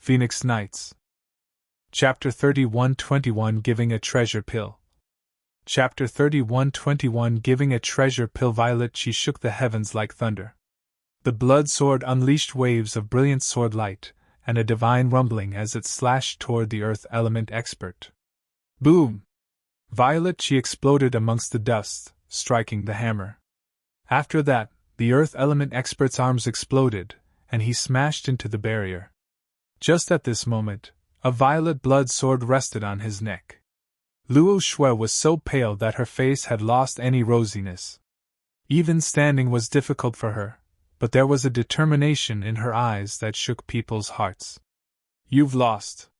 Phoenix Nights. Chapter 31:21 Giving a Treasure Pill. Chapter 31:21 Giving a Treasure Pill. Violet, she shook the heavens like thunder. The blood sword unleashed waves of brilliant sword light, and a divine rumbling as it slashed toward the earth element expert. Boom! Violet, she exploded amongst the dust, striking the hammer. After that, the earth element expert's arms exploded, and he smashed into the barrier. Just at this moment, a violet blood sword rested on his neck. Luo Shui was so pale that her face had lost any rosiness. Even standing was difficult for her, but there was a determination in her eyes that shook people's hearts. You've lost.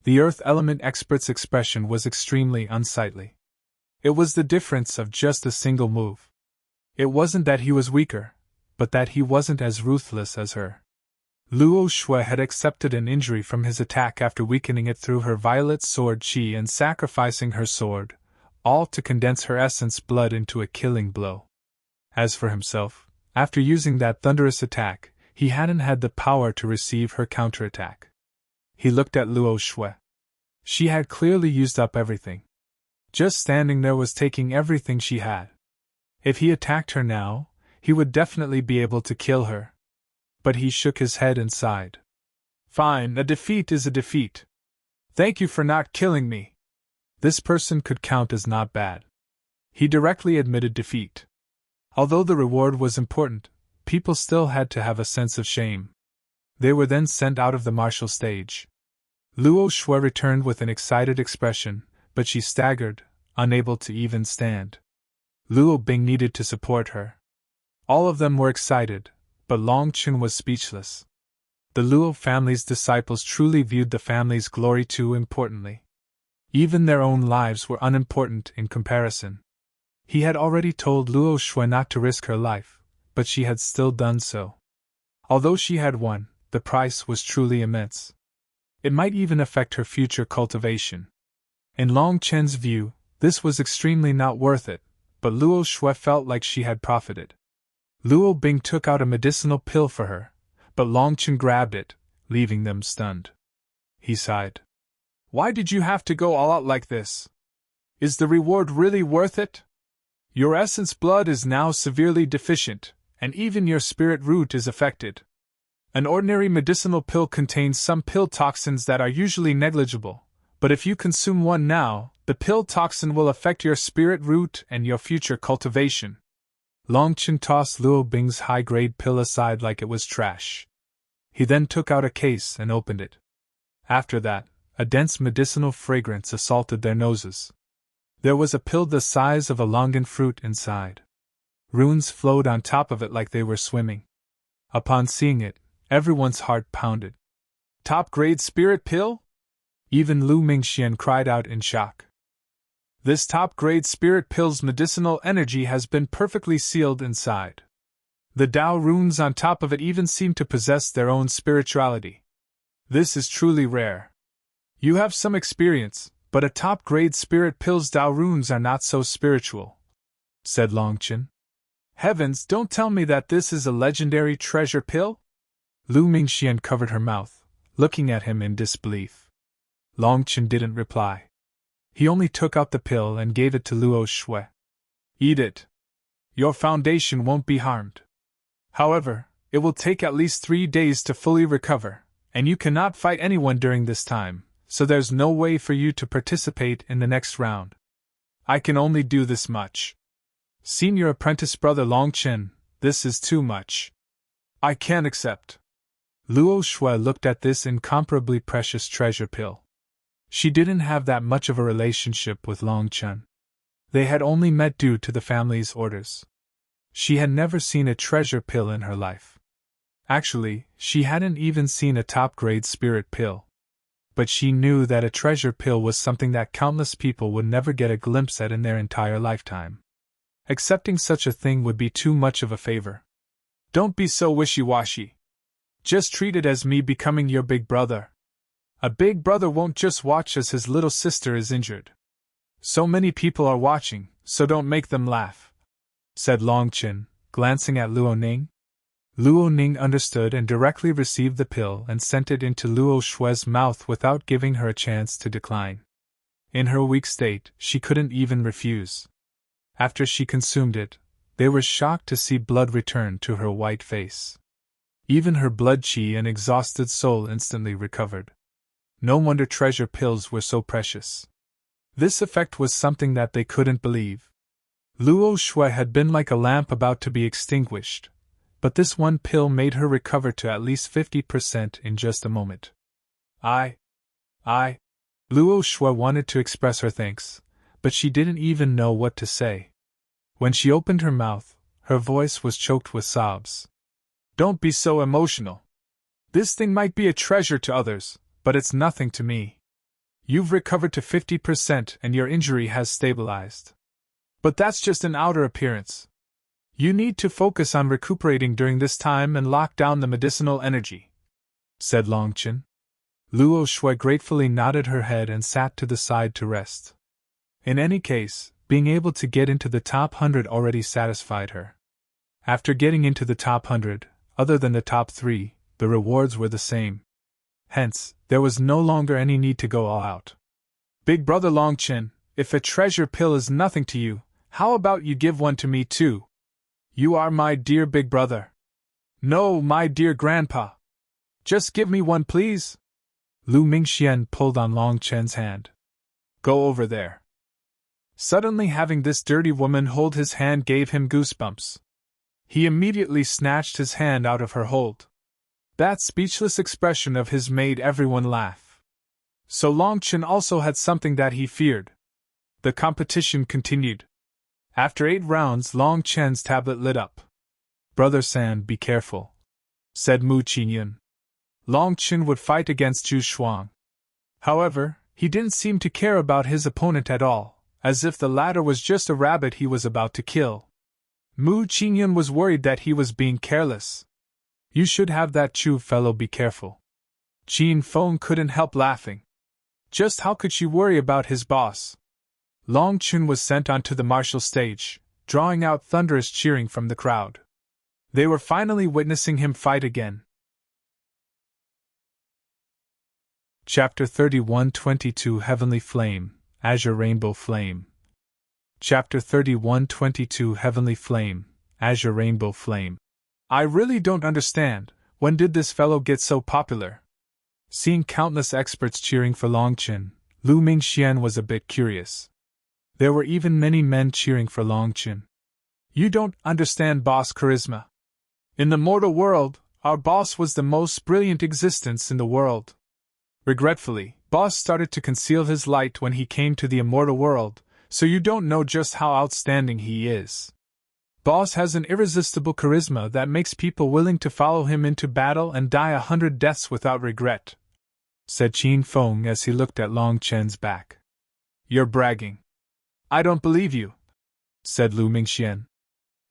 The earth element expert's expression was extremely unsightly. It was the difference of just a single move. It wasn't that he was weaker, but that he wasn't as ruthless as her. Luo Shui had accepted an injury from his attack after weakening it through her violet sword chi and sacrificing her sword, all to condense her essence blood into a killing blow. As for himself, after using that thunderous attack, he hadn't had the power to receive her counterattack. He looked at Luo Shui. She had clearly used up everything. Just standing there was taking everything she had. If he attacked her now, he would definitely be able to kill her. But he shook his head and sighed. Fine, a defeat is a defeat. Thank you for not killing me. This person could count as not bad. He directly admitted defeat. Although the reward was important, people still had to have a sense of shame. They were then sent out of the martial stage. Luo Shui returned with an excited expression, but she staggered, unable to even stand. Luo Bing needed to support her. All of them were excited, but Long Chen was speechless. The Luo family's disciples truly viewed the family's glory too importantly. Even their own lives were unimportant in comparison. He had already told Luo Shui not to risk her life, but she had still done so. Although she had won, the price was truly immense. It might even affect her future cultivation. In Long Chen's view, this was extremely not worth it, but Luo Shui felt like she had profited. Luo Bing took out a medicinal pill for her, but Long Chen grabbed it, leaving them stunned. He sighed. Why did you have to go all out like this? Is the reward really worth it? Your essence blood is now severely deficient, and even your spirit root is affected. An ordinary medicinal pill contains some pill toxins that are usually negligible, but if you consume one now, the pill toxin will affect your spirit root and your future cultivation. Long Chen tossed Luo Bing's high-grade pill aside like it was trash. He then took out a case and opened it. After that, a dense medicinal fragrance assaulted their noses. There was a pill the size of a longan fruit inside. Runes flowed on top of it like they were swimming. Upon seeing it, everyone's heart pounded. Top-grade spirit pill? Even Lu Mingxian cried out in shock. This top-grade spirit pill's medicinal energy has been perfectly sealed inside. The Tao runes on top of it even seem to possess their own spirituality. This is truly rare. You have some experience, but a top-grade spirit pill's Tao runes are not so spiritual, said Long Chen. Heavens, don't tell me that this is a legendary treasure pill? Lu Mingxian covered her mouth, looking at him in disbelief. Long Chen didn't reply. He only took out the pill and gave it to Luo Shui. Eat it. Your foundation won't be harmed. However, it will take at least 3 days to fully recover, and you cannot fight anyone during this time, so there's no way for you to participate in the next round. I can only do this much. Senior apprentice brother Long Chen, this is too much. I can't accept. Luo Shui looked at this incomparably precious treasure pill. She didn't have that much of a relationship with Long Chen. They had only met due to the family's orders. She had never seen a treasure pill in her life. Actually, she hadn't even seen a top-grade spirit pill. But she knew that a treasure pill was something that countless people would never get a glimpse at in their entire lifetime. Accepting such a thing would be too much of a favor. Don't be so wishy-washy. Just treat it as me becoming your big brother. A big brother won't just watch as his little sister is injured. So many people are watching, so don't make them laugh, said Long Chen, glancing at Luo Ning. Luo Ning understood and directly received the pill and sent it into Luo Shue's mouth without giving her a chance to decline. In her weak state, she couldn't even refuse. After she consumed it, they were shocked to see blood return to her white face. Even her blood qi and exhausted soul instantly recovered. No wonder treasure pills were so precious. This effect was something that they couldn't believe. Luo Shui had been like a lamp about to be extinguished, but this one pill made her recover to at least 50% in just a moment. Luo Shui wanted to express her thanks, but she didn't even know what to say. When she opened her mouth, her voice was choked with sobs. Don't be so emotional. This thing might be a treasure to others, but it's nothing to me. You've recovered to 50% and your injury has stabilized. But that's just an outer appearance. You need to focus on recuperating during this time and lock down the medicinal energy, said Longchen. Luo Shui gratefully nodded her head and sat to the side to rest. In any case, being able to get into the top 100 already satisfied her. After getting into the top 100, other than the top 3, the rewards were the same. Hence, there was no longer any need to go all out. Big brother Longchen, if a treasure pill is nothing to you, how about you give one to me too? You are my dear big brother. No, my dear grandpa. Just give me one, please. Lu Mingxian pulled on Longchen's hand. Go over there. Suddenly having this dirty woman hold his hand gave him goosebumps. He immediately snatched his hand out of her hold. That speechless expression of his made everyone laugh. So Longchen also had something that he feared. The competition continued. After 8 rounds, Longchen's tablet lit up. Brother San, be careful, said Mu Qingyun. Longchen would fight against Zhu Shuang. However, he didn't seem to care about his opponent at all, as if the latter was just a rabbit he was about to kill. Mu Qingyun was worried that he was being careless. You should have that Chu fellow be careful. Qin Feng couldn't help laughing. Just how could she worry about his boss? Long Chun was sent onto the martial stage, drawing out thunderous cheering from the crowd. They were finally witnessing him fight again. Chapter 31:22 Heavenly Flame, Azure Rainbow Flame. Chapter 31:22 Heavenly Flame, Azure Rainbow Flame. I really don't understand, when did this fellow get so popular? Seeing countless experts cheering for Longchen, Lu Mingxian was a bit curious. There were even many men cheering for Longchen. You don't understand boss charisma. In the mortal world, our boss was the most brilliant existence in the world. Regretfully, boss started to conceal his light when he came to the immortal world, so you don't know just how outstanding he is. Boss has an irresistible charisma that makes people willing to follow him into battle and die 100 deaths without regret, said Qin Feng as he looked at Long Chen's back. You're bragging. I don't believe you, said Lu Mingxian.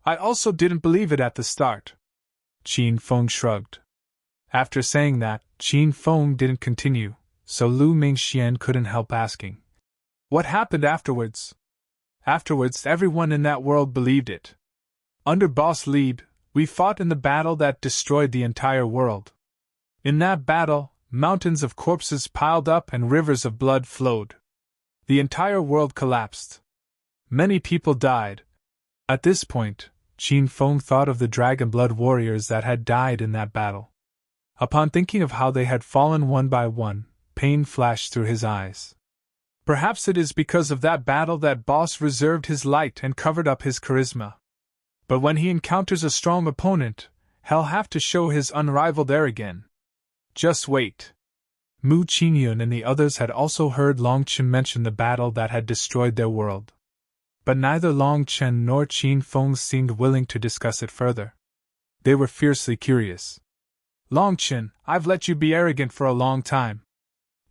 I also didn't believe it at the start. Qin Feng shrugged. After saying that, Qin Feng didn't continue, so Lu Mingxian couldn't help asking. What happened afterwards? Afterwards, everyone in that world believed it. Under boss lead, we fought in the battle that destroyed the entire world. In that battle, mountains of corpses piled up and rivers of blood flowed. The entire world collapsed. Many people died. At this point, Qin Feng thought of the dragon blood warriors that had died in that battle. Upon thinking of how they had fallen one by one, pain flashed through his eyes. Perhaps it is because of that battle that boss reserved his light and covered up his charisma. But when he encounters a strong opponent, he'll have to show his unrivaled air again. Just wait. Mu Qingyun and the others had also heard Longchen mention the battle that had destroyed their world. But neither Longchen nor Qin Feng seemed willing to discuss it further. They were fiercely curious. Longchen, I've let you be arrogant for a long time.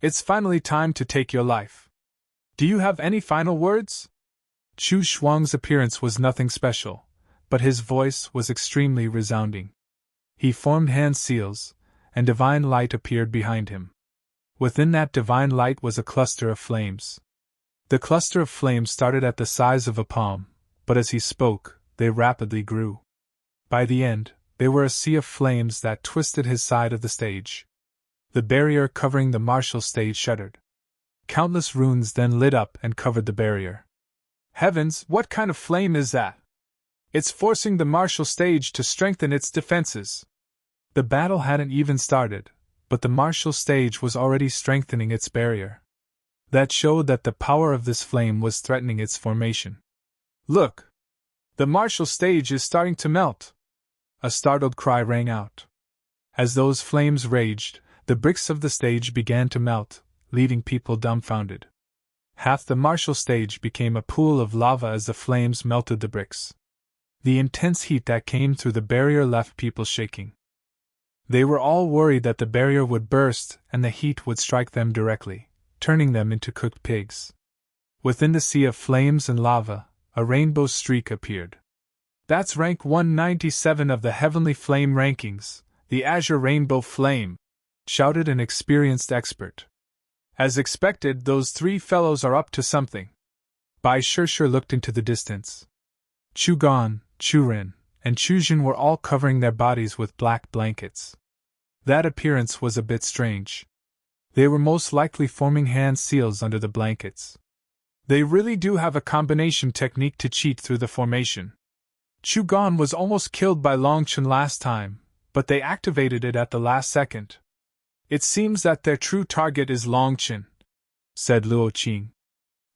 It's finally time to take your life. Do you have any final words? Chu Shuang's appearance was nothing special, but his voice was extremely resounding. He formed hand seals, and divine light appeared behind him. Within that divine light was a cluster of flames. The cluster of flames started at the size of a palm, but as he spoke, they rapidly grew. By the end, they were a sea of flames that twisted his side of the stage. The barrier covering the martial stage shuddered. Countless runes then lit up and covered the barrier. Heavens, what kind of flame is that? It's forcing the martial stage to strengthen its defenses. The battle hadn't even started, but the martial stage was already strengthening its barrier. That showed that the power of this flame was threatening its formation. Look! The martial stage is starting to melt! A startled cry rang out. As those flames raged, the bricks of the stage began to melt, leaving people dumbfounded. Half the martial stage became a pool of lava as the flames melted the bricks. The intense heat that came through the barrier left people shaking. They were all worried that the barrier would burst and the heat would strike them directly, turning them into cooked pigs. Within the sea of flames and lava, a rainbow streak appeared. That's rank 197 of the Heavenly Flame rankings, the Azure Rainbow Flame, shouted an experienced expert. As expected, those three fellows are up to something. Bai Shirshir looked into the distance. Chu Gan, Chu Rin, and Chu Jin were all covering their bodies with black blankets. That appearance was a bit strange. They were most likely forming hand seals under the blankets. They really do have a combination technique to cheat through the formation. Chu Gan was almost killed by Longchen last time, but they activated it at the last second. It seems that their true target is Longchen, said Luo Qing.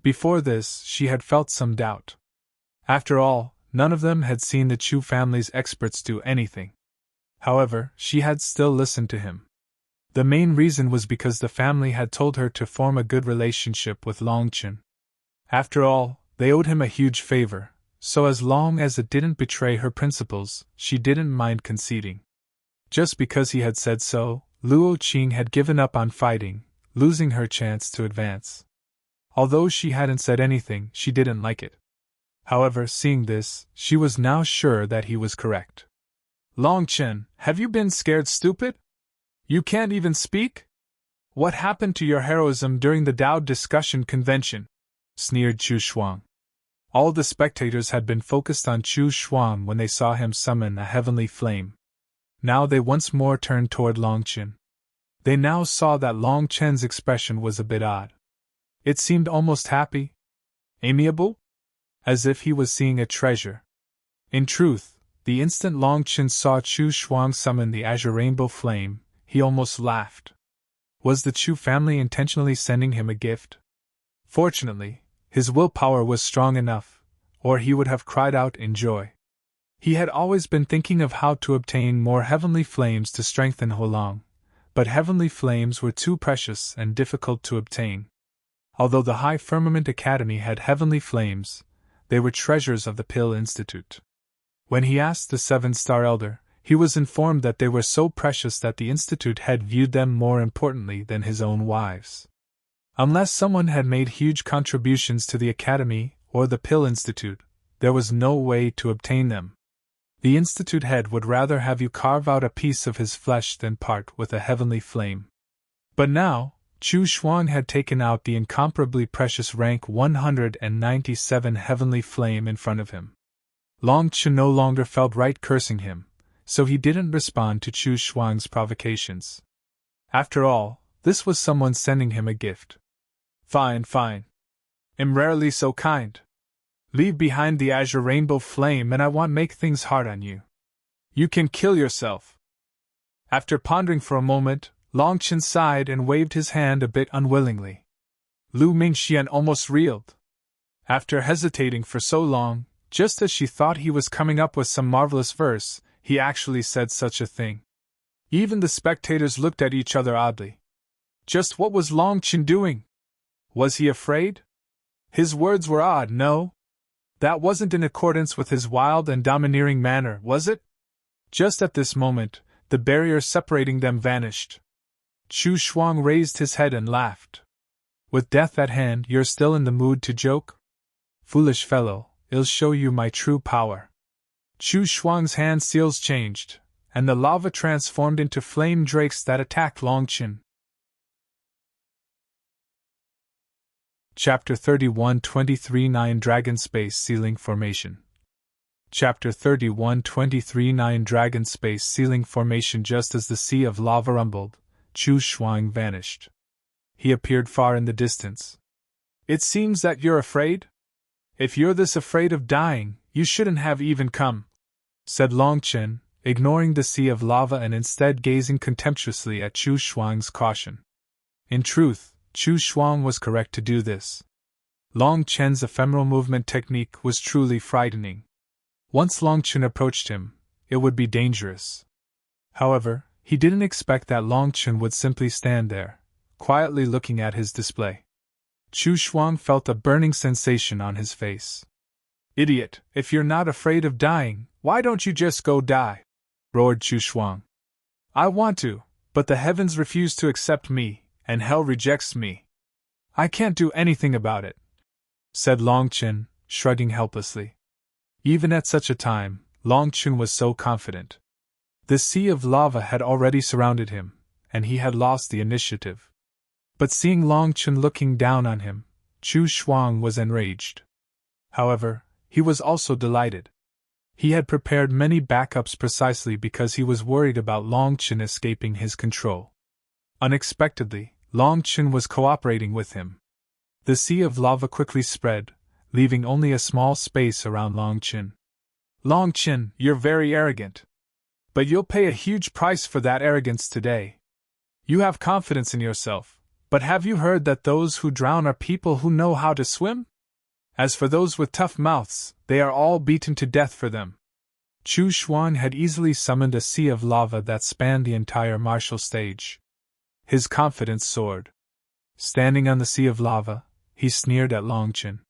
Before this, she had felt some doubt. After all, none of them had seen the Chu family's experts do anything. However, she had still listened to him. The main reason was because the family had told her to form a good relationship with Longchen. After all, they owed him a huge favor, so as long as it didn't betray her principles, she didn't mind conceding. Just because he had said so, Luo Qing had given up on fighting, losing her chance to advance. Although she hadn't said anything, she didn't like it. However, seeing this, she was now sure that he was correct. Longchen, have you been scared stupid? You can't even speak? What happened to your heroism during the Dao discussion convention? Sneered Chu Shuang. All the spectators had been focused on Chu Shuang when they saw him summon a heavenly flame. Now they once more turned toward Longchen. They now saw that Longchen's expression was a bit odd. It seemed almost happy, amiable, as if he was seeing a treasure. In truth, the instant Longchen saw Chu Shuang summon the Azure Rainbow Flame, he almost laughed. Was the Chu family intentionally sending him a gift? Fortunately, his willpower was strong enough, or he would have cried out in joy. He had always been thinking of how to obtain more heavenly flames to strengthen Holong, but heavenly flames were too precious and difficult to obtain. Although the High Firmament Academy had heavenly flames, they were treasures of the Pill Institute. When he asked the 7-star elder, he was informed that they were so precious that the Institute had viewed them more importantly than his own wives. Unless someone had made huge contributions to the Academy or the Pill Institute, there was no way to obtain them. The Institute head would rather have you carve out a piece of his flesh than part with a heavenly flame. But now, Chu Shuang had taken out the incomparably precious rank 197 heavenly flame in front of him. Longchen no longer felt right cursing him, so he didn't respond to Chu Shuang's provocations. After all, this was someone sending him a gift. Fine, fine. Am rarely so kind. Leave behind the Azure Rainbow Flame and I won't make things hard on you. You can kill yourself. After pondering for a moment, Longchen sighed and waved his hand a bit unwillingly. Lu Mingxian almost reeled. After hesitating for so long, just as she thought he was coming up with some marvelous verse, he actually said such a thing. Even the spectators looked at each other oddly. Just what was Longchen doing? Was he afraid? His words were odd, no? That wasn't in accordance with his wild and domineering manner, was it? Just at this moment, the barrier separating them vanished. Chu Shuang raised his head and laughed. With death at hand, you're still in the mood to joke? Foolish fellow, I'll show you my true power. Chu Shuang's hand seals changed, and the lava transformed into flame drakes that attacked Longchen. Chapter 31 23 9 Dragon Space Sealing Formation. Chapter 31:23 Nine Dragon Space Ceiling Formation. Just as the sea of lava rumbled, Chu Shuang vanished. He appeared far in the distance. It seems that you're afraid? If you're this afraid of dying, you shouldn't have even come, said Long Chen, ignoring the sea of lava and instead gazing contemptuously at Chu Shuang's caution. In truth, Chu Shuang was correct to do this. Long Chen's ephemeral movement technique was truly frightening. Once Long Chen approached him, it would be dangerous. However, he didn't expect that Long Chen would simply stand there, quietly looking at his display. Chu Shuang felt a burning sensation on his face. Idiot, if you're not afraid of dying, why don't you just go die? Roared Chu Shuang. I want to, but the heavens refuse to accept me, and hell rejects me. I can't do anything about it, said Long Chen, shrugging helplessly. Even at such a time, Long Chen was so confident. The sea of lava had already surrounded him, and he had lost the initiative. But seeing Long Chen looking down on him, Chu Shuang was enraged. However, he was also delighted. He had prepared many backups precisely because he was worried about Long Chen escaping his control. Unexpectedly, Long Chen was cooperating with him. The sea of lava quickly spread, leaving only a small space around Long Chen. Long Chen, you're very arrogant. But you'll pay a huge price for that arrogance today. You have confidence in yourself, but have you heard that those who drown are people who know how to swim? As for those with tough mouths, they are all beaten to death for them. Chu Shuang had easily summoned a sea of lava that spanned the entire martial stage. His confidence soared. Standing on the sea of lava, he sneered at Long Chen.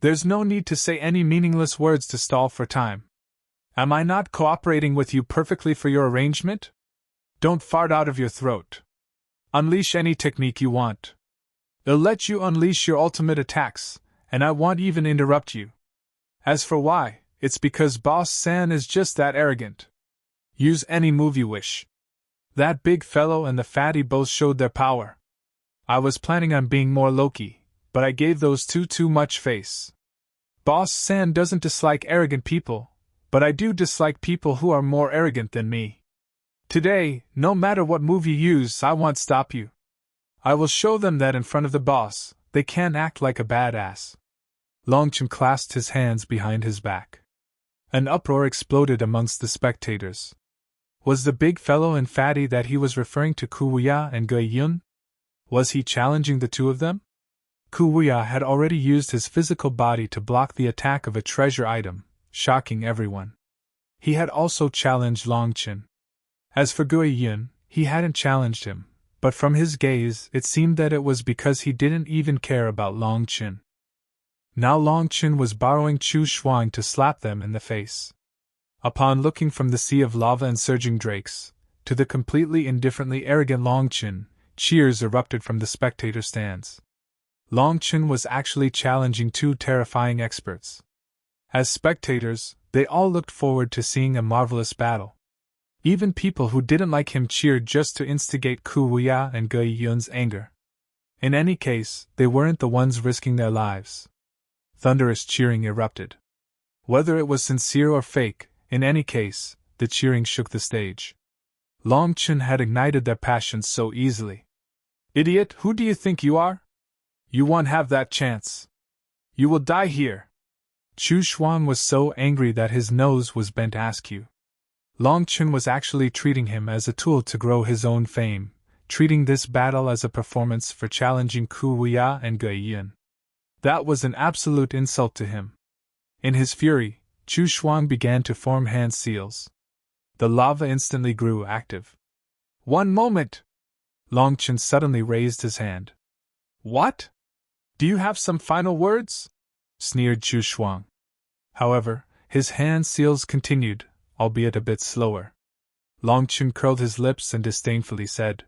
There's no need to say any meaningless words to stall for time. Am I not cooperating with you perfectly for your arrangement? Don't fart out of your throat. Unleash any technique you want. I'll let you unleash your ultimate attacks, and I won't even interrupt you. As for why, it's because Boss San is just that arrogant. Use any move you wish. That big fellow and the fatty both showed their power. I was planning on being more low-key, but I gave those two too much face. Boss San doesn't dislike arrogant people, but I do dislike people who are more arrogant than me. Today, no matter what move you use, I won't stop you. I will show them that in front of the boss, they can't act like a badass. Long Chen clasped his hands behind his back. An uproar exploded amongst the spectators. Was the big fellow and fatty that he was referring to Kuya and Ge Yun? Was he challenging the two of them? Kuya had already used his physical body to block the attack of a treasure item, shocking everyone. He had also challenged Long Chen. As for Ge Yun, he hadn't challenged him, but from his gaze it seemed that it was because he didn't even care about Long Chen. Now Long Chen was borrowing Chu Shuang to slap them in the face. Upon looking from the sea of lava and surging drakes, to the completely indifferently arrogant Long Chen, cheers erupted from the spectator stands. Long Chen was actually challenging two terrifying experts. As spectators, they all looked forward to seeing a marvelous battle. Even people who didn't like him cheered just to instigate Kuya and Ge Yun's anger. In any case, they weren't the ones risking their lives. Thunderous cheering erupted. Whether it was sincere or fake, in any case, the cheering shook the stage. Long Chen had ignited their passions so easily. Idiot, who do you think you are? You won't have that chance. You will die here. Chu Shuang was so angry that his nose was bent askew. Long Chen was actually treating him as a tool to grow his own fame, treating this battle as a performance for challenging Kuya and Ge Yun. That was an absolute insult to him. In his fury, Chu Shuang began to form hand seals. The lava instantly grew active. One moment! Long Chen suddenly raised his hand. What? Do you have some final words? Sneered Chu Shuang. However, his hand seals continued, albeit a bit slower. Long Chen curled his lips and disdainfully said,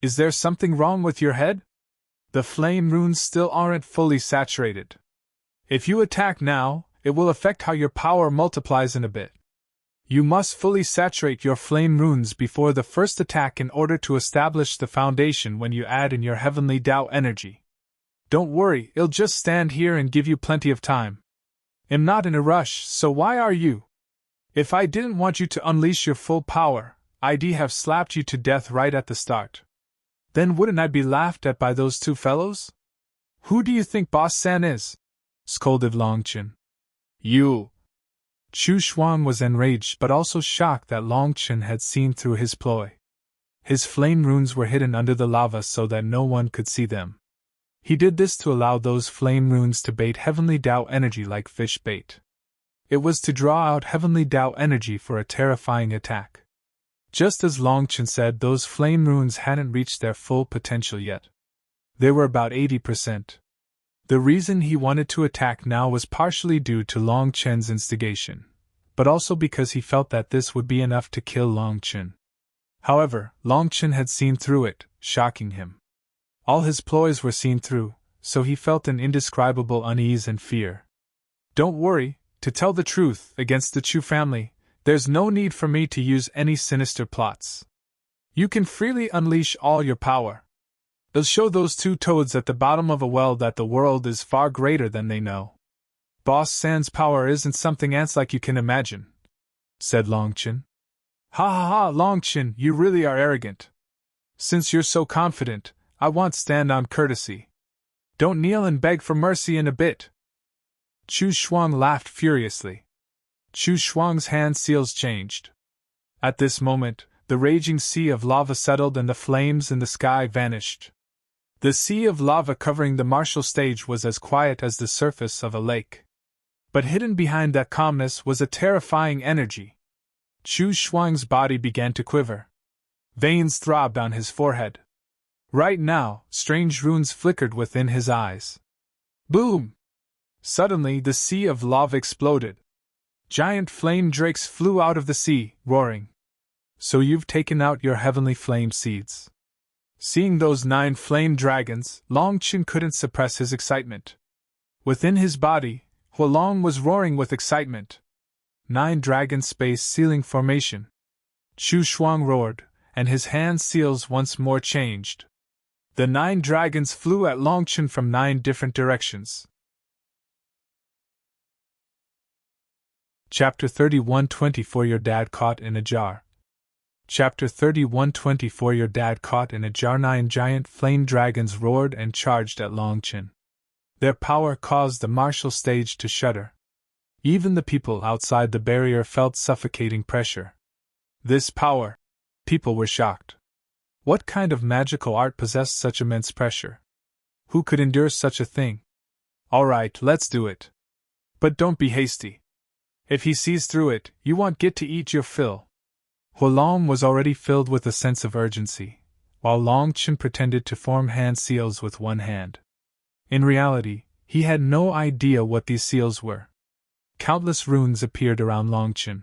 Is there something wrong with your head? The flame runes still aren't fully saturated. If you attack now, it will affect how your power multiplies in a bit. You must fully saturate your flame runes before the first attack in order to establish the foundation when you add in your heavenly Tao energy. Don't worry, it'll just stand here and give you plenty of time. Am not in a rush, so why are you? If I didn't want you to unleash your full power, I'd have slapped you to death right at the start. Then wouldn't I be laughed at by those two fellows? Who do you think Boss San is? Scolded Longchen. You! Chu Shuang was enraged but also shocked that Longchen had seen through his ploy. His flame runes were hidden under the lava so that no one could see them. He did this to allow those flame runes to bait heavenly Tao energy like fish bait. It was to draw out heavenly Tao energy for a terrifying attack. Just as Longchen said, those flame runes hadn't reached their full potential yet. They were about 80%. The reason he wanted to attack now was partially due to Longchen's instigation, but also because he felt that this would be enough to kill Longchen. However, Longchen had seen through it, shocking him. All his ploys were seen through, so he felt an indescribable unease and fear. Don't worry, to tell the truth, against the Chu family, there's no need for me to use any sinister plots. You can freely unleash all your power. They'll show those two toads at the bottom of a well that the world is far greater than they know. Boss San's power isn't something ants like you can imagine, said Longchen. Ha ha ha, Longchen, you really are arrogant. Since you're so confident, I want stand on courtesy. Don't kneel and beg for mercy in a bit. Chu Shuang laughed furiously. Chu Shuang's hand seals changed. At this moment, the raging sea of lava settled and the flames in the sky vanished. The sea of lava covering the martial stage was as quiet as the surface of a lake. But hidden behind that calmness was a terrifying energy. Chu Shuang's body began to quiver. Veins throbbed on his forehead. Right now, strange runes flickered within his eyes. Boom! Suddenly, the sea of lava exploded. Giant flame drakes flew out of the sea, roaring. So you've taken out your heavenly flame seeds. Seeing those 9 flame dragons, Longchen couldn't suppress his excitement. Within his body, Huolong was roaring with excitement. 9 dragon space sealing formation. Chu Shuang roared, and his hand seals once more changed. The 9 dragons flew at Longchen from 9 different directions. Chapter 31:24 Your Dad Caught in a Jar. Chapter 31:24 Your Dad Caught in a Jar. 9 giant flame dragons roared and charged at Longchen. Their power caused the martial stage to shudder. Even the people outside the barrier felt suffocating pressure. This power! People were shocked. What kind of magical art possessed such immense pressure? Who could endure such a thing? All right, let's do it. But don't be hasty. If he sees through it, you won't get to eat your fill. Huolong was already filled with a sense of urgency, while Longchen pretended to form hand seals with one hand. In reality, he had no idea what these seals were. Countless runes appeared around Longchen.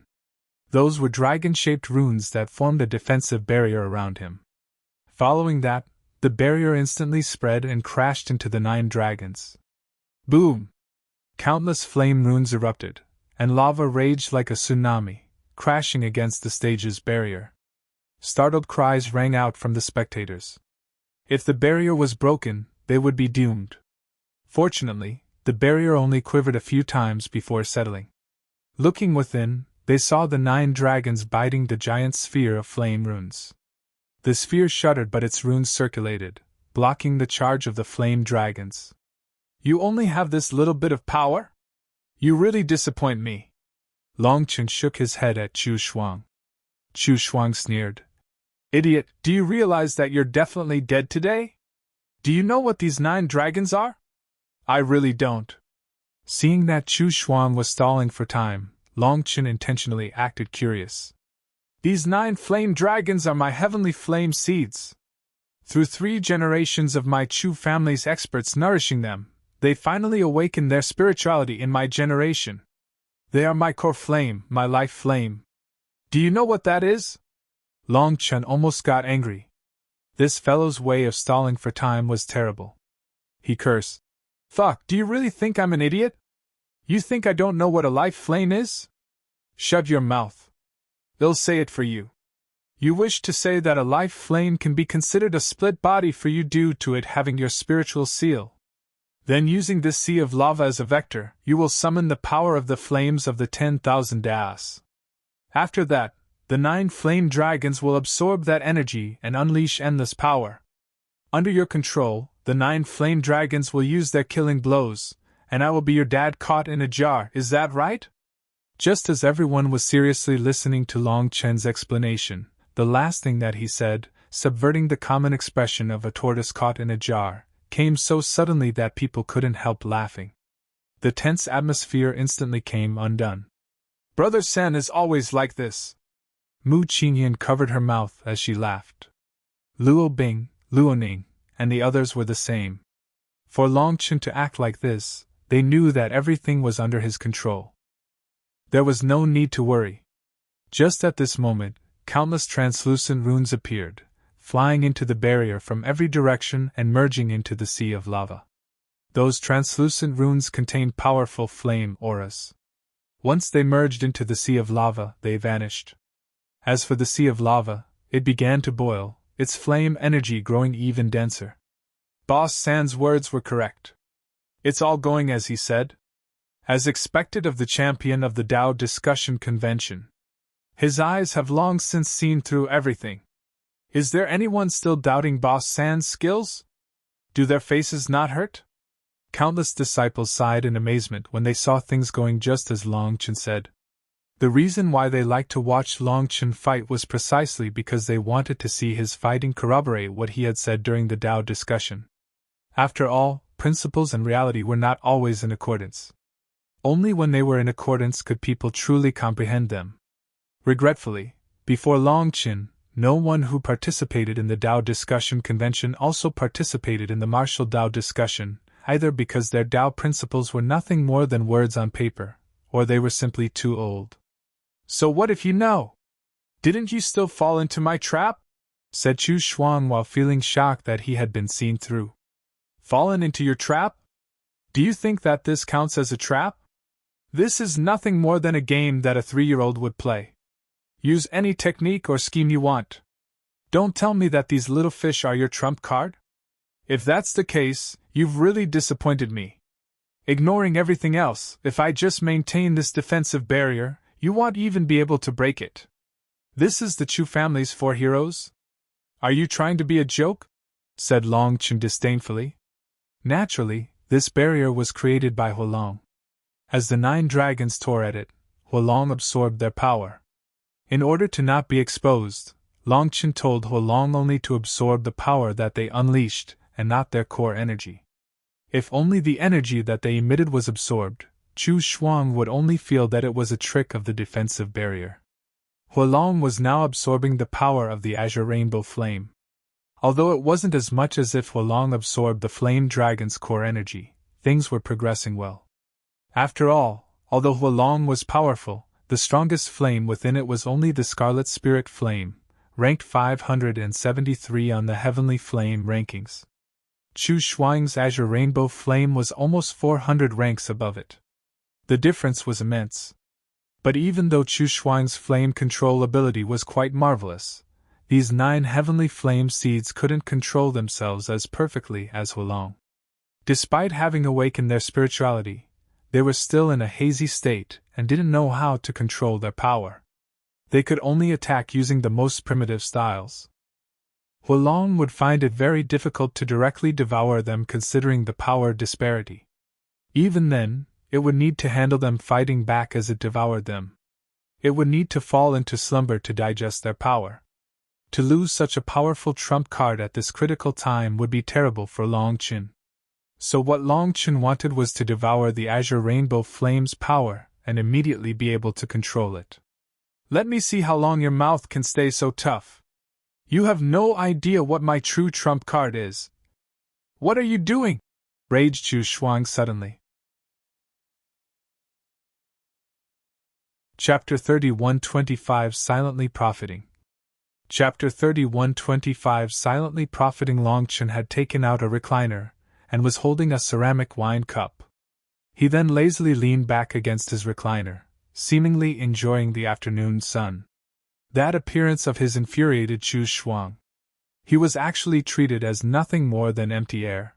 Those were dragon-shaped runes that formed a defensive barrier around him. Following that, the barrier instantly spread and crashed into the 9 dragons. Boom! Countless flame runes erupted, and lava raged like a tsunami, crashing against the stage's barrier. Startled cries rang out from the spectators. If the barrier was broken, they would be doomed. Fortunately, the barrier only quivered a few times before settling. Looking within, they saw the 9 dragons biting the giant sphere of flame runes. The sphere shuddered, but its runes circulated, blocking the charge of the flame dragons. You only have this little bit of power? You really disappoint me. Longchen shook his head at Chu Shuang. Chu Shuang sneered. Idiot, do you realize that you're definitely dead today? Do you know what these 9 dragons are? I really don't. Seeing that Chu Shuang was stalling for time, Longchen intentionally acted curious. These 9 flame dragons are my heavenly flame seeds. Through 3 generations of my Chu family's experts nourishing them, they finally awakened their spirituality in my generation. They are my core flame, my life flame. Do you know what that is? Longchen almost got angry. This fellow's way of stalling for time was terrible. He cursed. Fuck, do you really think I'm an idiot? You think I don't know what a life flame is? Shut your mouth. They'll say it for you. You wish to say that a life flame can be considered a split body for you due to it having your spiritual seal. Then, using this sea of lava as a vector, you will summon the power of the flames of the 10,000 Das. After that, the 9 flame dragons will absorb that energy and unleash endless power. Under your control, the 9 flame dragons will use their killing blows, and I will be your dad caught in a jar, is that right? Just as everyone was seriously listening to Long Chen's explanation, the last thing that he said, subverting the common expression of a tortoise caught in a jar, came so suddenly that people couldn't help laughing. The tense atmosphere instantly came undone. Brother Sen is always like this. Mu Qingyan covered her mouth as she laughed. Luo Bing, Luo Ning, and the others were the same. For Long Chen to act like this, they knew that everything was under his control. There was no need to worry. Just at this moment, countless translucent runes appeared, flying into the barrier from every direction and merging into the sea of lava. Those translucent runes contained powerful flame auras. Once they merged into the sea of lava, they vanished. As for the sea of lava, it began to boil, its flame energy growing even denser. Boss San's words were correct. It's all going as he said. As expected of the champion of the Tao Discussion Convention. His eyes have long since seen through everything. Is there anyone still doubting Boss San's skills? Do their faces not hurt? Countless disciples sighed in amazement when they saw things going just as Long Chen said. The reason why they liked to watch Long Chen fight was precisely because they wanted to see his fighting corroborate what he had said during the Tao discussion. After all, principles and reality were not always in accordance. Only when they were in accordance could people truly comprehend them. Regretfully, before Long Chen, no one who participated in the Tao discussion convention also participated in the martial Tao discussion, either because their Tao principles were nothing more than words on paper, or they were simply too old. So what if you know? Didn't you still fall into my trap? Said Chu Shuang while feeling shocked that he had been seen through. Fallen into your trap? Do you think that this counts as a trap? This is nothing more than a game that a 3-year-old would play. Use any technique or scheme you want. Don't tell me that these little fish are your trump card? If that's the case, you've really disappointed me. Ignoring everything else, if I just maintain this defensive barrier, you won't even be able to break it. This is the Chu family's 4 heroes? Are you trying to be a joke? Said Long Chen disdainfully. Naturally, this barrier was created by Huolong. As the 9 dragons tore at it, Huolong absorbed their power. In order to not be exposed, Long Chen told Huolong only to absorb the power that they unleashed, and not their core energy. If only the energy that they emitted was absorbed, Chu Shuang would only feel that it was a trick of the defensive barrier. Huolong was now absorbing the power of the azure rainbow flame. Although it wasn't as much as if Huolong absorbed the flame dragon's core energy, things were progressing well. After all, although Huolong was powerful, the strongest flame within it was only the Scarlet Spirit Flame, ranked 573 on the Heavenly Flame rankings. Chu Shuang's Azure Rainbow Flame was almost 400 ranks above it. The difference was immense. But even though Chu Shuang's flame control ability was quite marvelous, these 9 heavenly flame seeds couldn't control themselves as perfectly as Huolong. Despite having awakened their spirituality, they were still in a hazy state and didn't know how to control their power. They could only attack using the most primitive styles. Huolong would find it very difficult to directly devour them considering the power disparity. Even then, it would need to handle them fighting back as it devoured them. It would need to fall into slumber to digest their power. To lose such a powerful trump card at this critical time would be terrible for Long Chen. So what Long Chen wanted was to devour the Azure Rainbow Flame's power and immediately be able to control it. Let me see how long your mouth can stay so tough. You have no idea what my true trump card is. What are you doing? Raged Chu Shuang suddenly. Chapter 31:25 Silently Profiting. Chapter 31:25 Silently Profiting. Long Chen had taken out a recliner and was holding a ceramic wine cup. He then lazily leaned back against his recliner, seemingly enjoying the afternoon sun. That appearance of his infuriated Chu Shuang. He was actually treated as nothing more than empty air.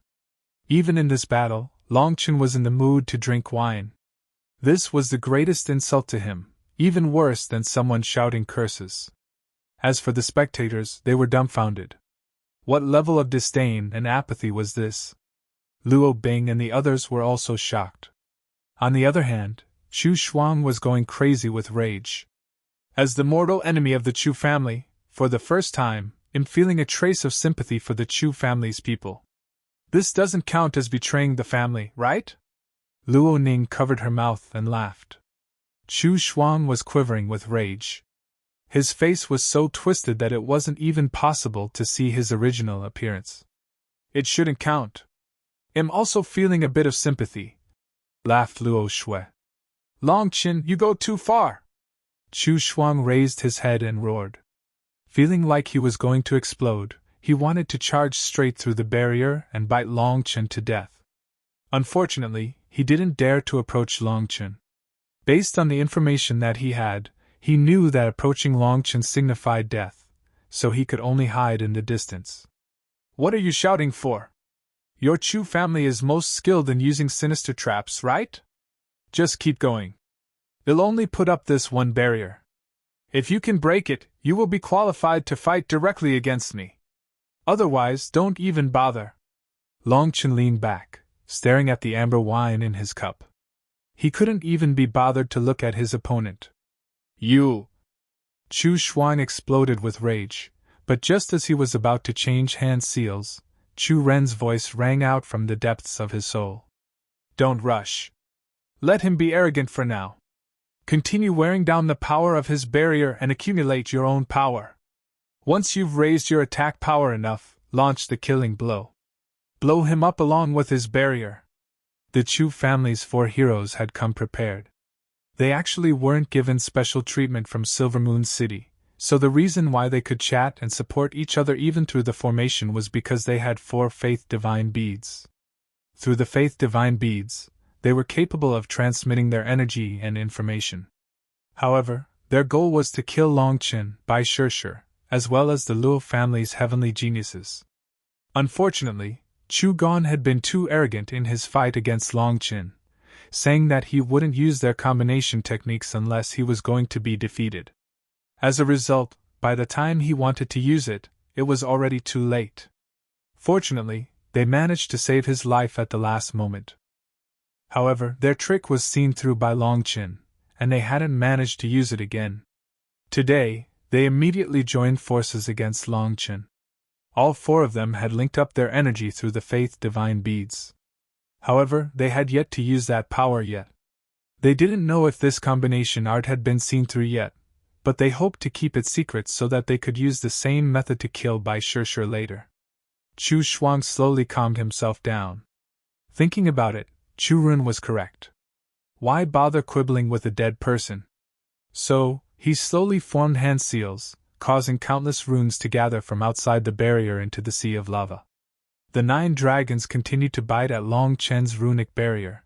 Even in this battle, Longchen was in the mood to drink wine. This was the greatest insult to him, even worse than someone shouting curses. As for the spectators, they were dumbfounded. What level of disdain and apathy was this? Luo Bing and the others were also shocked. On the other hand, Chu Shuang was going crazy with rage. As the mortal enemy of the Chu family, for the first time, I'm feeling a trace of sympathy for the Chu family's people. This doesn't count as betraying the family, right? Luo Ning covered her mouth and laughed. Chu Shuang was quivering with rage. His face was so twisted that it wasn't even possible to see his original appearance. It shouldn't count. I'm also feeling a bit of sympathy, laughed Luo Shui. Longchen, you go too far! Chu Shuang raised his head and roared. Feeling like he was going to explode, he wanted to charge straight through the barrier and bite Longchen to death. Unfortunately, he didn't dare to approach Longchen. Based on the information that he had, he knew that approaching Longchen signified death, so he could only hide in the distance. What are you shouting for? Your Chu family is most skilled in using sinister traps, right? Just keep going. They'll only put up this one barrier. If you can break it, you will be qualified to fight directly against me. Otherwise, don't even bother. Longchen leaned back, staring at the amber wine in his cup. He couldn't even be bothered to look at his opponent. You! Chu Shuang exploded with rage, but just as he was about to change hand seals, Chu Ren's voice rang out from the depths of his soul. Don't rush. Let him be arrogant for now. Continue wearing down the power of his barrier and accumulate your own power. Once you've raised your attack power enough, launch the killing blow. Blow him up along with his barrier. The Chu family's 4 heroes had come prepared. They actually weren't given special treatment from Silver Moon City, so the reason why they could chat and support each other even through the formation was because they had 4 Faith Divine Beads. Through the Faith Divine Beads, they were capable of transmitting their energy and information. However, their goal was to kill Longchen, Bai Shishir, as well as the Luo family's heavenly geniuses. Unfortunately, Chu Gon had been too arrogant in his fight against Longchen, saying that he wouldn't use their combination techniques unless he was going to be defeated. As a result, by the time he wanted to use it, it was already too late. Fortunately, they managed to save his life at the last moment. However, their trick was seen through by Longchen, and they hadn't managed to use it again. Today, they immediately joined forces against Longchen. All 4 of them had linked up their energy through the Faith Divine Beads. However, they had yet to use that power yet. They didn't know if this combination art had been seen through yet, but they hoped to keep it secret so that they could use the same method to kill Bai Shishir later. Chu Shuang slowly calmed himself down. Thinking about it, Chu Run was correct. Why bother quibbling with a dead person? So, he slowly formed hand seals, causing countless runes to gather from outside the barrier into the sea of lava. The 9 dragons continued to bite at Longchen's runic barrier.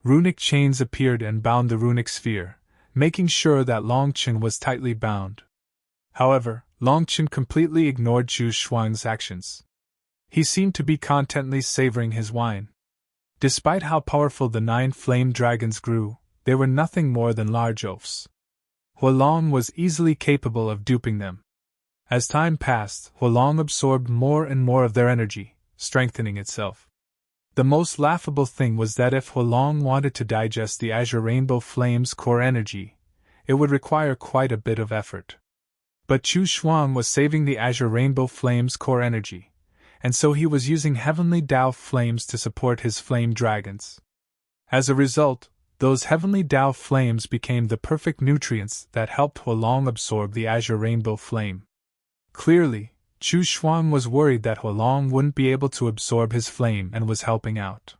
Runic chains appeared and bound the runic sphere, making sure that Longchen was tightly bound. However, Longchen completely ignored Chu Shuang's actions. He seemed to be contentedly savoring his wine. Despite how powerful the 9 flame dragons grew, they were nothing more than large oafs. Huolong was easily capable of duping them. As time passed, Huolong absorbed more and more of their energy, strengthening itself. The most laughable thing was that if Huolong wanted to digest the Azure Rainbow Flame's core energy, it would require quite a bit of effort. But Chu Shuang was saving the Azure Rainbow Flame's core energy, and so he was using Heavenly Tao Flames to support his flame dragons. As a result, those Heavenly Tao Flames became the perfect nutrients that helped Huolong absorb the Azure Rainbow Flame. Clearly, Chu Shuang was worried that Huolong wouldn't be able to absorb his flame and was helping out.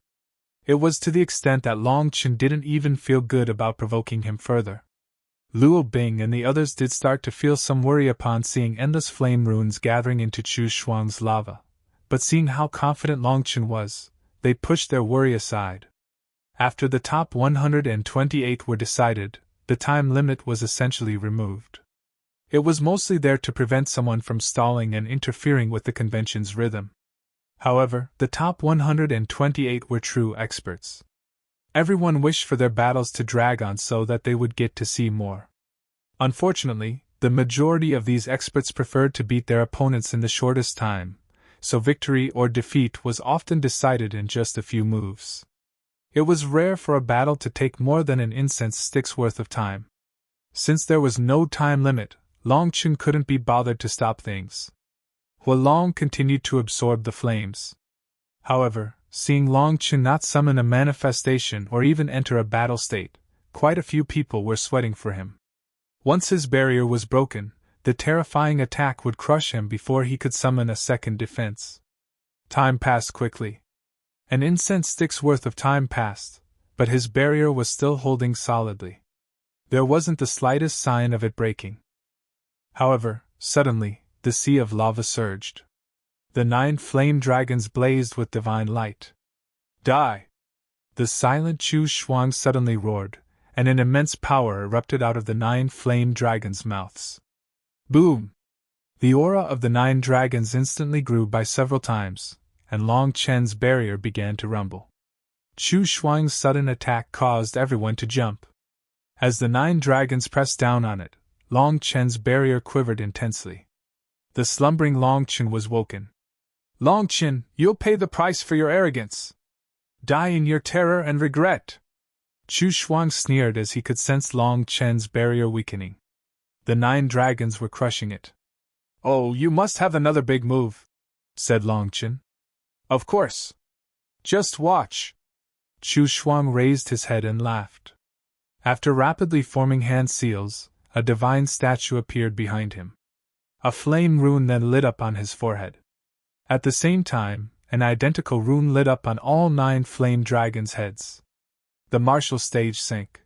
It was to the extent that Longchen didn't even feel good about provoking him further. Luo Bing and the others did start to feel some worry upon seeing endless flame runes gathering into Chu Shuang's lava, but seeing how confident Longchen was, they pushed their worry aside. After the top 128 were decided, the time limit was essentially removed. It was mostly there to prevent someone from stalling and interfering with the convention's rhythm. However, the top 128 were true experts. Everyone wished for their battles to drag on so that they would get to see more. Unfortunately, the majority of these experts preferred to beat their opponents in the shortest time, so victory or defeat was often decided in just a few moves. It was rare for a battle to take more than an incense stick's worth of time. Since there was no time limit, Long Chen couldn't be bothered to stop things. Huolong continued to absorb the flames. However, seeing Long Chen not summon a manifestation or even enter a battle state, quite a few people were sweating for him. Once his barrier was broken, the terrifying attack would crush him before he could summon a second defense. Time passed quickly. An incense stick's worth of time passed, but his barrier was still holding solidly. There wasn't the slightest sign of it breaking. However, suddenly, the sea of lava surged. The 9 flame dragons blazed with divine light. Die! The silent Chu Shuang suddenly roared, and an immense power erupted out of the 9 flame dragons' mouths. Boom! The aura of the 9 dragons instantly grew by several times, and Long Chen's barrier began to rumble. Chu Shuang's sudden attack caused everyone to jump. As the 9 dragons pressed down on it, Long Chen's barrier quivered intensely. The slumbering Long Chen was woken. Long Chen, you'll pay the price for your arrogance. Die in your terror and regret. Chu Shuang sneered as he could sense Long Chen's barrier weakening. The 9 dragons were crushing it. Oh, you must have another big move, said Long Chen. Of course. Just watch. Chu Shuang raised his head and laughed. After rapidly forming hand seals, a divine statue appeared behind him. A flame rune then lit up on his forehead. At the same time, an identical rune lit up on all 9 flame dragons' heads. The martial stage sank.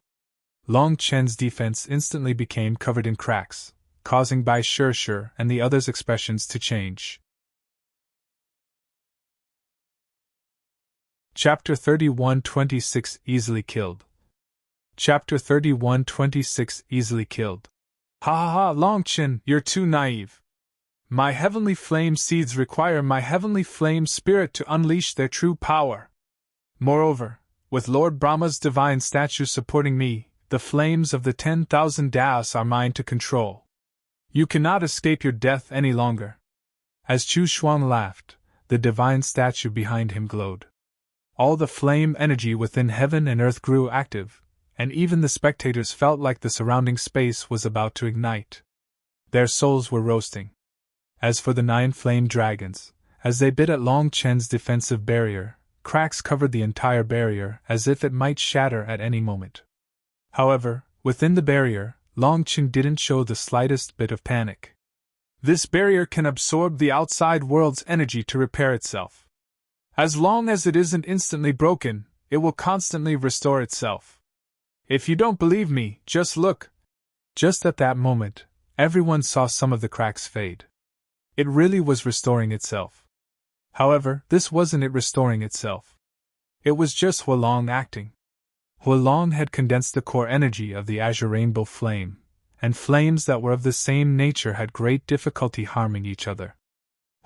Long Chen's defense instantly became covered in cracks, causing Bai Shi and the others' expressions to change. Chapter 31:26 Easily Killed. Chapter 31:26 Easily Killed. Ha ha ha, Long Chen, you're too naive. My heavenly flame seeds require my heavenly flame spirit to unleash their true power. Moreover, with Lord Brahma's divine statue supporting me, the flames of the 10,000 Daos are mine to control. You cannot escape your death any longer. As Chu Shuang laughed, the divine statue behind him glowed. All the flame energy within heaven and earth grew active, and even the spectators felt like the surrounding space was about to ignite. Their souls were roasting. As for the 9 flame dragons, as they bit at Long Chen's defensive barrier, cracks covered the entire barrier as if it might shatter at any moment. However, within the barrier, Long Chen didn't show the slightest bit of panic. This barrier can absorb the outside world's energy to repair itself. As long as it isn't instantly broken, it will constantly restore itself. If you don't believe me, just look. Just at that moment, everyone saw some of the cracks fade. It really was restoring itself. However, this wasn't it restoring itself. It was just Huolong acting. Huolong had condensed the core energy of the azure rainbow flame, and flames that were of the same nature had great difficulty harming each other.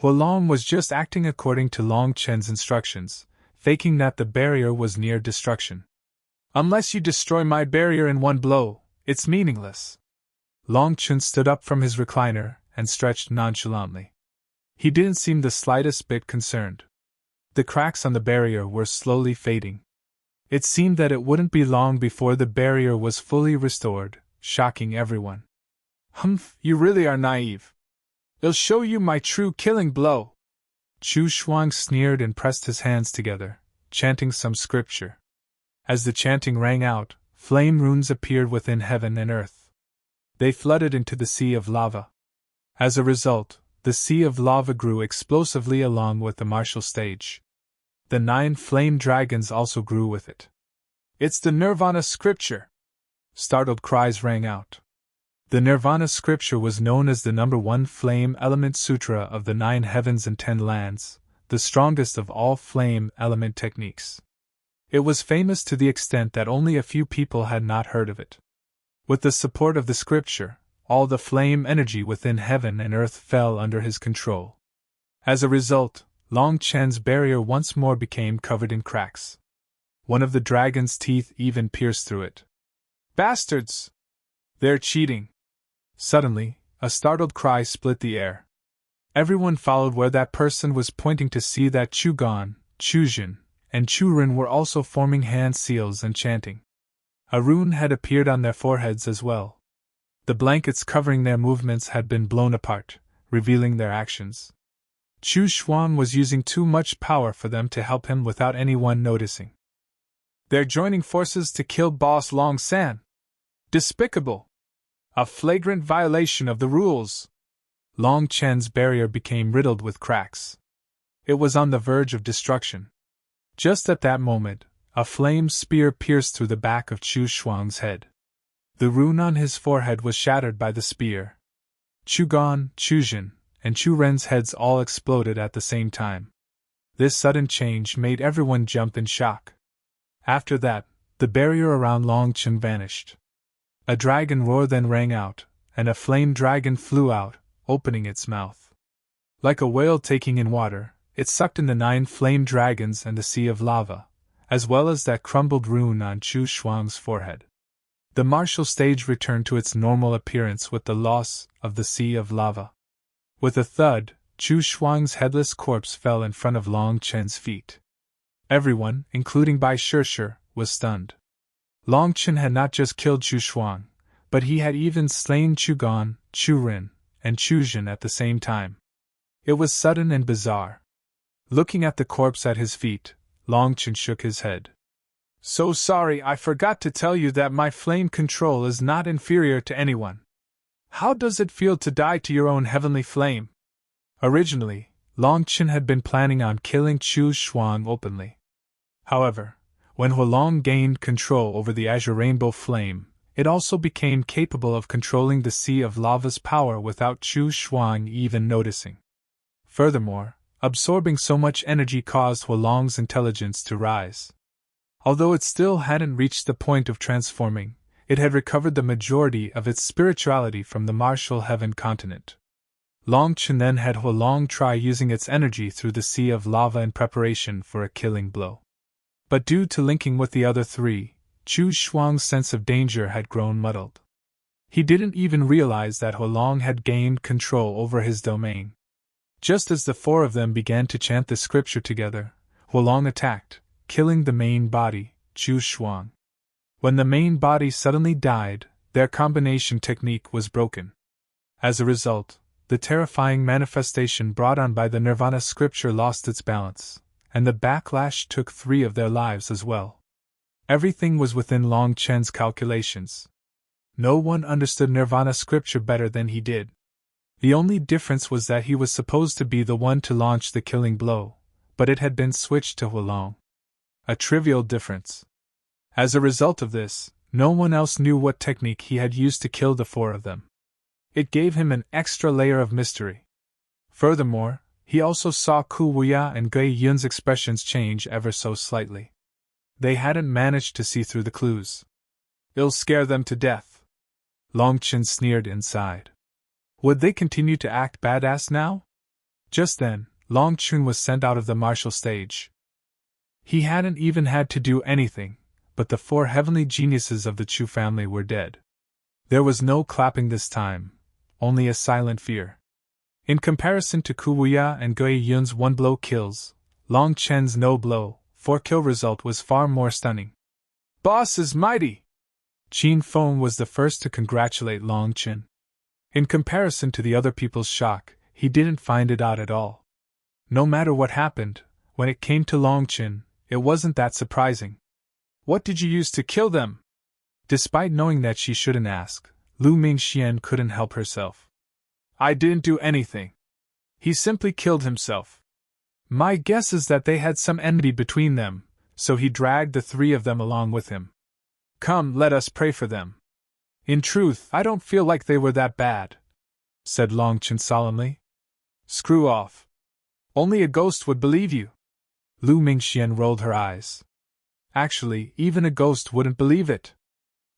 Huolong was just acting according to Long Chen's instructions, faking that the barrier was near destruction. Unless you destroy my barrier in one blow, it's meaningless. Long Chen stood up from his recliner and stretched nonchalantly. He didn't seem the slightest bit concerned. The cracks on the barrier were slowly fading. It seemed that it wouldn't be long before the barrier was fully restored, shocking everyone. Humph, you really are naive. I'll show you my true killing blow. Chu Shuang sneered and pressed his hands together, chanting some scripture. As the chanting rang out, flame runes appeared within heaven and earth. They flooded into the sea of lava. As a result, the sea of lava grew explosively along with the martial stage. The 9 flame dragons also grew with it. It's the Nirvana scripture! Startled cries rang out. The Nirvana scripture was known as the number 1 flame element sutra of the 9 heavens and 10 lands, the strongest of all flame element techniques. It was famous to the extent that only a few people had not heard of it. With the support of the scripture, all the flame energy within heaven and earth fell under his control. As a result, Long Chen's barrier once more became covered in cracks. One of the dragon's teeth even pierced through it. Bastards! They're cheating! Suddenly, a startled cry split the air. Everyone followed where that person was pointing to see that Chu Gan, Chu Jin, and Chu Rin were also forming hand seals and chanting. A rune had appeared on their foreheads as well. The blankets covering their movements had been blown apart, revealing their actions. Chu Xuan was using too much power for them to help him without anyone noticing. They're joining forces to kill Boss Long San. Despicable! A flagrant violation of the rules! Long Chen's barrier became riddled with cracks. It was on the verge of destruction. Just at that moment, a flame spear pierced through the back of Chu Xuan's head. The rune on his forehead was shattered by the spear. Chu Gan, Chu Jin, and Chu Ren's heads all exploded at the same time. This sudden change made everyone jump in shock. After that, the barrier around Long Chen vanished. A dragon roar then rang out, and a flame dragon flew out, opening its mouth. Like a whale taking in water, it sucked in the 9 flame dragons and the sea of lava, as well as that crumbled rune on Chu Xuang's forehead. The martial stage returned to its normal appearance with the loss of the sea of lava. With a thud, Chu Xuang's headless corpse fell in front of Long Chen's feet. Everyone, including Bai Shishir, was stunned. Long Chen had not just killed Chu Xuang, but he had even slain Chu Gan, Chu Rin, and Chu Jin at the same time. It was sudden and bizarre. Looking at the corpse at his feet, Long Chen shook his head. So sorry, I forgot to tell you that my flame control is not inferior to anyone. How does it feel to die to your own heavenly flame? Originally, Long Chen had been planning on killing Chu Xuang openly. However, when Huolong gained control over the Azure Rainbow Flame, it also became capable of controlling the Sea of Lava's power without Chu Xuang even noticing. Furthermore, absorbing so much energy caused Huolong's intelligence to rise. Although it still hadn't reached the point of transforming, it had recovered the majority of its spirituality from the martial heaven continent. Long Chen then had Huolong try using its energy through the Sea of Lava in preparation for a killing blow. But due to linking with the other 3, Chu Xuang's sense of danger had grown muddled. He didn't even realize that Huolong had gained control over his domain. Just as the 4 of them began to chant the scripture together, Huolong attacked, killing the main body, Chu Xuang. When the main body suddenly died, their combination technique was broken. As a result, the terrifying manifestation brought on by the Nirvana scripture lost its balance, and the backlash took 3 of their lives as well. Everything was within Long Chen's calculations. No one understood Nirvana scripture better than he did. The only difference was that he was supposed to be the one to launch the killing blow, but it had been switched to Huolong. A trivial difference. As a result of this, no one else knew what technique he had used to kill the 4 of them. It gave him an extra layer of mystery. Furthermore, he also saw Ku Wuya and Gui Yun's expressions change ever so slightly. They hadn't managed to see through the clues. It'll scare them to death. Long Chen sneered inside. Would they continue to act badass now? Just then, Long Chen was sent out of the martial stage. He hadn't even had to do anything, but the 4 heavenly geniuses of the Chu family were dead. There was no clapping this time, only a silent fear. In comparison to Ku Wuya and Gui Yun's 1-blow kills, Long Chen's no-blow, 4-kill result was far more stunning. Boss is mighty! Qin Feng was the first to congratulate Long Chen. In comparison to the other people's shock, he didn't find it odd at all. No matter what happened, when it came to Long Chen, it wasn't that surprising. What did you use to kill them? Despite knowing that she shouldn't ask, Lu Mingxian couldn't help herself. I didn't do anything. He simply killed himself. My guess is that they had some enmity between them, so he dragged the 3 of them along with him. Come, let us pray for them. In truth, I don't feel like they were that bad, said Long Chen solemnly. Screw off. Only a ghost would believe you. Lu Mingxian rolled her eyes. Actually, even a ghost wouldn't believe it.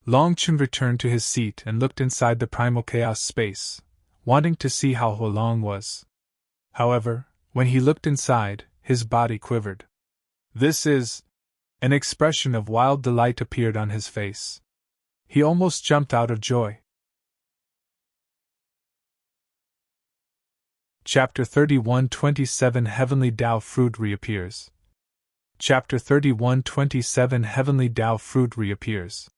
Long Chen returned to his seat and looked inside the primal chaos space, wanting to see how Huolong was. However, When he looked inside, his body quivered. "This is..." An expression of wild delight appeared on his face. He almost jumped out of joy. Chapter 31:27 Heavenly Tao Fruit Reappears. Chapter 31:27 Heavenly Tao Fruit Reappears.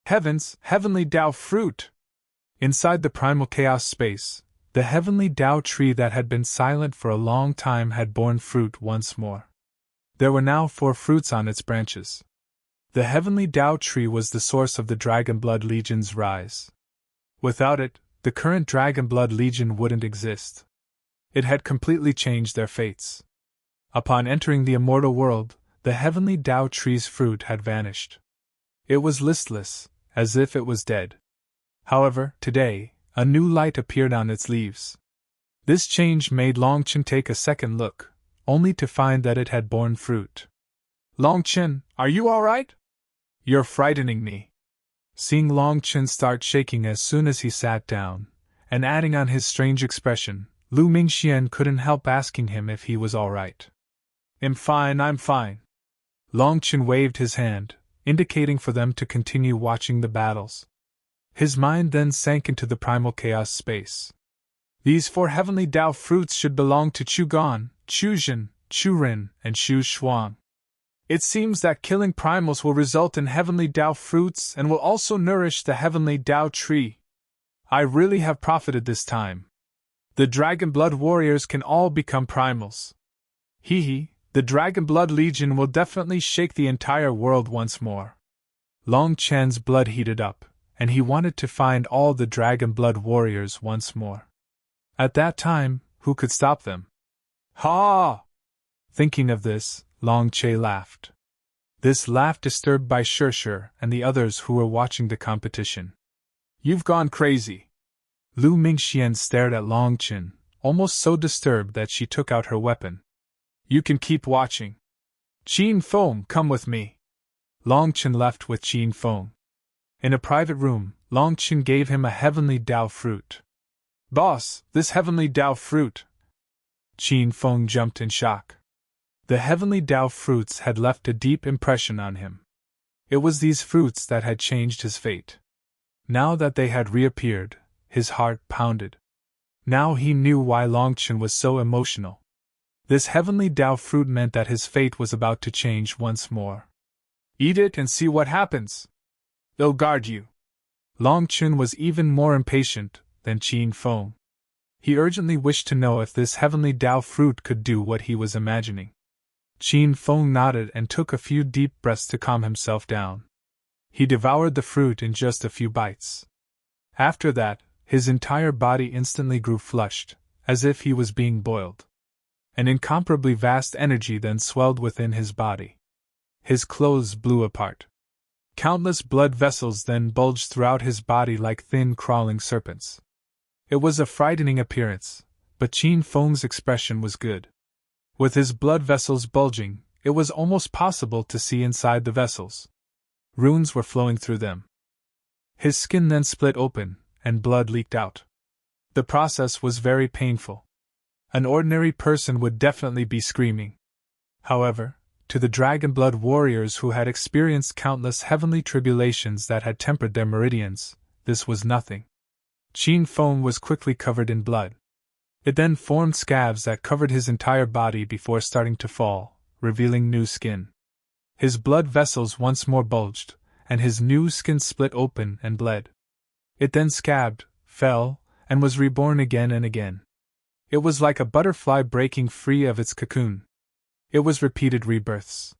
Heavens, Heavenly Tao Fruit! Inside the primal chaos space, the Heavenly Tao tree that had been silent for a long time had borne fruit once more. There were now 4 fruits on its branches. The Heavenly Tao tree was the source of the Dragon Blood Legion's rise. Without it, the current Dragon Blood Legion wouldn't exist. It had completely changed their fates. Upon entering the immortal world, the Heavenly Tao tree's fruit had vanished. It was listless, as if it was dead. However, today, a new light appeared on its leaves. This change made Longchen take a second look, only to find that it had borne fruit. "Longchen, are you all right? You're frightening me." Seeing Longchen start shaking as soon as he sat down, and adding on his strange expression, Lu Mingxian couldn't help asking him if he was all right. I'm fine. Longchen waved his hand, indicating for them to continue watching the battles. His mind then sank into the primal chaos space. These 4 Heavenly Tao fruits should belong to Chu Gan, Chu Jin, Chu Rin, and Chu Shuang. It seems that killing primals will result in Heavenly Tao fruits and will also nourish the Heavenly Tao tree. I really have profited this time. The Dragon Blood Warriors can all become primals. The Dragon Blood Legion will definitely shake the entire world once more. Long Chen's blood heated up, and he wanted to find all the Dragon Blood Warriors once more. At that time, who could stop them? Ha! Thinking of this, Long Che laughed. This laugh disturbed by Shirshir and the others who were watching the competition. "You've gone crazy." Lu Mingxian stared at Long Chen, almost so disturbed that she took out her weapon. "You can keep watching. Qin Feng, come with me." Long Chen left with Qin Feng. In a private room, Long Chen gave him a Heavenly Tao fruit. "Boss, this Heavenly Tao fruit." Qin Feng jumped in shock. The Heavenly Tao fruits had left a deep impression on him. It was these fruits that had changed his fate. Now that they had reappeared, his heart pounded. Now he knew why Longchen was so emotional. This Heavenly Tao fruit meant that his fate was about to change once more. "Eat it and see what happens. They'll guard you." Longchen was even more impatient than Qin Feng. He urgently wished to know if this Heavenly Tao fruit could do what he was imagining. Qin Feng nodded and took a few deep breaths to calm himself down. He devoured the fruit in just a few bites. After that, his entire body instantly grew flushed, as if he was being boiled. An incomparably vast energy then swelled within his body. His clothes blew apart. Countless blood vessels then bulged throughout his body like thin crawling serpents. It was a frightening appearance, but Qin Feng's expression was good. With his blood vessels bulging, it was almost possible to see inside the vessels. Runes were flowing through them. His skin then split open, and blood leaked out. The process was very painful. An ordinary person would definitely be screaming. However, to the Dragon Blood Warriors who had experienced countless heavenly tribulations that had tempered their meridians, this was nothing. Qin Feng was quickly covered in blood. It then formed scabs that covered his entire body before starting to fall, revealing new skin. His blood vessels once more bulged, and his new skin split open and bled. It then scabbed, fell, and was reborn again and again. It was like a butterfly breaking free of its cocoon. It was repeated rebirths.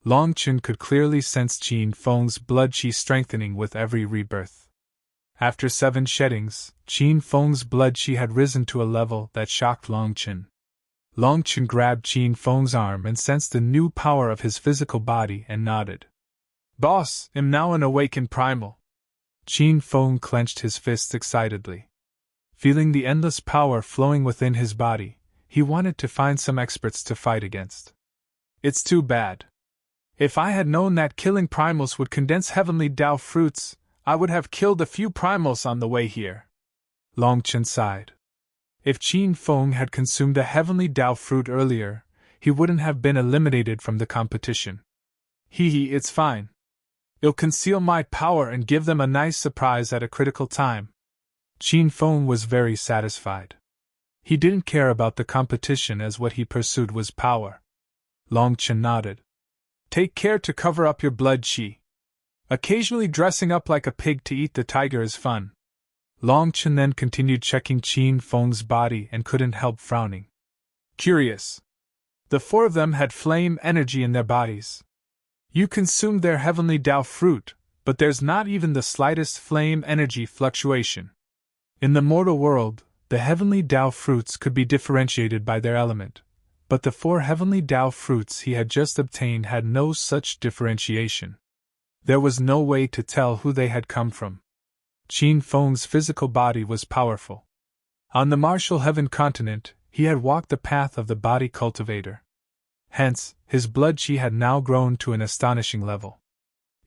Longchen could clearly sense Qin Feng's blood qi strengthening with every rebirth. After 7 sheddings, Qin Feng's blood qi had risen to a level that shocked Longchen. Longchen grabbed Qin Feng's arm and sensed the new power of his physical body and nodded. "Boss, am now an awakened primal." Qin Feng clenched his fists excitedly. Feeling the endless power flowing within his body, he wanted to find some experts to fight against. "It's too bad. If I had known that killing primals would condense Heavenly Tao fruits, I would have killed a few primals on the way here." Longchen sighed. If Qin Feng had consumed a heavenly Dao fruit earlier, he wouldn't have been eliminated from the competition. It's fine. It'll conceal my power and give them a nice surprise at a critical time. Qin Feng was very satisfied. He didn't care about the competition as what he pursued was power. Long Chen nodded. Take care to cover up your blood qi. Occasionally dressing up like a pig to eat the tiger is fun. Long Chen then continued checking Qin Feng's body and couldn't help frowning. Curious. The four of them had flame energy in their bodies. You consumed their heavenly Dao fruit, but there's not even the slightest flame energy fluctuation. In the mortal world, the heavenly Dao fruits could be differentiated by their element, but the four heavenly Dao fruits he had just obtained had no such differentiation. There was no way to tell who they had come from. Qin Feng's physical body was powerful. On the martial heaven continent, he had walked the path of the body cultivator. Hence, his blood qi had now grown to an astonishing level.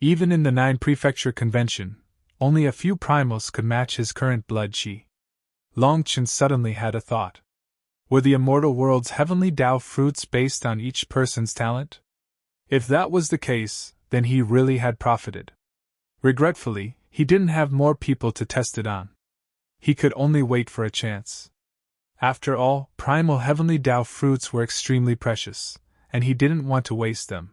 Even in the 9-prefecture convention, only a few primals could match his current blood qi. Long Chen suddenly had a thought. Were the immortal world's heavenly Dao fruits based on each person's talent? If that was the case, then he really had profited. Regretfully, he didn't have more people to test it on. He could only wait for a chance. After all, primal heavenly Dao fruits were extremely precious, and he didn't want to waste them.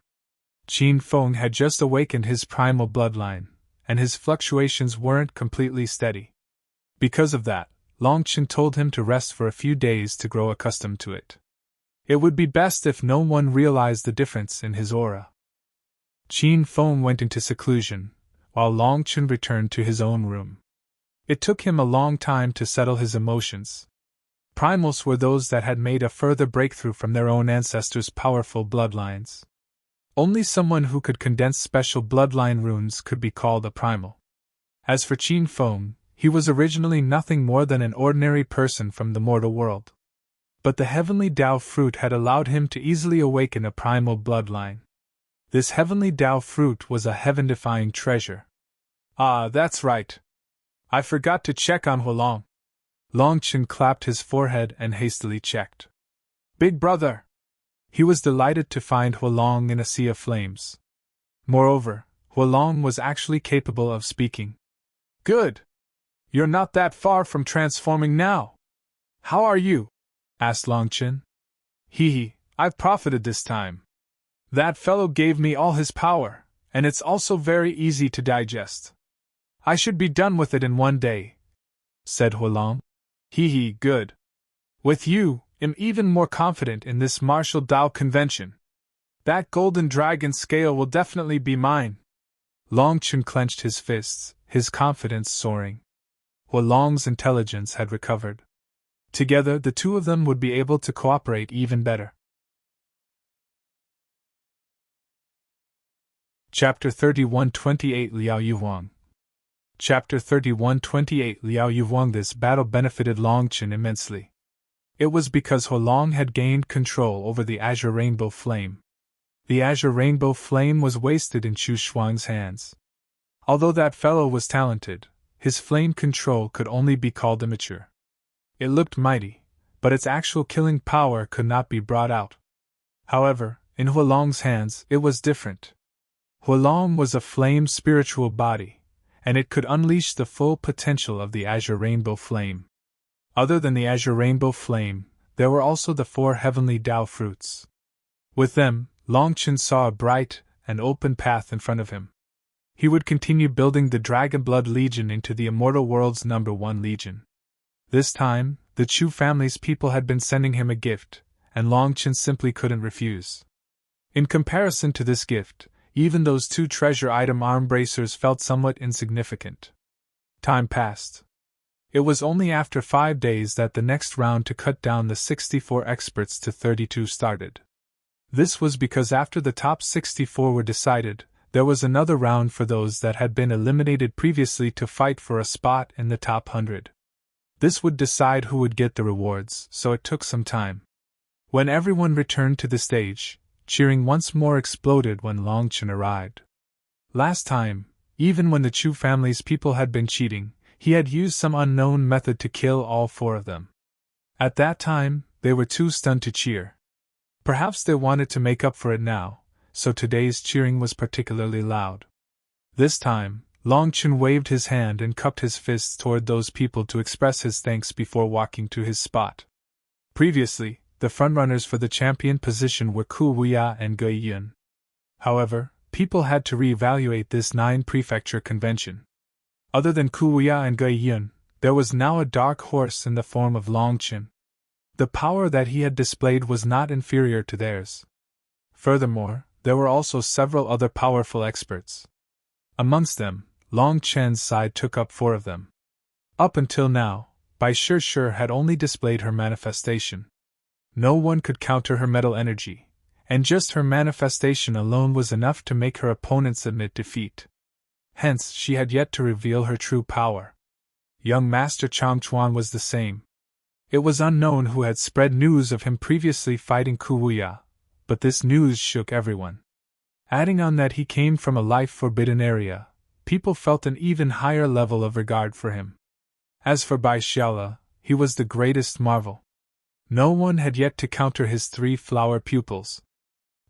Qin Feng had just awakened his primal bloodline, and his fluctuations weren't completely steady. Because of that, Long Chen told him to rest for a few days to grow accustomed to it. It would be best if no one realized the difference in his aura. Qin Feng went into seclusion, while Long Chen returned to his own room. It took him a long time to settle his emotions. Primals were those that had made a further breakthrough from their own ancestors' powerful bloodlines. Only someone who could condense special bloodline runes could be called a primal. As for Qin Feng, he was originally nothing more than an ordinary person from the mortal world. But the heavenly Dao fruit had allowed him to easily awaken a primal bloodline. This heavenly Dao fruit was a heaven-defying treasure. Ah, that's right. I forgot to check on Huolong. Long Chen clapped his forehead and hastily checked. Big brother! He was delighted to find Huolong in a sea of flames. Moreover, Huolong was actually capable of speaking. Good! You're not that far from transforming now. How are you? Asked Long Chen. I've profited this time. That fellow gave me all his power, and it's also very easy to digest. I should be done with it in one day, said Huolong. Good. With you, I'm even more confident in this martial Dao convention. That golden dragon scale will definitely be mine. Long Chen clenched his fists, his confidence soaring. Huolong's intelligence had recovered. Together, the two of them would be able to cooperate even better. Chapter 31-28 Liao Yuhuang. Chapter 31-28 Liao Yuhuang. This battle benefited Long Chen immensely. It was because Huolong had gained control over the Azure Rainbow Flame. The Azure Rainbow Flame was wasted in Chu Shuang's hands. Although that fellow was talented, his flame control could only be called immature. It looked mighty, but its actual killing power could not be brought out. However, in Huolong's hands, it was different. Huolong was a flame spiritual body, and it could unleash the full potential of the Azure Rainbow Flame. Other than the Azure Rainbow Flame, there were also the 4 heavenly Dao fruits. With them, Long Chen saw a bright and open path in front of him. He would continue building the Dragon Blood Legion into the immortal world's #1 legion. This time, the Chu family's people had been sending him a gift, and Long Chen simply couldn't refuse. In comparison to this gift, even those 2 treasure item arm bracers felt somewhat insignificant. Time passed. It was only after 5 days that the next round to cut down the 64 experts to 32 started. This was because after the top 64 were decided, there was another round for those that had been eliminated previously to fight for a spot in the top 100. This would decide who would get the rewards, so it took some time. When everyone returned to the stage, cheering once more exploded when Long Chen arrived. Last time, even when the Chu family's people had been cheating, he had used some unknown method to kill all 4 of them. At that time, they were too stunned to cheer. Perhaps they wanted to make up for it now, so today's cheering was particularly loud. This time, Long Chun waved his hand and cupped his fists toward those people to express his thanks before walking to his spot. Previously, the frontrunners for the champion position were Ku Wuya and Gui Yun. However, people had to reevaluate this 9-prefecture convention. Other than Ku Wuya and Gui Yun, there was now a dark horse in the form of Long Chun. The power that he had displayed was not inferior to theirs. Furthermore, there were also several other powerful experts. Amongst them, Long Chen's side took up 4 of them. Up until now, Bai Shi had only displayed her manifestation. No one could counter her mental energy, and just her manifestation alone was enough to make her opponents admit defeat. Hence, she had yet to reveal her true power. Young Master Chang Chuan was the same. It was unknown who had spread news of him previously fighting Ku Wuya, but this news shook everyone. Adding on that he came from a life-forbidden area, people felt an even higher level of regard for him. As for Bai Xiaola, he was the greatest marvel. No one had yet to counter his 3 flower pupils.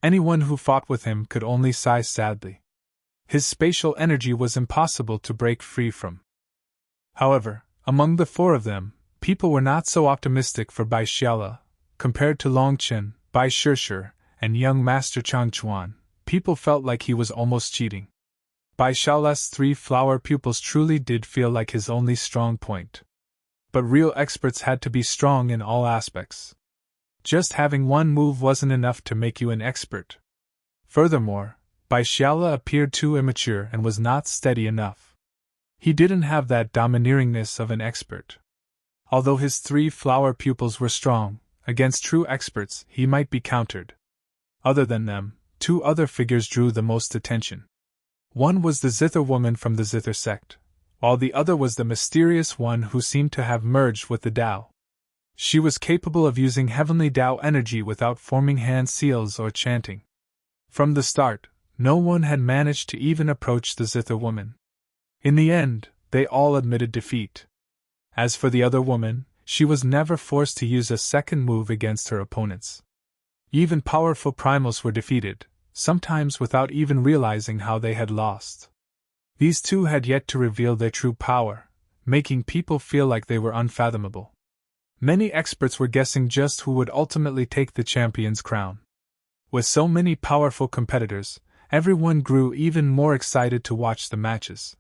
Anyone who fought with him could only sigh sadly. His spatial energy was impossible to break free from. However, among the 4 of them, people were not so optimistic for Bai Xiaola. Compared to Long Chen, Bai Shi, and young Master Chang Chuan, people felt like he was almost cheating. Bai Xiaola's 3 flower pupils truly did feel like his only strong point. But real experts had to be strong in all aspects. Just having one move wasn't enough to make you an expert. Furthermore, Bai Xiaola appeared too immature and was not steady enough. He didn't have that domineeringness of an expert. Although his 3 flower pupils were strong, against true experts he might be countered. Other than them, 2 other figures drew the most attention. One was the Zither woman from the Zither sect, while the other was the mysterious one who seemed to have merged with the Tao. She was capable of using heavenly Tao energy without forming hand seals or chanting. From the start, no one had managed to even approach the Zither woman. In the end, they all admitted defeat. As for the other woman, she was never forced to use a second move against her opponents. Even powerful primals were defeated, sometimes without even realizing how they had lost. These 2 had yet to reveal their true power, making people feel like they were unfathomable. Many experts were guessing just who would ultimately take the champion's crown. With so many powerful competitors, everyone grew even more excited to watch the matches.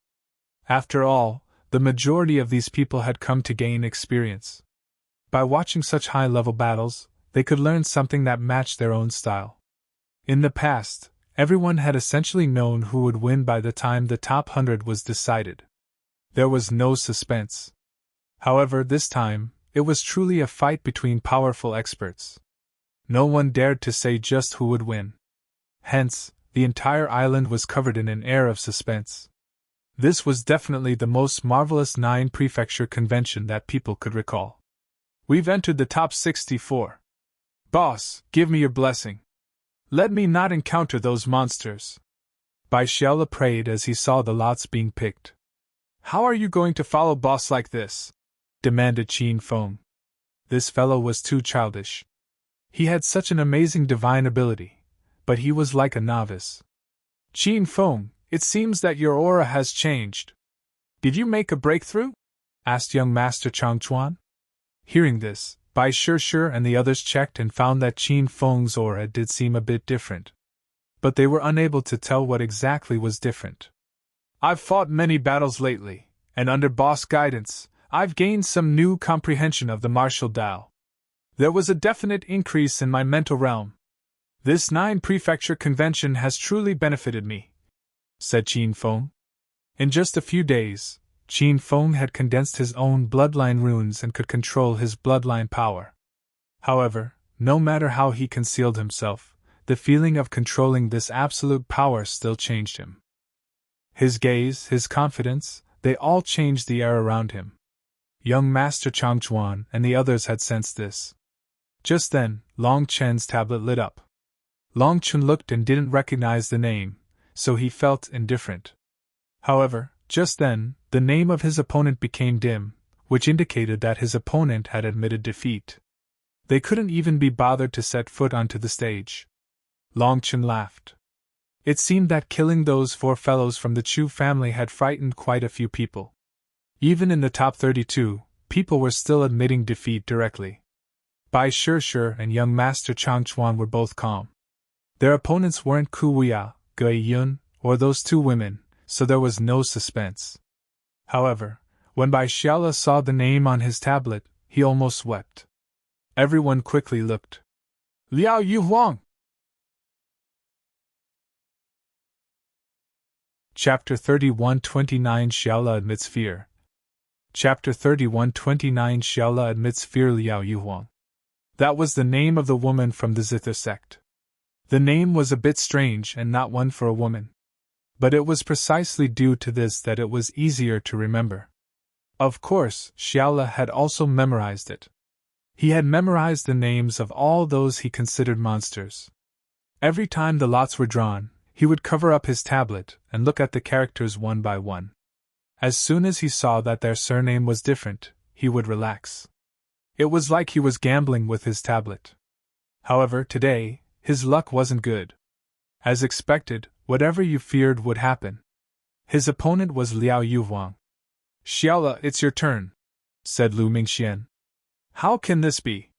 After all, the majority of these people had come to gain experience. By watching such high-level battles, they could learn something that matched their own style. In the past, everyone had essentially known who would win by the time the top 100 was decided. There was no suspense. However, this time, it was truly a fight between powerful experts. No one dared to say just who would win. Hence, the entire island was covered in an air of suspense. This was definitely the most marvelous 9-prefecture convention that people could recall. We've entered the top 64. Boss, give me your blessing. Let me not encounter those monsters. Bai Xiaola prayed as he saw the lots being picked. How are you going to follow boss like this? Demanded Qin Feng. This fellow was too childish. He had such an amazing divine ability, but he was like a novice. Qin Feng, it seems that your aura has changed. Did you make a breakthrough? Asked young Master Chang Chuan. Hearing this, Bai Shi and the others checked and found that Qin Feng's aura did seem a bit different. But they were unable to tell what exactly was different. I've fought many battles lately, and under boss guidance, I've gained some new comprehension of the martial Tao. There was a definite increase in my mental realm. This 9-prefecture convention has truly benefited me, said Qin Feng. In just a few days, Qin Feng had condensed his own bloodline runes and could control his bloodline power. However, no matter how he concealed himself, the feeling of controlling this absolute power still changed him. His gaze, his confidence, they all changed the air around him. Young Master Chang Chuan and the others had sensed this. Just then, Long Chen's tablet lit up. Long Chen looked and didn't recognize the name, so he felt indifferent. However, just then, the name of his opponent became dim, which indicated that his opponent had admitted defeat. They couldn't even be bothered to set foot onto the stage. Longchen laughed. It seemed that killing those 4 fellows from the Chu family had frightened quite a few people. Even in the top 32, people were still admitting defeat directly. Bai Shishir and young Master Chang Chuan were both calm. Their opponents weren't Ku Wuya, Gui Yun, or those 2 women, so there was no suspense. However, when Bai Xiaola saw the name on his tablet, he almost wept. Everyone quickly looked. Liao Yuhuang! Chapter 31:29 Xiaola admits fear. Chapter 31:29 Xiaola admits fear. Liao Yuhuang. That was the name of the woman from the Zither sect. The name was a bit strange and not one for a woman. But it was precisely due to this that it was easier to remember. Of course, Xiaola had also memorized it. He had memorized the names of all those he considered monsters. Every time the lots were drawn, he would cover up his tablet and look at the characters one by one. As soon as he saw that their surname was different, he would relax. It was like he was gambling with his tablet. However, today, his luck wasn't good. As expected, whatever you feared would happen. His opponent was Liao Yuhuang. Xiaola, it's your turn, said Lu Mingxian. How can this be?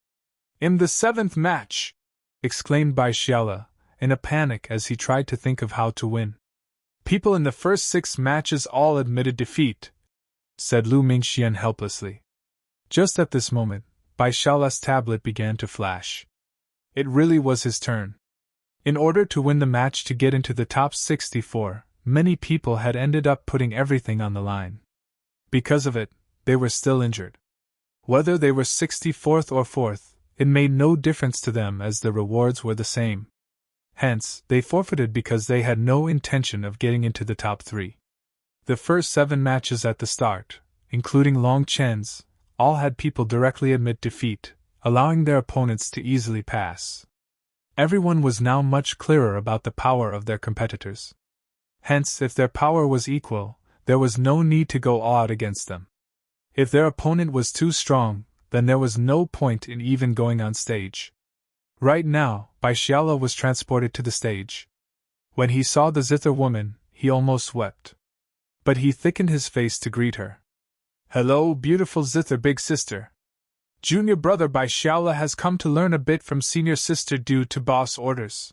In the 7th match, exclaimed Bai Xiaola, in a panic as he tried to think of how to win. People in the first 6 matches all admitted defeat, said Lu Mingxian helplessly. Just at this moment, Bai Xiaola's tablet began to flash. It really was his turn. In order to win the match to get into the top 64, many people had ended up putting everything on the line. Because of it, they were still injured. Whether they were 64th or 4th, it made no difference to them as the rewards were the same. Hence, they forfeited because they had no intention of getting into the top 3. The first 7 matches at the start, including Long Chen's, all had people directly admit defeat, allowing their opponents to easily pass. Everyone was now much clearer about the power of their competitors. Hence, if their power was equal, there was no need to go all out against them. If their opponent was too strong, then there was no point in even going on stage. Right now, Bai Xiaola was transported to the stage. When he saw the Zither woman, he almost wept. But he thickened his face to greet her. Hello, beautiful Zither big sister. Junior brother Bai Xiaola has come to learn a bit from senior sister due to boss orders.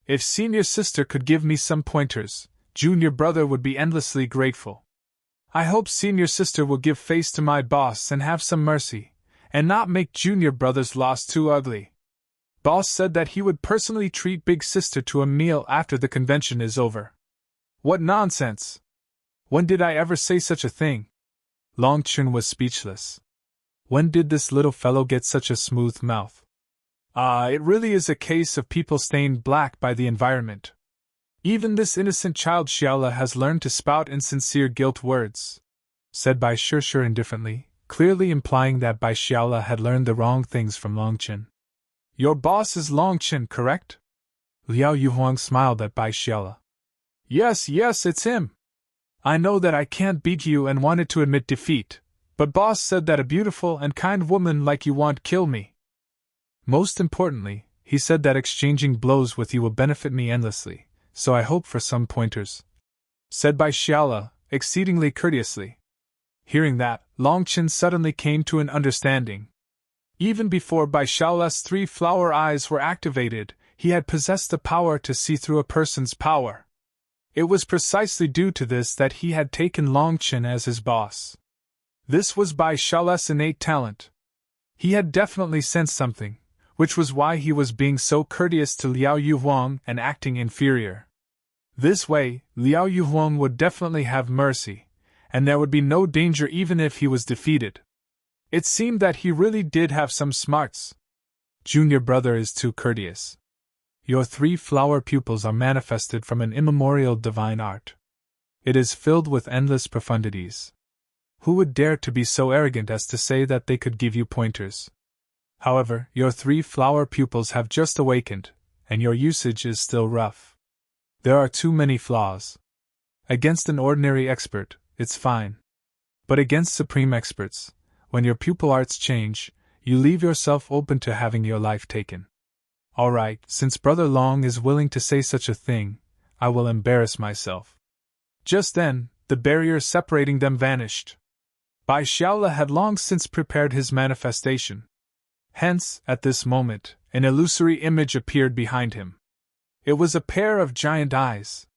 If senior sister could give me some pointers, junior brother would be endlessly grateful. I hope senior sister will give face to my boss and have some mercy, and not make junior brother's loss too ugly. Boss said that he would personally treat big sister to a meal after the convention is over. What nonsense! When did I ever say such a thing? Long Chun was speechless. When did this little fellow get such a smooth mouth? It really is a case of people stained black by the environment. Even this innocent child Xiaola has learned to spout insincere guilt words, said Bai Shishir indifferently, clearly implying that Bai Xiaola had learned the wrong things from Longchen. Your boss is Longchen, correct? Liao Yuhuang smiled at Bai Xiaola. Yes, it's him. I know that I can't beat you and wanted to admit defeat, but boss said that a beautiful and kind woman like you won't kill me. Most importantly, he said that exchanging blows with you will benefit me endlessly, so I hope for some pointers, said Bai Xiaola, exceedingly courteously. Hearing that, Longchen suddenly came to an understanding. Even before Bai Xiaola's 3 flower eyes were activated, he had possessed the power to see through a person's power. It was precisely due to this that he had taken Longchen as his boss. This was Bai Xiaola's innate talent. He had definitely sensed something, which was why he was being so courteous to Liao Yuhuang and acting inferior. This way, Liao Yuhuang would definitely have mercy, and there would be no danger even if he was defeated. It seemed that he really did have some smarts. Junior brother is too courteous. Your 3 flower pupils are manifested from an immemorial divine art. It is filled with endless profundities. Who would dare to be so arrogant as to say that they could give you pointers? However, your 3 flower pupils have just awakened, and your usage is still rough. There are too many flaws. Against an ordinary expert, it's fine. But against supreme experts, when your pupil arts change, you leave yourself open to having your life taken. All right, since Brother Long is willing to say such a thing, I will embarrass myself. Just then, the barrier separating them vanished. Bai Xiaola had long since prepared his manifestation. Hence, at this moment, an illusory image appeared behind him. It was a pair of giant eyes.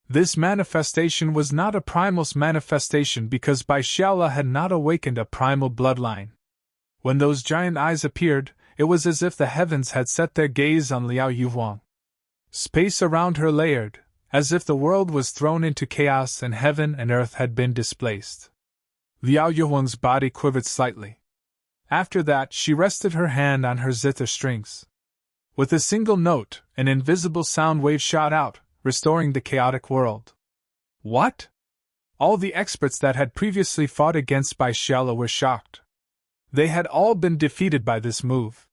This manifestation was not a primal's manifestation because Bai Xiaola had not awakened a primal bloodline. When those giant eyes appeared, it was as if the heavens had set their gaze on Liao Yuhuang. Space around her layered, as if the world was thrown into chaos and heaven and earth had been displaced. Liao Yuhuang's body quivered slightly. After that, she rested her hand on her zither strings. With a single note, an invisible sound wave shot out, restoring the chaotic world. What? All the experts that had previously fought against Bai Xiaola were shocked. They had all been defeated by this move.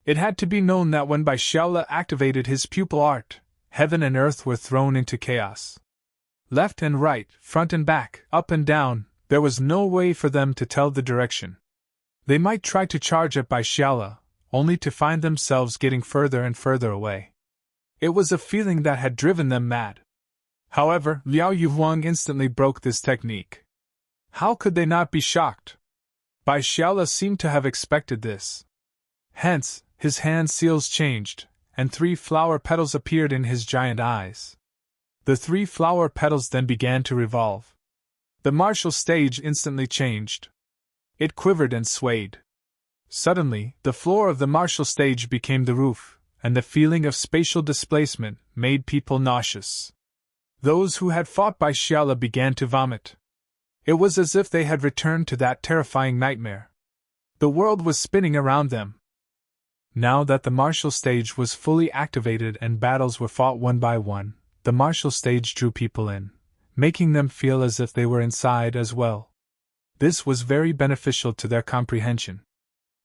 It had to be known that when Bai Xiaola activated his pupil art, heaven and earth were thrown into chaos. Left and right, front and back, up and down, there was no way for them to tell the direction. They might try to charge at Bai Xiaola, only to find themselves getting further and further away. It was a feeling that had driven them mad. However, Liao Yuhuang instantly broke this technique. How could they not be shocked? Bai Xiaola seemed to have expected this. Hence, his hand seals changed, and 3 flower petals appeared in his giant eyes. The 3 flower petals then began to revolve. The martial stage instantly changed. It quivered and swayed. Suddenly, the floor of the martial stage became the roof, and the feeling of spatial displacement made people nauseous. Those who had fought Bai Xiaola began to vomit. It was as if they had returned to that terrifying nightmare. The world was spinning around them. Now that the martial stage was fully activated and battles were fought one by one, the martial stage drew people in, making them feel as if they were inside as well. This was very beneficial to their comprehension.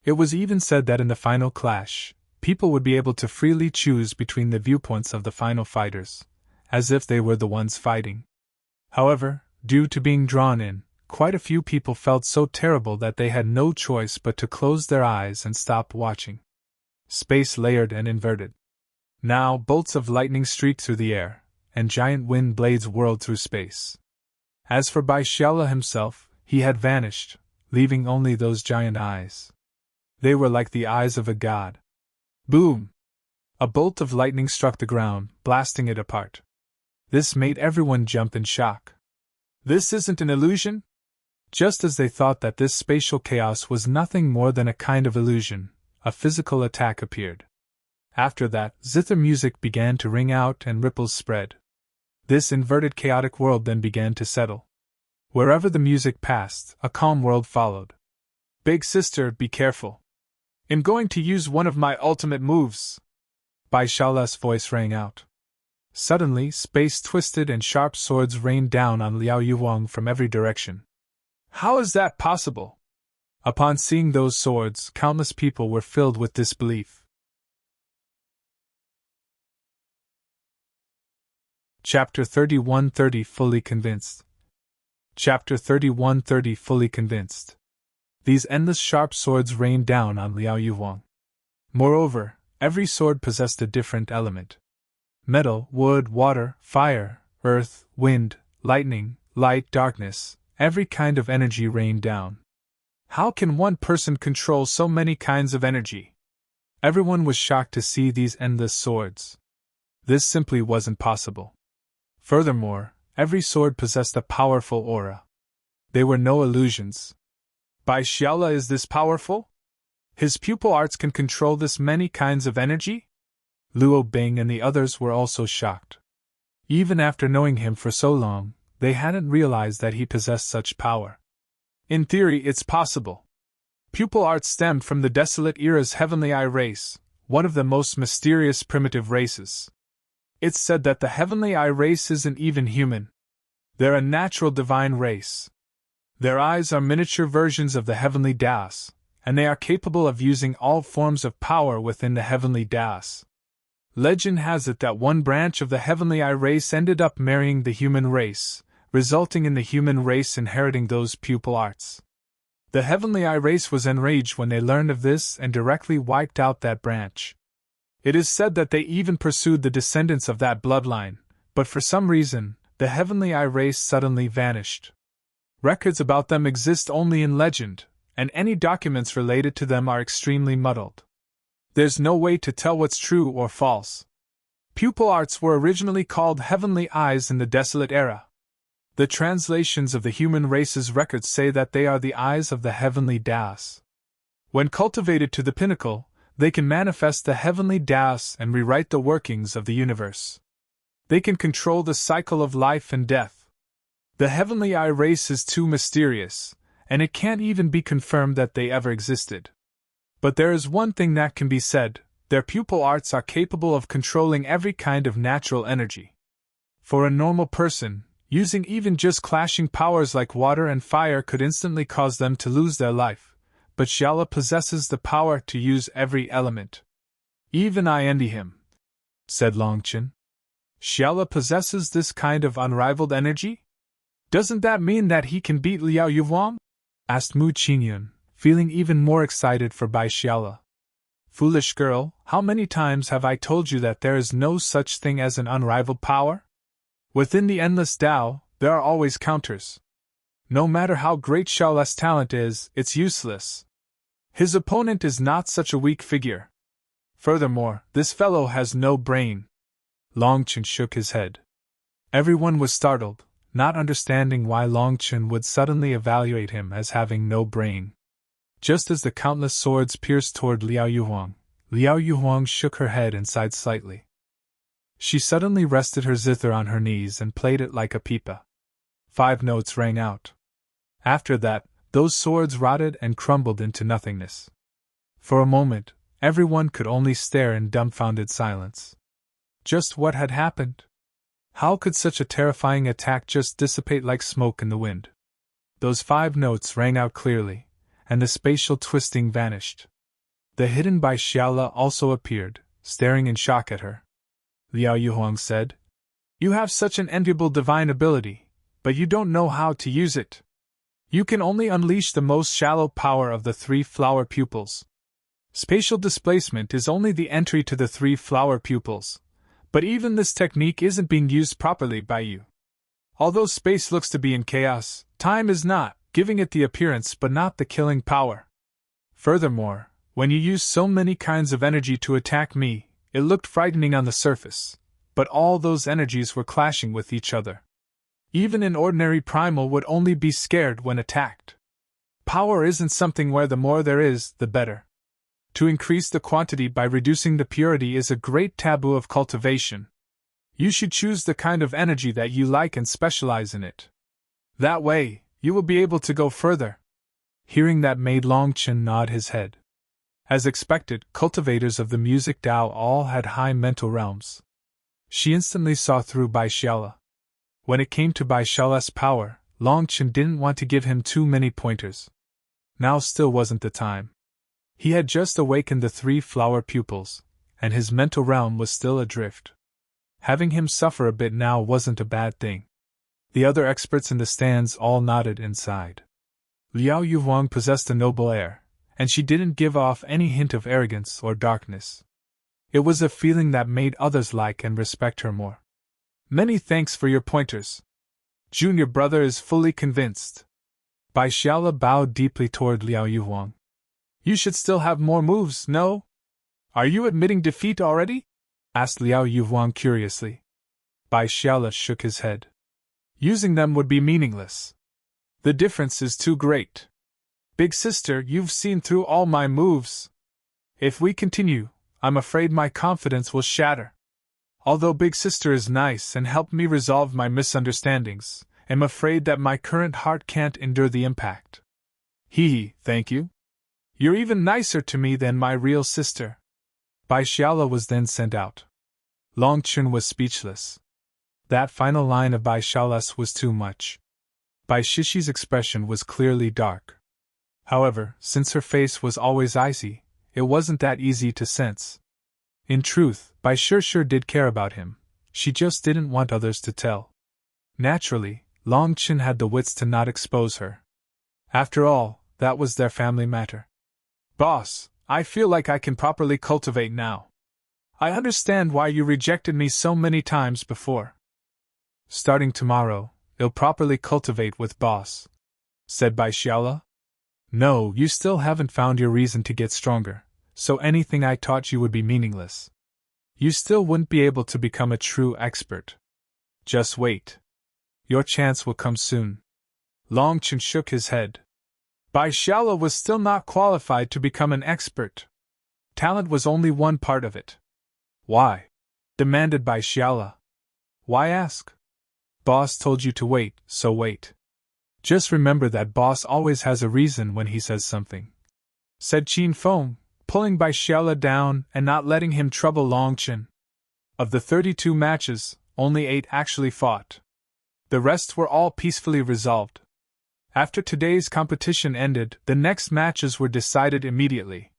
It was even said that in the final clash, people would be able to freely choose between the viewpoints of the final fighters, as if they were the ones fighting. However, due to being drawn in, quite a few people felt so terrible that they had no choice but to close their eyes and stop watching. Space layered and inverted. Now bolts of lightning streaked through the air, and giant wind blades whirled through space. As for Bai Xiaola himself, he had vanished, leaving only those giant eyes. They were like the eyes of a god. Boom! A bolt of lightning struck the ground, blasting it apart. This made everyone jump in shock. This isn't an illusion? Just as they thought that this spatial chaos was nothing more than a kind of illusion, a physical attack appeared. After that, zither music began to ring out and ripples spread. This inverted chaotic world then began to settle. Wherever the music passed, a calm world followed. Big sister, be careful. I'm going to use one of my ultimate moves. Bai Xiaola's voice rang out. Suddenly, space twisted and sharp swords rained down on Liao Yuhuang from every direction. How is that possible? Upon seeing those swords, countless people were filled with disbelief. Chapter 31:30 Fully Convinced. Chapter 31:30 Fully Convinced. These endless sharp swords rained down on Liao Yuhuang. Moreover, every sword possessed a different element. Metal, wood, water, fire, earth, wind, lightning, light, darkness, every kind of energy rained down. How can one person control so many kinds of energy? Everyone was shocked to see these endless swords. This simply wasn't possible. Furthermore, every sword possessed a powerful aura. They were no illusions. Bai Xiaola is this powerful? His pupil arts can control this many kinds of energy? Luo Bing and the others were also shocked. Even after knowing him for so long, they hadn't realized that he possessed such power. In theory, it's possible. Pupil art stemmed from the Desolate Era's Heavenly Eye race, one of the most mysterious primitive races. It's said that the Heavenly Eye race isn't even human. They're a natural divine race. Their eyes are miniature versions of the Heavenly Daos, and they are capable of using all forms of power within the Heavenly Daos. Legend has it that one branch of the Heavenly Eye race ended up marrying the human race, resulting in the human race inheriting those pupil arts. The Heavenly Eye race was enraged when they learned of this and directly wiped out that branch. It is said that they even pursued the descendants of that bloodline, but for some reason, the Heavenly Eye race suddenly vanished. Records about them exist only in legend, and any documents related to them are extremely muddled. There's no way to tell what's true or false. Pupil arts were originally called Heavenly Eyes in the Desolate Era. The translations of the human race's records say that they are the eyes of the Heavenly Daos. When cultivated to the pinnacle, they can manifest the Heavenly Daos and rewrite the workings of the universe. They can control the cycle of life and death. The Heavenly Eye race is too mysterious, and it can't even be confirmed that they ever existed. But there is one thing that can be said: their pupil arts are capable of controlling every kind of natural energy. For a normal person, using even just clashing powers like water and fire could instantly cause them to lose their life, but Xiala possesses the power to use every element. Even I envy him, said Longchen. Xiala possesses this kind of unrivaled energy? Doesn't that mean that he can beat Liao Yuhuang? Asked Mu Qingyun, feeling even more excited for Bai Xiala. Foolish girl, how many times have I told you that there is no such thing as an unrivaled power? Within the endless Tao, there are always counters. No matter how great Xiala's talent is, it's useless. His opponent is not such a weak figure. Furthermore, this fellow has no brain. Longchen shook his head. Everyone was startled, not understanding why Longchen would suddenly evaluate him as having no brain. Just as the countless swords pierced toward Liao Yuhuang shook her head and sighed slightly. She suddenly rested her zither on her knees and played it like a pipa. 5 notes rang out. After that, those swords rotted and crumbled into nothingness. For a moment, everyone could only stare in dumbfounded silence. Just what had happened? How could such a terrifying attack just dissipate like smoke in the wind? Those 5 notes rang out clearly, and the spatial twisting vanished. The hidden Bai Xiala also appeared, staring in shock at her. Liao Yuhuang said, "You have such an enviable divine ability, but you don't know how to use it. You can only unleash the most shallow power of the 3 flower pupils. Spatial displacement is only the entry to the 3 flower pupils, but even this technique isn't being used properly by you. Although space looks to be in chaos, time is not, giving it the appearance but not the killing power. Furthermore, when you used so many kinds of energy to attack me, it looked frightening on the surface, but all those energies were clashing with each other. Even an ordinary primal would only be scared when attacked. Power isn't something where the more there is, the better. To increase the quantity by reducing the purity is a great taboo of cultivation. You should choose the kind of energy that you like and specialize in it. That way, you will be able to go further." Hearing that made Longchen nod his head. As expected, cultivators of the music Tao all had high mental realms. She instantly saw through Bai Xiala. When it came to Bai Xiala's power, Longchen didn't want to give him too many pointers. Now still wasn't the time. He had just awakened the 3 flower pupils, and his mental realm was still adrift. Having him suffer a bit now wasn't a bad thing. The other experts in the stands all nodded inside. Liao Yuhuang possessed a noble air, and she didn't give off any hint of arrogance or darkness. It was a feeling that made others like and respect her more. "Many thanks for your pointers. Junior brother is fully convinced." Bai Xiala bowed deeply toward Liao Yuhuang. "You should still have more moves, no? Are you admitting defeat already?" asked Liao Yuhuang curiously. Bai Xiala shook his head. "Using them would be meaningless. The difference is too great. Big sister, you've seen through all my moves. If we continue, I'm afraid my confidence will shatter. Although Big Sister is nice and helped me resolve my misunderstandings, I'm afraid that my current heart can't endure the impact." "Hee, thank you. You're even nicer to me than my real sister." Bai Xiala was then sent out. Longchen was speechless. That final line of Bai Xiala's was too much. Bai Shishi's expression was clearly dark. However, since her face was always icy, it wasn't that easy to sense. In truth, Bai Shishir did care about him, she just didn't want others to tell. Naturally, Longchen had the wits to not expose her. After all, that was their family matter. Boss, I feel like I can properly cultivate now. I understand why you rejected me so many times before. Starting tomorrow, I'll properly cultivate with boss, said Bai Xiaola. No, you still haven't found your reason to get stronger, so anything I taught you would be meaningless. You still wouldn't be able to become a true expert. Just wait. Your chance will come soon. Long Chen shook his head. Bai Xiaola was still not qualified to become an expert. Talent was only one part of it. Why? Demanded Bai Xiaola. Why ask? Boss told you to wait, so wait. Just remember that boss always has a reason when he says something, said Qin Feng, pulling Bai Xiaola down and not letting him trouble Long Chen. Of the 32 matches, only 8 actually fought. The rest were all peacefully resolved. After today's competition ended, the next matches were decided immediately.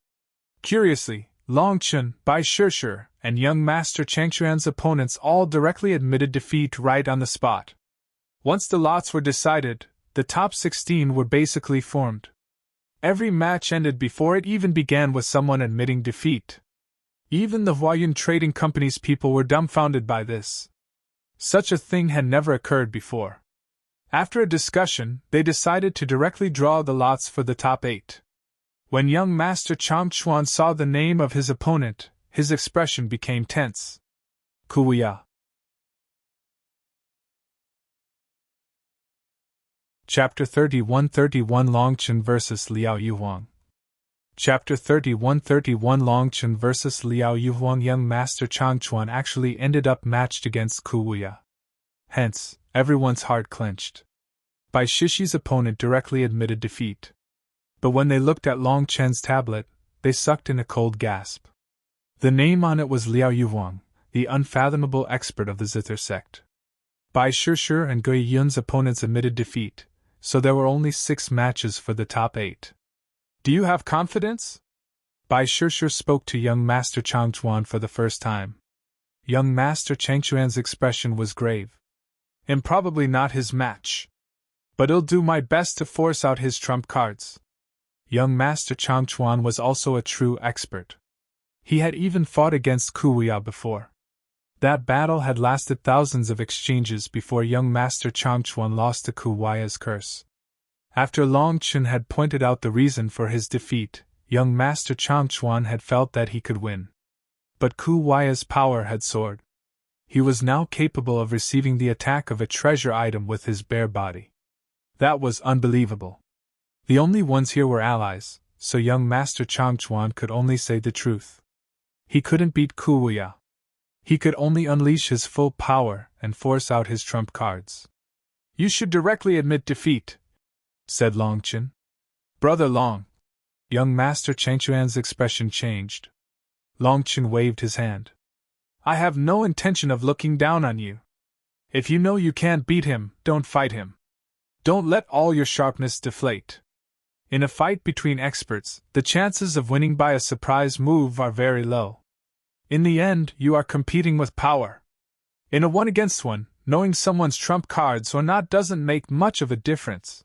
Curiously, Long Chen, Bai Shishir, and young Master Changchuan's opponents all directly admitted defeat right on the spot. Once the lots were decided, the top 16 were basically formed. Every match ended before it even began with someone admitting defeat. Even the Huayun Trading Company's people were dumbfounded by this. Such a thing had never occurred before. After a discussion, they decided to directly draw the lots for the top 8. When young Master Changchuan saw the name of his opponent, his expression became tense. Kuya. Chapter 31 Long Chen vs. Liao Yuhuang. Chapter 31 Long Chen vs. Liao Yuhuang. Young Master Changchuan actually ended up matched against Kuya. Hence, everyone's heart clenched. Bai Shishi's opponent directly admitted defeat. But when they looked at Long Chen's tablet, they sucked in a cold gasp. The name on it was Liao Yuhuang, the unfathomable expert of the Zither sect. Bai Shishir and Gui Yun's opponents admitted defeat, so there were only 6 matches for the top 8. Do you have confidence? Bai Shishir spoke to young Master Changchuan for the first time. Young Master Changchuan's expression was grave. And probably not his match. But I'll do my best to force out his trump cards. Young Master Changchuan was also a true expert. He had even fought against Kuya before. That battle had lasted thousands of exchanges before young Master Changchuan lost to Kuya's curse. After Long Chen had pointed out the reason for his defeat, young Master Changchuan had felt that he could win. But Kuya's power had soared. He was now capable of receiving the attack of a treasure item with his bare body. That was unbelievable. The only ones here were allies, so young Master Changchuan could only say the truth. He couldn't beat Kuya. He could only unleash his full power and force out his trump cards. You should directly admit defeat, said Long Chen. Brother Long. Young Master Changchuan's expression changed. Long Chen waved his hand. I have no intention of looking down on you. If you know you can't beat him, don't fight him. Don't let all your sharpness deflate. In a fight between experts, the chances of winning by a surprise move are very low. In the end, you are competing with power. In a 1-against-1, knowing someone's trump cards or not doesn't make much of a difference.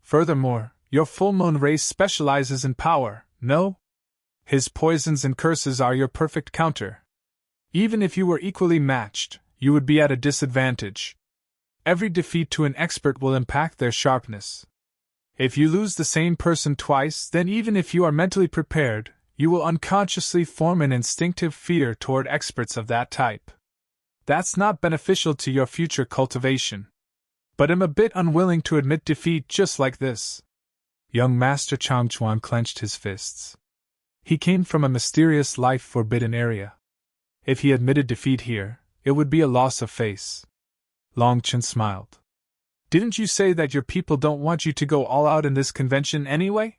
Furthermore, your full moon race specializes in power, no? His poisons and curses are your perfect counter. Even if you were equally matched, you would be at a disadvantage. Every defeat to an expert will impact their sharpness. If you lose the same person twice, then even if you are mentally prepared, you will unconsciously form an instinctive fear toward experts of that type. That's not beneficial to your future cultivation. But I'm a bit unwilling to admit defeat just like this. Young Master Changchuan clenched his fists. He came from a mysterious life-forbidden area. If he admitted defeat here, it would be a loss of face. Long Chen smiled. Didn't you say that your people don't want you to go all out in this convention anyway?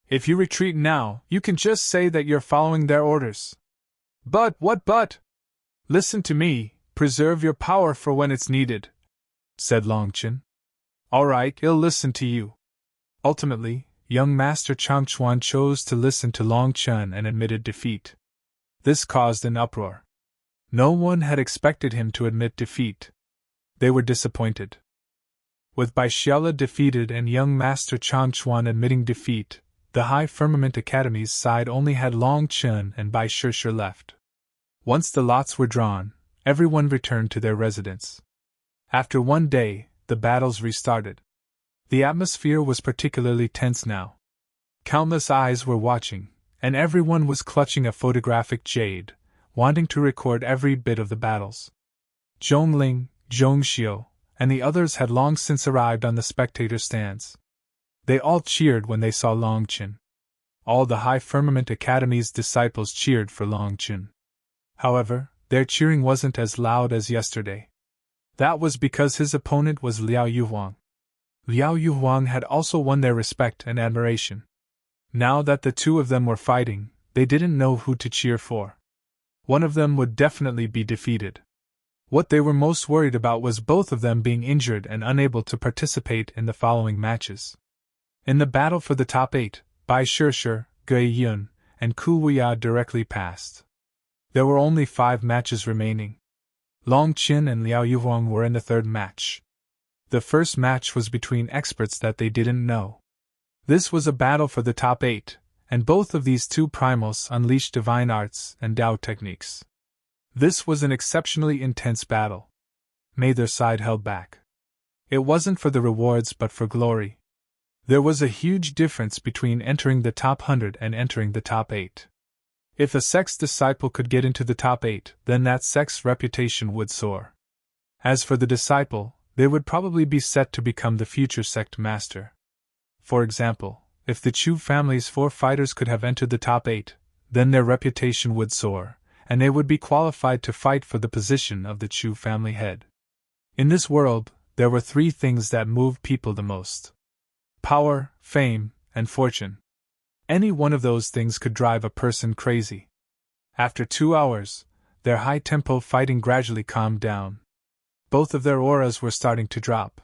If you retreat now, you can just say that you're following their orders. But what but? Listen to me, preserve your power for when it's needed, said Long Chen. All right, I'll listen to you. Ultimately, young Master Changchuan chose to listen to Long Chen and admitted defeat. This caused an uproar. No one had expected him to admit defeat. They were disappointed. With Bai Xiaola defeated and young Master Chang Chuan admitting defeat, the High Firmament Academy's side only had Long Chen and Bai Shishir left. Once the lots were drawn, everyone returned to their residence. After one day, the battles restarted. The atmosphere was particularly tense now. Countless eyes were watching, and everyone was clutching a photographic jade, wanting to record every bit of the battles. Zhongling, Zhongxiu, and the others had long since arrived on the spectator stands. They all cheered when they saw Long Chen. All the High Firmament Academy's disciples cheered for Long Chen. However, their cheering wasn't as loud as yesterday. That was because his opponent was Liao Yuhuang. Liao Yuhuang had also won their respect and admiration. Now that the two of them were fighting, they didn't know who to cheer for. One of them would definitely be defeated. What they were most worried about was both of them being injured and unable to participate in the following matches. In the battle for the top 8, Bai Shishir, Gui Yun, and Ku Wuya directly passed. There were only 5 matches remaining. Long Chen and Liao Yuhuang were in the third match. The first match was between experts that they didn't know. This was a battle for the top 8, and both of these two primals unleashed divine arts and Tao techniques. This was an exceptionally intense battle. Neither side held back. It wasn't for the rewards but for glory. There was a huge difference between entering the top 100 and entering the top 8. If a sect's disciple could get into the top 8, then that sect's reputation would soar. As for the disciple, they would probably be set to become the future sect master. For example, if the Chu family's 4 fighters could have entered the top 8, then their reputation would soar, and they would be qualified to fight for the position of the Chu family head. In this world, there were 3 things that moved people the most: power, fame, and fortune. Any one of those things could drive a person crazy. After 2 hours, their high-tempo fighting gradually calmed down. Both of their auras were starting to drop.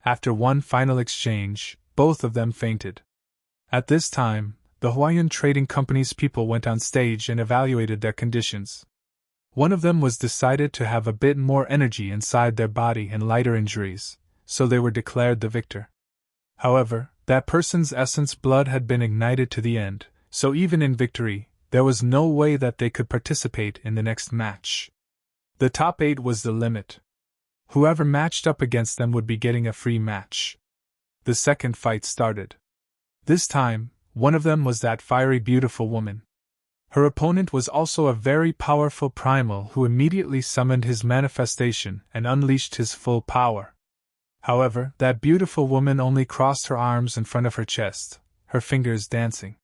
After one final exchange, both of them fainted. At this time, the Huayan Trading Company's people went on stage and evaluated their conditions. One of them was decided to have a bit more energy inside their body and lighter injuries, so they were declared the victor. However, that person's essence blood had been ignited to the end, so even in victory, there was no way that they could participate in the next match. The top 8 was the limit. Whoever matched up against them would be getting a free match. The second fight started. This time, one of them was that fiery beautiful woman. Her opponent was also a very powerful primal who immediately summoned his manifestation and unleashed his full power. However, that beautiful woman only crossed her arms in front of her chest, her fingers dancing.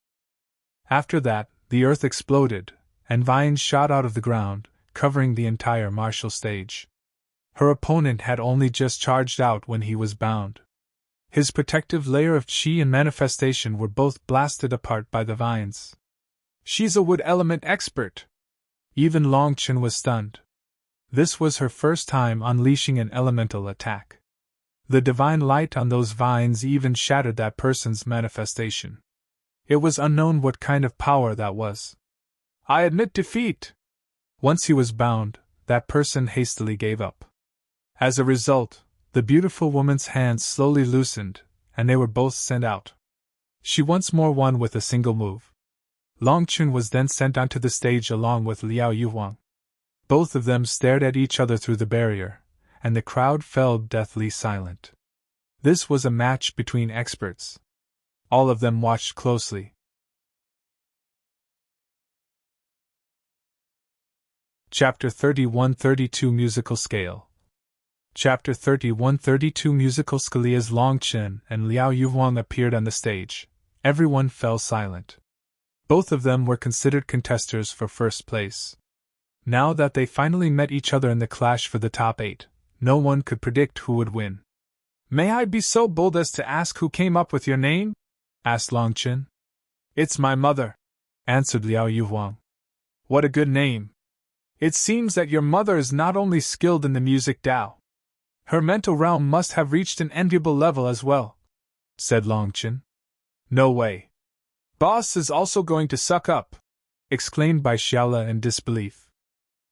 After that, the earth exploded, and vines shot out of the ground, covering the entire martial stage. Her opponent had only just charged out when he was bound. His protective layer of chi and manifestation were both blasted apart by the vines. She's a wood element expert! Even Long Chen was stunned. This was her first time unleashing an elemental attack. The divine light on those vines even shattered that person's manifestation. It was unknown what kind of power that was. I admit defeat! Once he was bound, that person hastily gave up. As a result, the beautiful woman's hands slowly loosened, and they were both sent out. She once more won with a single move. Long Chen was then sent onto the stage along with Liao Yuhuang. Both of them stared at each other through the barrier, and the crowd fell deathly silent. This was a match between experts. All of them watched closely. Chapter 31-32 Musical Scale. Chapter 31-32 Musical Scale. As Long Chen and Liao Yuhuang appeared on the stage, everyone fell silent. Both of them were considered contesters for first place. Now that they finally met each other in the clash for the top 8, no one could predict who would win. May I be so bold as to ask who came up with your name? Asked Long Chen. It's my mother, answered Liao Yuhuang. What a good name. It seems that your mother is not only skilled in the music Tao. Her mental realm must have reached an enviable level as well, said Long Chen. No way. Boss is also going to suck up, exclaimed Bai Xiaola in disbelief.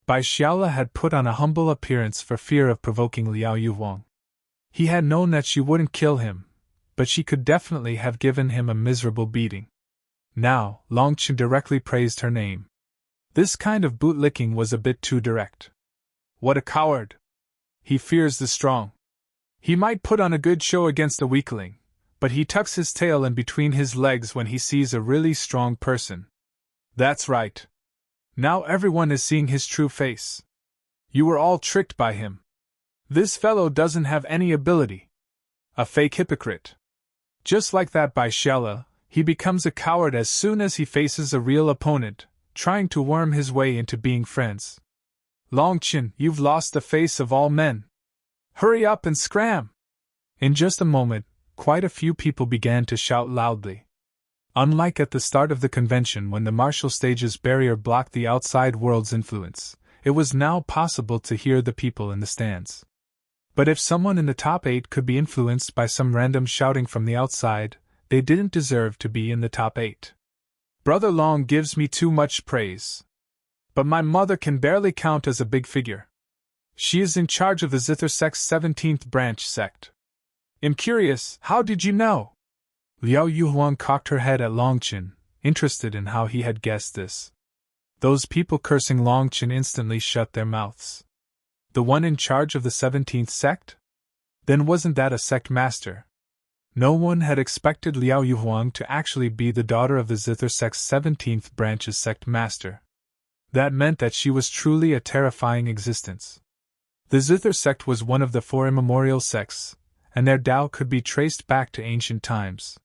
Bai Xiaola had put on a humble appearance for fear of provoking Liao Yuhuang. He had known that she wouldn't kill him, but she could definitely have given him a miserable beating. Now, Longchen directly praised her name. This kind of bootlicking was a bit too direct. What a coward! He fears the strong. He might put on a good show against a weakling, but he tucks his tail in between his legs when he sees a really strong person. That's right. Now everyone is seeing his true face. You were all tricked by him. This fellow doesn't have any ability. A fake hypocrite. Just like that by Shella, he becomes a coward as soon as he faces a real opponent, trying to worm his way into being friends. Longchen, you've lost the face of all men. Hurry up and scram! In just a moment, quite a few people began to shout loudly. Unlike at the start of the convention when the martial stage's barrier blocked the outside world's influence, it was now possible to hear the people in the stands. But if someone in the top 8 could be influenced by some random shouting from the outside, they didn't deserve to be in the top 8. Brother Long gives me too much praise. But my mother can barely count as a big figure. She is in charge of the Zither sect's 17th branch sect. I'm curious, how did you know? Liao Yuhuang cocked her head at Longchen, interested in how he had guessed this. Those people cursing Longchen instantly shut their mouths. The one in charge of the 17th sect? Then wasn't that a sect master? No one had expected Liao Yuhuang to actually be the daughter of the Zither sect's 17th branch's sect master. That meant that she was truly a terrifying existence. The Zither sect was one of the 4 immemorial sects, and their Tao could be traced back to ancient times.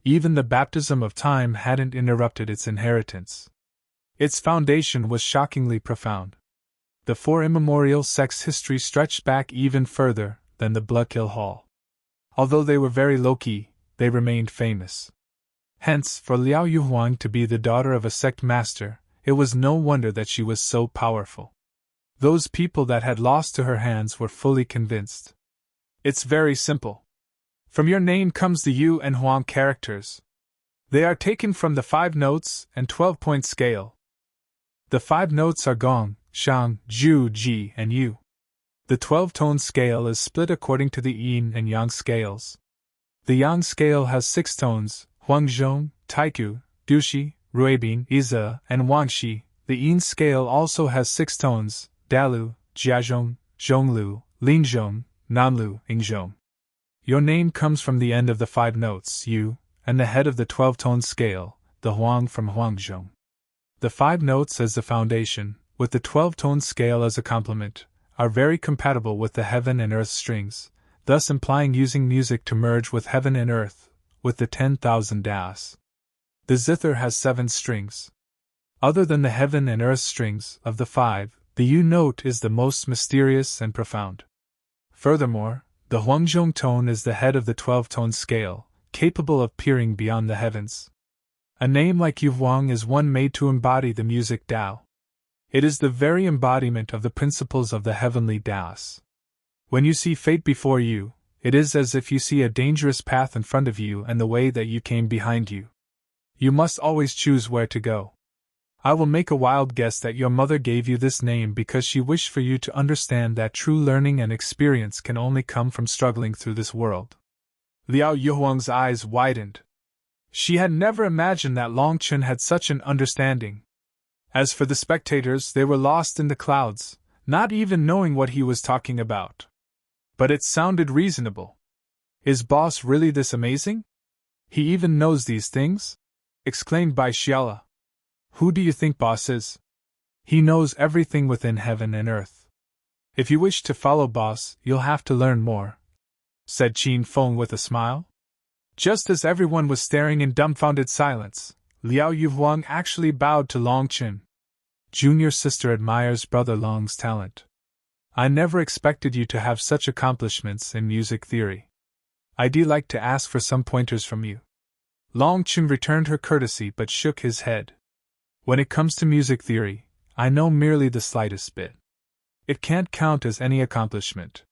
Even the baptism of time hadn't interrupted its inheritance. Its foundation was shockingly profound. The 4 immemorial sects' history stretched back even further than the Bloodkill Hall. Although they were very low-key, they remained famous. Hence, for Liao Yuhuang to be the daughter of a sect master, it was no wonder that she was so powerful. Those people that had lost to her hands were fully convinced. It's very simple. From your name comes the Yu and Huang characters. They are taken from the 5 notes and 12-point scale. The 5 notes are Gong, Shang, Zhu, Ji, and Yu. The 12-tone scale is split according to the Yin and Yang scales. The Yang scale has 6 tones, Huangzhong, Taiku, Dushi, Ruibin, Iza, and Wangxi. The Yin scale also has 6 tones, Dalu, Jiazhong, Zhonglu, Linzhong, Nanlu, Yingzhong. Your name comes from the end of the 5 notes, Yu, and the head of the 12-tone scale, the Huang from Huangzhong. The 5 notes as the foundation, with the 12-tone scale as a complement, are very compatible with the heaven and earth strings, thus implying using music to merge with heaven and earth, with the 10,000 Das. The zither has 7 strings. Other than the heaven and earth strings of the 5, the Yu note is the most mysterious and profound. Furthermore, the Huangzhong tone is the head of the 12-tone scale, capable of peering beyond the heavens. A name like Yu Huang is one made to embody the music Tao. It is the very embodiment of the principles of the heavenly Taos. When you see fate before you, it is as if you see a dangerous path in front of you and the way that you came behind you. You must always choose where to go. I will make a wild guess that your mother gave you this name because she wished for you to understand that true learning and experience can only come from struggling through this world. Liao Yuhuang's eyes widened. She had never imagined that Longchen had such an understanding. As for the spectators, they were lost in the clouds, not even knowing what he was talking about. But it sounded reasonable. Is Boss really this amazing? He even knows these things? Exclaimed Bai Xiala. Who do you think Boss is? He knows everything within heaven and earth. If you wish to follow Boss, you'll have to learn more, said Qin Feng with a smile. Just as everyone was staring in dumbfounded silence, Liao Yuhuang actually bowed to Longchen. Junior sister admires brother Long's talent. I never expected you to have such accomplishments in music theory. I'd like to ask for some pointers from you. Longchen returned her courtesy but shook his head. When it comes to music theory, I know merely the slightest bit. It can't count as any accomplishment.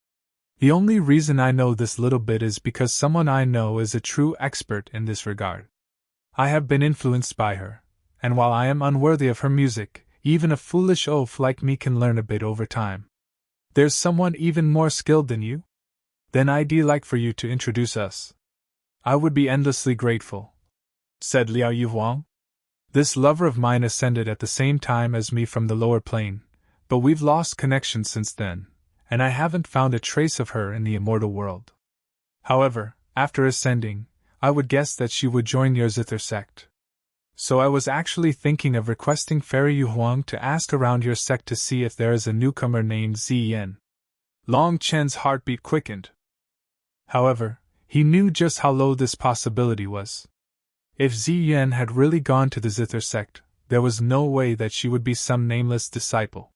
The only reason I know this little bit is because someone I know is a true expert in this regard. I have been influenced by her, and while I am unworthy of her music, even a foolish oaf like me can learn a bit over time. There's someone even more skilled than you? Then I'd like for you to introduce us. I would be endlessly grateful, said Liao Yuhuang. This lover of mine ascended at the same time as me from the lower plane, but we've lost connection since then, and I haven't found a trace of her in the immortal world. However, after ascending, I would guess that she would join your Zither sect. So I was actually thinking of requesting Fairy Yuhuang to ask around your sect to see if there is a newcomer named Ziyan. Long Chen's heartbeat quickened. However, he knew just how low this possibility was. If Ziyan had really gone to the Zither sect, there was no way that she would be some nameless disciple.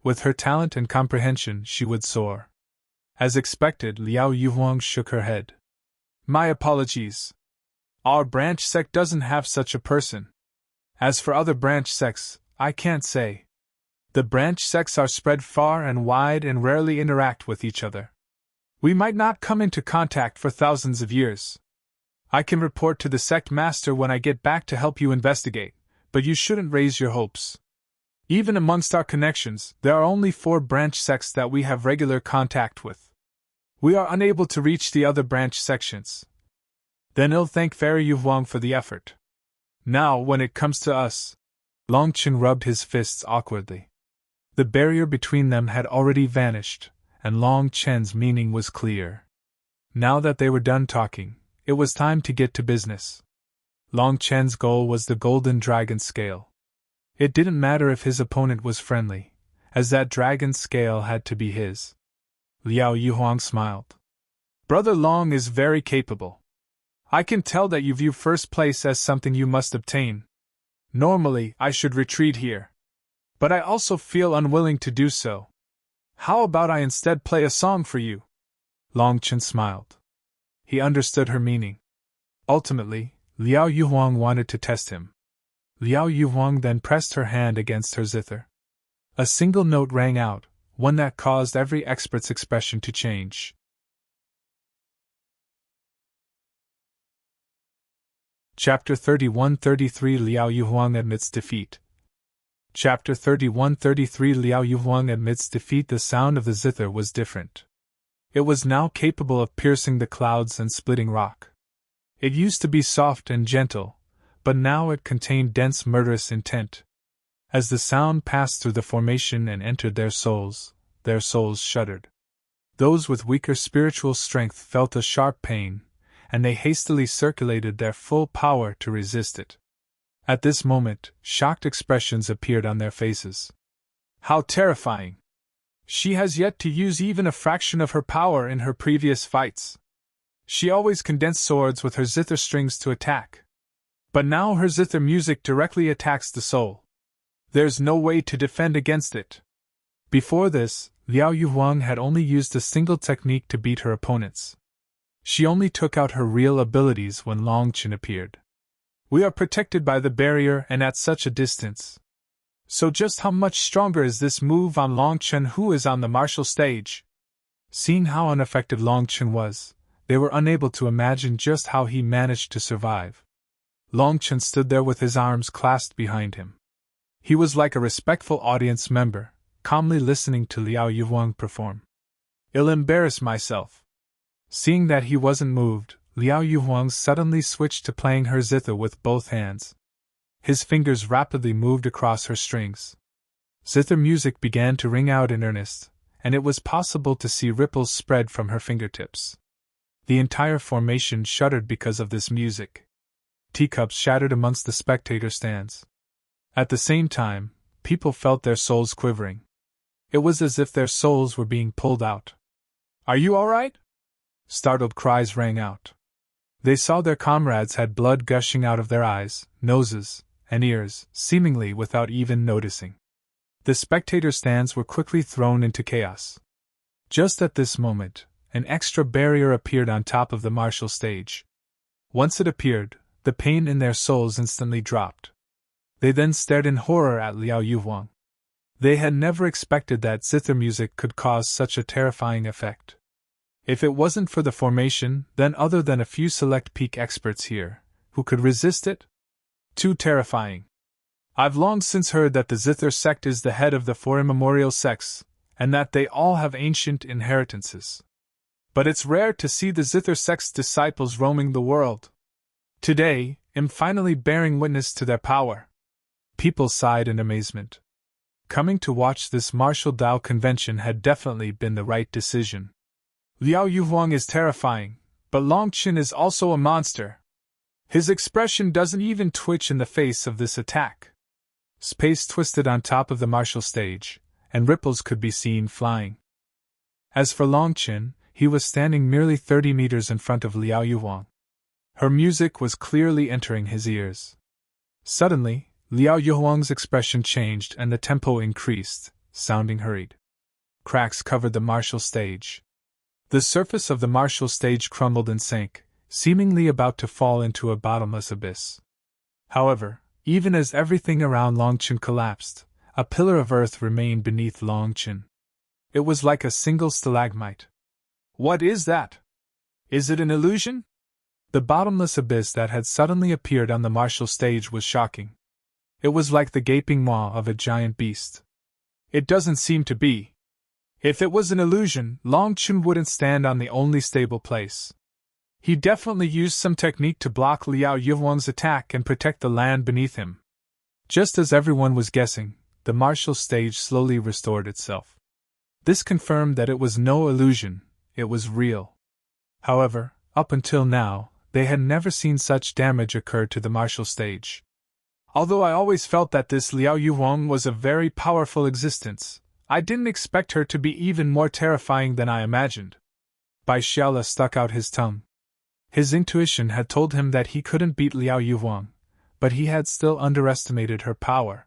With her talent and comprehension, she would soar. As expected, Liao Yuhuang shook her head. My apologies. Our branch sect doesn't have such a person. As for other branch sects, I can't say. The branch sects are spread far and wide and rarely interact with each other. We might not come into contact for thousands of years. I can report to the sect master when I get back to help you investigate, but you shouldn't raise your hopes. Even amongst our connections, there are only 4 branch sects that we have regular contact with. We are unable to reach the other branch sections. Then I'll thank Fairy Yuhuang for the effort. Now, when it comes to us, Longchen rubbed his fists awkwardly. The barrier between them had already vanished, and Long Chen's meaning was clear. Now that they were done talking, it was time to get to business. Long Chen's goal was the Golden Dragon Scale. It didn't matter if his opponent was friendly, as that dragon scale had to be his. Liao Yuhuang smiled. Brother Long is very capable. I can tell that you view first place as something you must obtain. Normally, I should retreat here. But I also feel unwilling to do so. How about I instead play a song for you? Long Chen smiled. He understood her meaning. Ultimately, Liao Yuhuang wanted to test him. Liao Yuhuang then pressed her hand against her zither. A single note rang out, one that caused every expert's expression to change. Chapter 31-33 Liao Yuhuang admits defeat. Chapter 31-33 Liao Yuhuang admits defeat. The sound of the zither was different. It was now capable of piercing the clouds and splitting rock. It used to be soft and gentle, but now it contained dense murderous intent. As the sound passed through the formation and entered their souls shuddered. Those with weaker spiritual strength felt a sharp pain, and they hastily circulated their full power to resist it. At this moment, shocked expressions appeared on their faces. How terrifying! She has yet to use even a fraction of her power in her previous fights. She always condensed swords with her zither strings to attack. But now her zither music directly attacks the soul. There's no way to defend against it. Before this, Liao Yuhuang had only used a single technique to beat her opponents. She only took out her real abilities when Long Chen appeared. We are protected by the barrier and at such a distance. So just how much stronger is this move on Long Chen, who is on the martial stage? Seeing how ineffective Long Chen was, they were unable to imagine just how he managed to survive. Long Chen stood there with his arms clasped behind him. He was like a respectful audience member, calmly listening to Liao Yuhuang perform. I'll embarrass myself. Seeing that he wasn't moved, Liao Yuhuang suddenly switched to playing her zither with both hands. His fingers rapidly moved across her strings. Zither music began to ring out in earnest, and it was possible to see ripples spread from her fingertips. The entire formation shuddered because of this music. Teacups shattered amongst the spectator stands. At the same time, people felt their souls quivering. It was as if their souls were being pulled out. Are you all right? Startled cries rang out. They saw their comrades had blood gushing out of their eyes, noses, and ears, seemingly without even noticing. The spectator stands were quickly thrown into chaos. Just at this moment, an extra barrier appeared on top of the martial stage. Once it appeared, the pain in their souls instantly dropped. They then stared in horror at Liao Yuhuang. They had never expected that zither music could cause such a terrifying effect. If it wasn't for the formation, then other than a few select peak experts here, who could resist it? Too terrifying. I've long since heard that the Zither sect is the head of the 4 immemorial sects, and that they all have ancient inheritances. But it's rare to see the zither sect's disciples roaming the world. Today, I'm finally bearing witness to their power. People sighed in amazement. Coming to watch this martial Tao convention had definitely been the right decision. Liao Yuhuang is terrifying, but Long Qin is also a monster. His expression doesn't even twitch in the face of this attack. Space twisted on top of the martial stage, and ripples could be seen flying. As for Long Qin, he was standing merely 30 meters in front of Liao Yuhuang. Her music was clearly entering his ears. Suddenly, Liao Yuhuang's expression changed and the tempo increased, sounding hurried. Cracks covered the martial stage. The surface of the martial stage crumbled and sank, seemingly about to fall into a bottomless abyss. However, even as everything around Long Qin collapsed, a pillar of earth remained beneath Long Qin. It was like a single stalagmite. What is that? Is it an illusion? The bottomless abyss that had suddenly appeared on the martial stage was shocking. It was like the gaping maw of a giant beast. It doesn't seem to be. If it was an illusion, Long Qin wouldn't stand on the only stable place. He definitely used some technique to block Liao Yuhuang's attack and protect the land beneath him. Just as everyone was guessing, the martial stage slowly restored itself. This confirmed that it was no illusion, it was real. However, up until now, they had never seen such damage occur to the martial stage. Although I always felt that this Liao Yuhuang was a very powerful existence, I didn't expect her to be even more terrifying than I imagined. Bai Xiaola stuck out his tongue. His intuition had told him that he couldn't beat Liao Yuhuang, but he had still underestimated her power.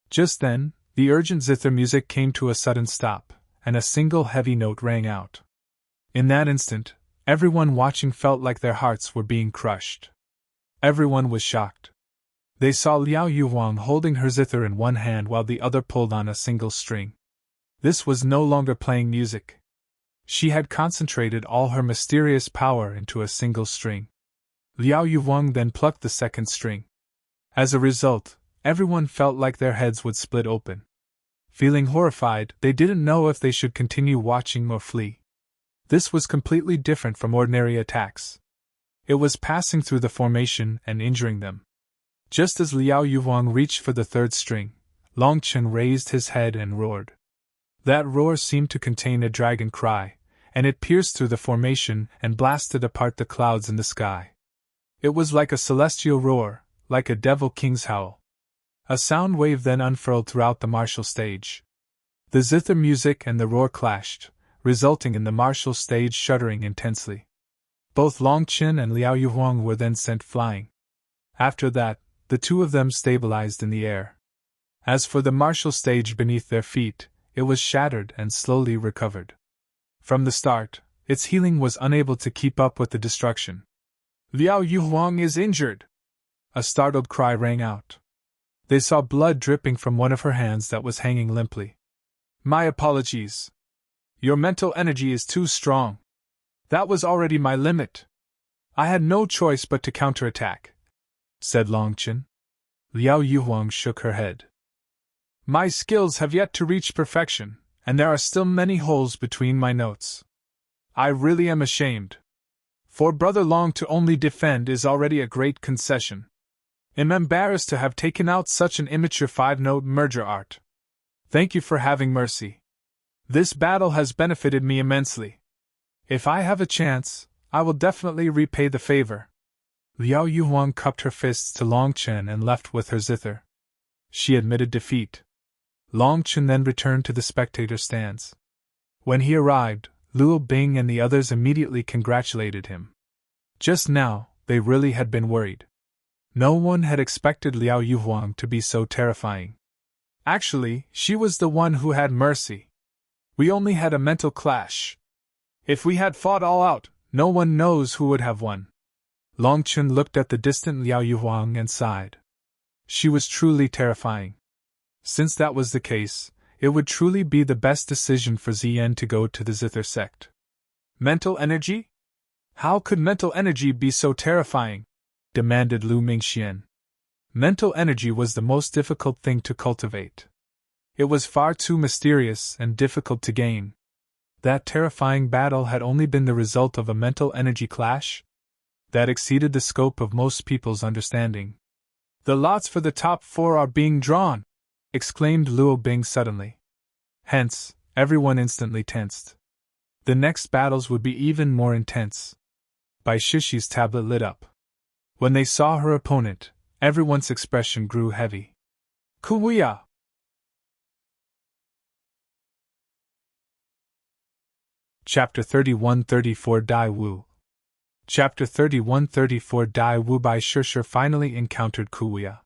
Just then, the urgent zither music came to a sudden stop, and a single heavy note rang out. In that instant, everyone watching felt like their hearts were being crushed. Everyone was shocked. They saw Liao Yuhuang holding her zither in one hand while the other pulled on a single string. This was no longer playing music. She had concentrated all her mysterious power into a single string. Liao Yuhuang then plucked the second string. As a result, everyone felt like their heads would split open. Feeling horrified, they didn't know if they should continue watching or flee. This was completely different from ordinary attacks. It was passing through the formation and injuring them. Just as Liao Yuhuang reached for the third string, Long Qin raised his head and roared. That roar seemed to contain a dragon cry, and it pierced through the formation and blasted apart the clouds in the sky. It was like a celestial roar, like a devil king's howl. A sound wave then unfurled throughout the martial stage. The zither music and the roar clashed, resulting in the martial stage shuddering intensely. Both Long Qin and Liao Yuhuang were then sent flying. After that, the two of them stabilized in the air. As for the martial stage beneath their feet, it was shattered and slowly recovered. From the start, its healing was unable to keep up with the destruction. Liao Yuhuang is injured! A startled cry rang out. They saw blood dripping from one of her hands that was hanging limply. My apologies. Your mental energy is too strong. That was already my limit. I had no choice but to counterattack, said Long Qin. Liao Yuhuang shook her head. My skills have yet to reach perfection, and there are still many holes between my notes. I really am ashamed. For Brother Long to only defend is already a great concession. I'm embarrassed to have taken out such an immature 5-note merger art. Thank you for having mercy. This battle has benefited me immensely. If I have a chance, I will definitely repay the favor. Liao Yuhuang cupped her fists to Long Qin and left with her zither. She admitted defeat. Long Qin then returned to the spectator stands. When he arrived, Luo Bing and the others immediately congratulated him. Just now, they really had been worried. No one had expected Liao Yuhuang to be so terrifying. Actually, she was the one who had mercy. We only had a mental clash. If we had fought all out, no one knows who would have won. Long Qin looked at the distant Liao Yuhuang and sighed. She was truly terrifying. Since that was the case, it would truly be the best decision for Ziyan to go to the Zither sect. Mental energy? How could mental energy be so terrifying? Demanded Lu Mingxian. Mental energy was the most difficult thing to cultivate. It was far too mysterious and difficult to gain. That terrifying battle had only been the result of a mental energy clash that exceeded the scope of most people's understanding. "The lots for the top 4 are being drawn!" exclaimed Luo Bing suddenly. Hence, everyone instantly tensed. The next battles would be even more intense. Bai Shishi's tablet lit up. When they saw her opponent, everyone's expression grew heavy. "Kuya!" Chapter 31-34 Dai Wu. Chapter 31-34 Dai Wu. Bai Shishir finally encountered Kuya.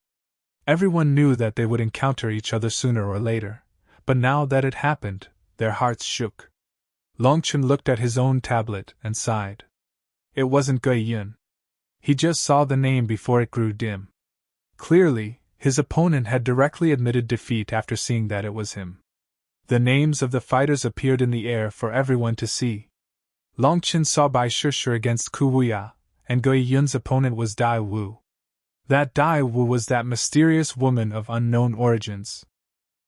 Everyone knew that they would encounter each other sooner or later, but now that it happened, their hearts shook. Longchen looked at his own tablet and sighed. It wasn't Gui Yun. He just saw the name before it grew dim. Clearly, his opponent had directly admitted defeat after seeing that it was him. The names of the fighters appeared in the air for everyone to see. Longchen saw Bai Shishir against Kuya, and Gui Yun's opponent was Dai Wu. That Dai Wu was that mysterious woman of unknown origins.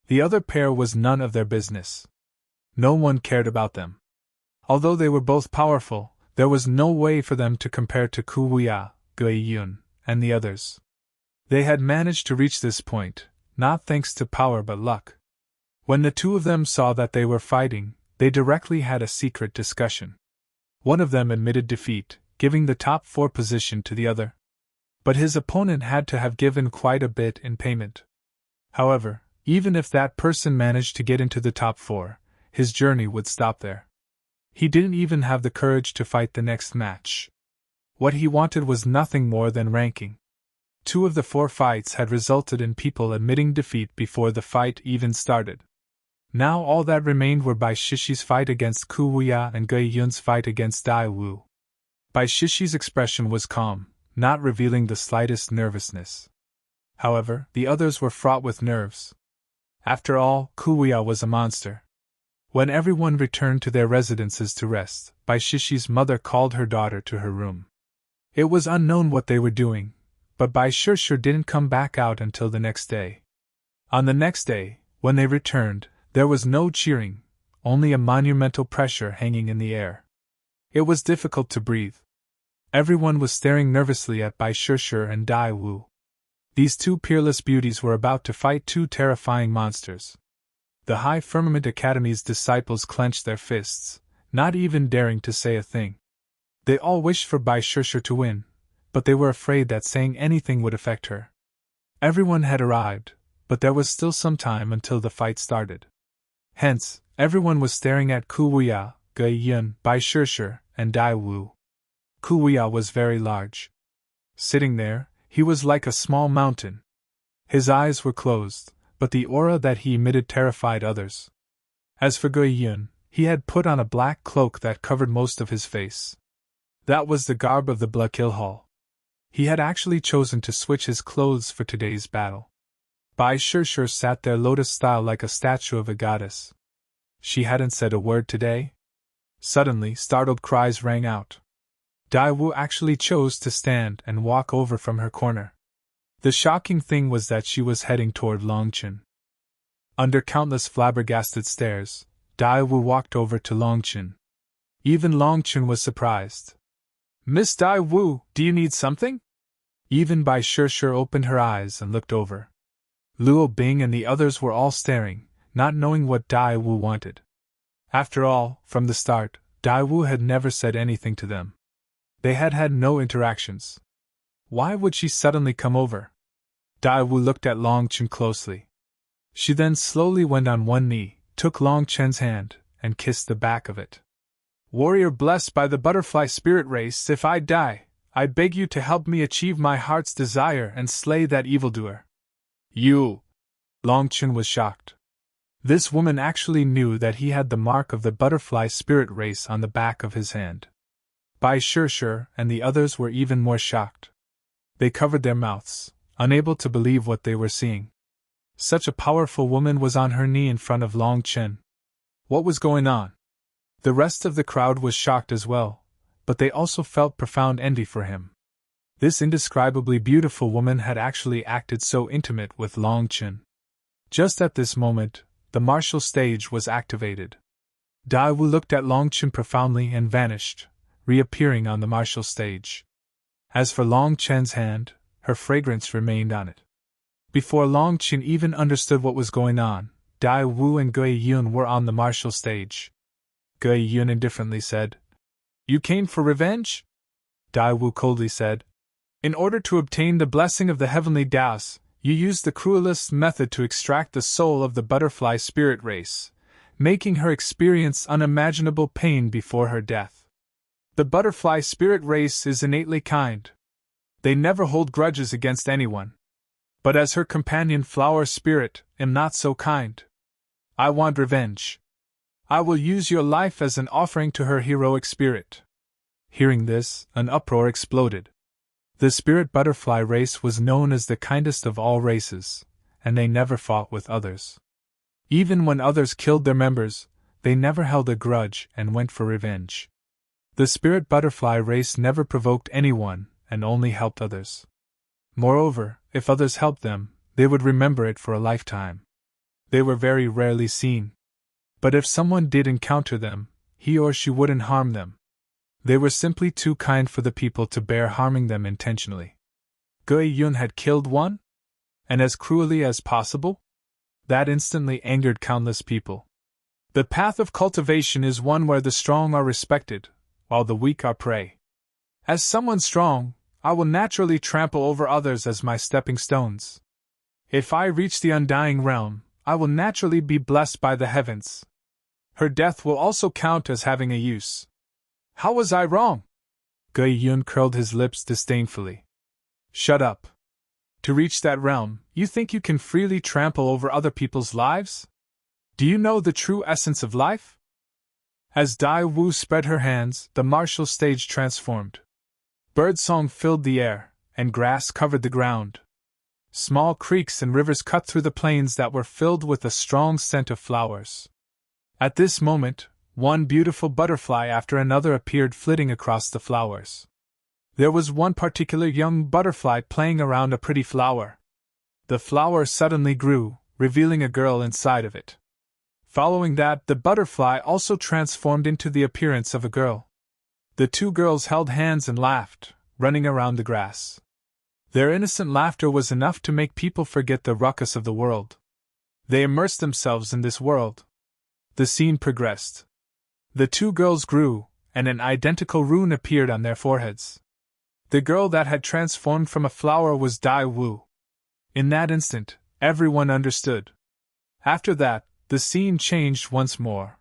The other pair was none of their business. No one cared about them. Although they were both powerful, there was no way for them to compare to Kuya, Gui Yun, and the others. They had managed to reach this point, not thanks to power but luck. When the two of them saw that they were fighting, they directly had a secret discussion. One of them admitted defeat, giving the top 4 position to the other. But his opponent had to have given quite a bit in payment. However, even if that person managed to get into the top 4, his journey would stop there. He didn't even have the courage to fight the next match. What he wanted was nothing more than ranking. 2 of the 4 fights had resulted in people admitting defeat before the fight even started. Now all that remained were Bai Shishi's fight against Kuya and Gui Yun's fight against Dai Wu. Bai Shishi's expression was calm, not revealing the slightest nervousness. However, the others were fraught with nerves. After all, Kuya was a monster. When everyone returned to their residences to rest, Bai Shishi's mother called her daughter to her room. It was unknown what they were doing, but Bai Shishir didn't come back out until the next day. On the next day, when they returned, there was no cheering, only a monumental pressure hanging in the air. It was difficult to breathe. Everyone was staring nervously at Bai Shishir and Dai Wu. These 2 peerless beauties were about to fight 2 terrifying monsters. The High Firmament Academy's disciples clenched their fists, not even daring to say a thing. They all wished for Bai Shishir to win, but they were afraid that saying anything would affect her. Everyone had arrived, but there was still some time until the fight started. Hence, everyone was staring at Kuya, Gui Yun, Bai Shishir, and Dai Wu. Kuya was very large. Sitting there, he was like a small mountain. His eyes were closed, but the aura that he emitted terrified others. As for Gui Yun, he had put on a black cloak that covered most of his face. That was the garb of the Blood Kill Hall. He had actually chosen to switch his clothes for today's battle. Bai Shishir sat there lotus-style like a statue of a goddess. She hadn't said a word today? Suddenly, startled cries rang out. Dai Wu actually chose to stand and walk over from her corner. The shocking thing was that she was heading toward Longchen. Under countless flabbergasted stares, Dai Wu walked over to Longchen. Even Longchen was surprised. "Miss Dai Wu, do you need something?" Even Bai Shishir opened her eyes and looked over. Luo Bing and the others were all staring, not knowing what Dai Wu wanted. After all, from the start, Dai Wu had never said anything to them. They had had no interactions. Why would she suddenly come over? Dai Wu looked at Longchen closely. She then slowly went on one knee, took Longchen's hand, and kissed the back of it. "Warrior blessed by the butterfly spirit race, if I die, I beg you to help me achieve my heart's desire and slay that evildoer." "You!" Longchen was shocked. This woman actually knew that he had the mark of the butterfly spirit race on the back of his hand. Bai Shishir and the others were even more shocked. They covered their mouths, unable to believe what they were seeing. Such a powerful woman was on her knee in front of Longchen. What was going on? The rest of the crowd was shocked as well, but they also felt profound envy for him. This indescribably beautiful woman had actually acted so intimate with Longchen. Just at this moment, the martial stage was activated. Dai Wu looked at Long Chen profoundly and vanished, reappearing on the martial stage. As for Long Chen's hand, her fragrance remained on it. Before Long Chen even understood what was going on, Dai Wu and Gui Yun were on the martial stage. Gui Yun indifferently said, "You came for revenge?" Dai Wu coldly said, "In order to obtain the blessing of the heavenly Taoists, you used the cruelest method to extract the soul of the butterfly spirit race, making her experience unimaginable pain before her death. The butterfly spirit race is innately kind. They never hold grudges against anyone. But as her companion flower spirit, am not so kind. I want revenge. I will use your life as an offering to her heroic spirit." Hearing this, an uproar exploded. The spirit butterfly race was known as the kindest of all races, and they never fought with others. Even when others killed their members, they never held a grudge and went for revenge. The spirit butterfly race never provoked anyone and only helped others. Moreover, if others helped them, they would remember it for a lifetime. They were very rarely seen. But if someone did encounter them, he or she wouldn't harm them. They were simply too kind for the people to bear harming them intentionally. Gui Yun had killed one? And as cruelly as possible? That instantly angered countless people. The path of cultivation is one where the strong are respected, while the weak are prey. As someone strong, I will naturally trample over others as my stepping stones. If I reach the undying realm, I will naturally be blessed by the heavens. Her death will also count as having a use. How was I wrong? Gui Yun curled his lips disdainfully. Shut up. To reach that realm, you think you can freely trample over other people's lives? Do you know the true essence of life? As Dai Wu spread her hands, the martial stage transformed. Birdsong filled the air, and grass covered the ground. Small creeks and rivers cut through the plains that were filled with a strong scent of flowers. At this moment, one beautiful butterfly after another appeared flitting across the flowers. There was one particular young butterfly playing around a pretty flower. The flower suddenly grew, revealing a girl inside of it. Following that, the butterfly also transformed into the appearance of a girl. The two girls held hands and laughed, running around the grass. Their innocent laughter was enough to make people forget the ruckus of the world. They immersed themselves in this world. The scene progressed. The two girls grew, and an identical rune appeared on their foreheads. The girl that had transformed from a flower was Dai Wu. In that instant, everyone understood. After that, the scene changed once more.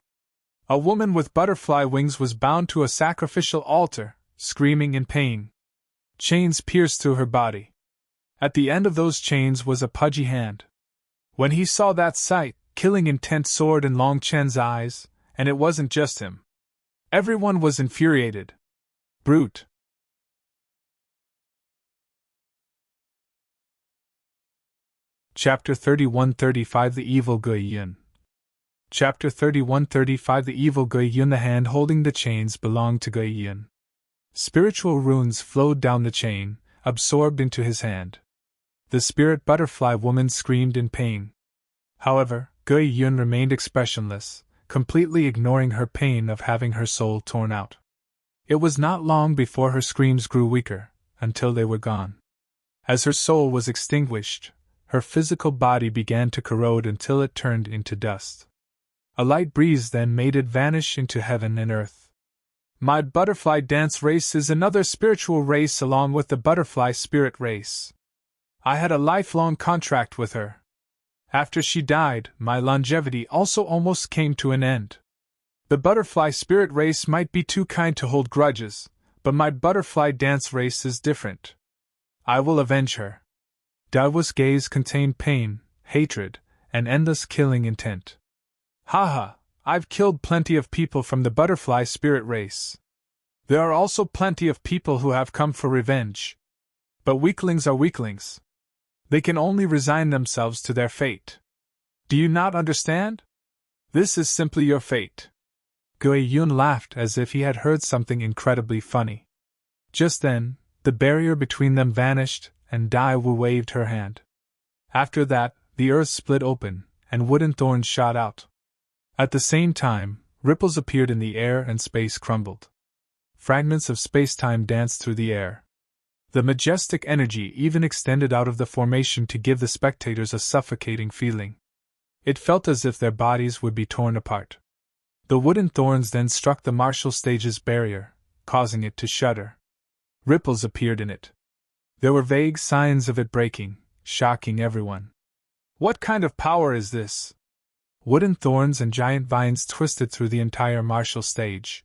A woman with butterfly wings was bound to a sacrificial altar, screaming in pain. Chains pierced through her body. At the end of those chains was a pudgy hand. When he saw that sight, killing intent soared in Long Chen's eyes, and it wasn't just him. Everyone was infuriated. Brute. Chapter 31-35 The Evil Gui Yun. Chapter 31-35 The Evil Gui Yun. The hand holding the chains belonged to Gui Yun. Spiritual runes flowed down the chain, absorbed into his hand. The spirit butterfly woman screamed in pain. However, Gui Yun remained expressionless, completely ignoring her pain of having her soul torn out. It was not long before her screams grew weaker, until they were gone. As her soul was extinguished, her physical body began to corrode until it turned into dust. A light breeze then made it vanish into heaven and earth. My butterfly dance race is another spiritual race along with the butterfly spirit race. I had a lifelong contract with her. After she died, my longevity also almost came to an end. The butterfly spirit race might be too kind to hold grudges, but my butterfly dance race is different. I will avenge her. Dai Wu's gaze contained pain, hatred, and endless killing intent. Haha, I've killed plenty of people from the butterfly spirit race. There are also plenty of people who have come for revenge. But weaklings are weaklings. They can only resign themselves to their fate. Do you not understand? This is simply your fate. Gui Yun laughed as if he had heard something incredibly funny. Just then, the barrier between them vanished, and Dai Wu waved her hand. After that, the earth split open, and wooden thorns shot out. At the same time, Ripples appeared in the air and space crumbled. Fragments of space-time danced through the air. The majestic energy even extended out of the formation to give the spectators a suffocating feeling. It felt as if their bodies would be torn apart. The wooden thorns then struck the martial stage's barrier, causing it to shudder. Ripples appeared in it. There were vague signs of it breaking, shocking everyone. What kind of power is this? Wooden thorns and giant vines twisted through the entire martial stage.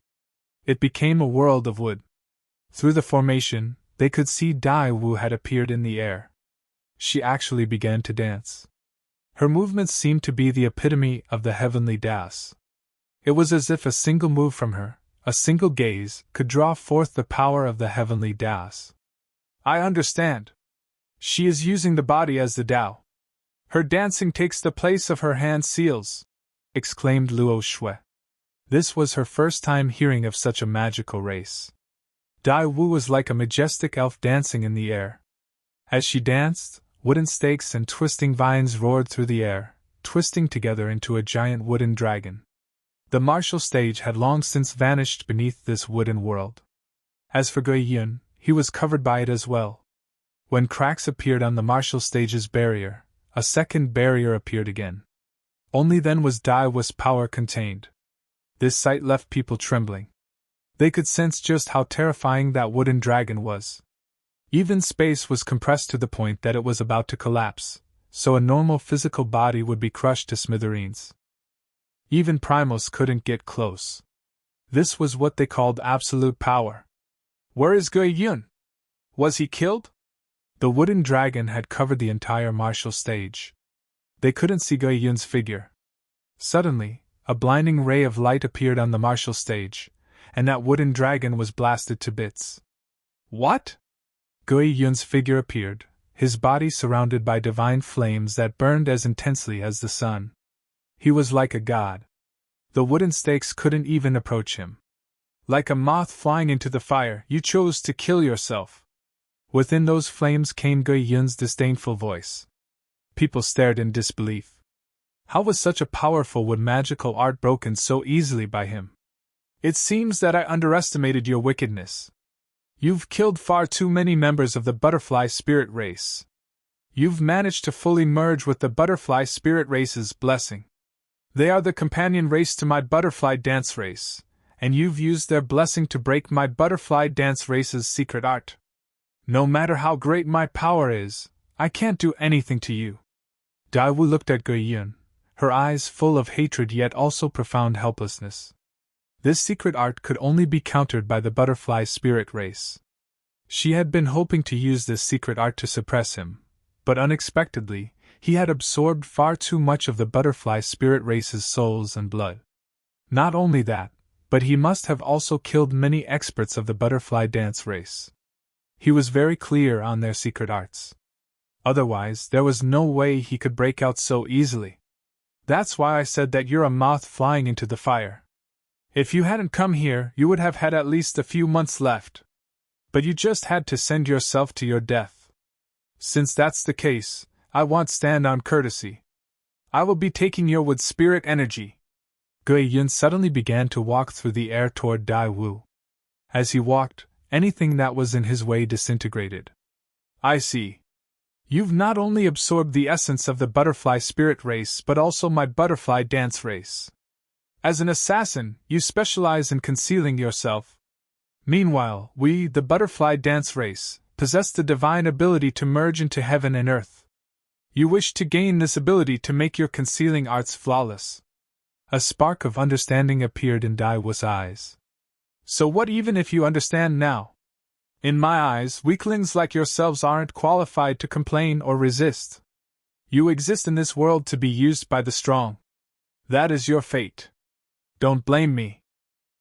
It became a world of wood. Through the formation, they could see Dai Wu had appeared in the air. She actually began to dance. Her movements seemed to be the epitome of the heavenly dance. It was as if a single move from her, a single gaze, could draw forth the power of the heavenly dance. I understand. She is using the body as the Tao. Her dancing takes the place of her hand seals, exclaimed Luo Shui. This was her first time hearing of such a magical race. Dai Wu was like a majestic elf dancing in the air. As she danced, wooden stakes and twisting vines roared through the air, twisting together into a giant wooden dragon. The martial stage had long since vanished beneath this wooden world. As for Gui Yun, he was covered by it as well. When cracks appeared on the martial stage's barrier, a second barrier appeared again. Only then was Dai Wu's power contained. This sight left people trembling. They could sense just how terrifying that wooden dragon was. Even space was compressed to the point that it was about to collapse, so a normal physical body would be crushed to smithereens. Even primals couldn't get close. This was what they called absolute power. Where is Gui Yun? Was he killed? The wooden dragon had covered the entire martial stage. They couldn't see Gui Yun's figure. Suddenly, a blinding ray of light appeared on the martial stage, and that wooden dragon was blasted to bits. What? Gui Yun's figure appeared, his body surrounded by divine flames that burned as intensely as the sun. He was like a god. The wooden stakes couldn't even approach him. Like a moth flying into the fire, you chose to kill yourself. Within those flames came Gui Yun's disdainful voice. People stared in disbelief. How was such a powerful wood magical art broken so easily by him? It seems that I underestimated your wickedness. You've killed far too many members of the butterfly spirit race. You've managed to fully merge with the butterfly spirit race's blessing. They are the companion race to my butterfly dance race, and you've used their blessing to break my butterfly dance race's secret art. No matter how great my power is, I can't do anything to you. Dai Wu looked at Gui Yun, her eyes full of hatred yet also profound helplessness. This secret art could only be countered by the butterfly spirit race. She had been hoping to use this secret art to suppress him, but unexpectedly, he had absorbed far too much of the butterfly spirit race's souls and blood. Not only that, but he must have also killed many experts of the butterfly dance race. He was very clear on their secret arts. Otherwise, there was no way he could break out so easily. That's why I said that you're a moth flying into the fire. If you hadn't come here, you would have had at least a few months left. But you just had to send yourself to your death. Since that's the case, I won't stand on courtesy. I will be taking your wood spirit energy. Gui Yun suddenly began to walk through the air toward Dai Wu. As he walked, anything that was in his way disintegrated. I see. You've not only absorbed the essence of the butterfly spirit race but also my butterfly dance race. As an assassin, you specialize in concealing yourself. Meanwhile, we, the butterfly dance race, possess the divine ability to merge into heaven and earth. You wish to gain this ability to make your concealing arts flawless. A spark of understanding appeared in Dai Wu's eyes. So what even if you understand now? In my eyes, weaklings like yourselves aren't qualified to complain or resist. You exist in this world to be used by the strong. That is your fate. Don't blame me.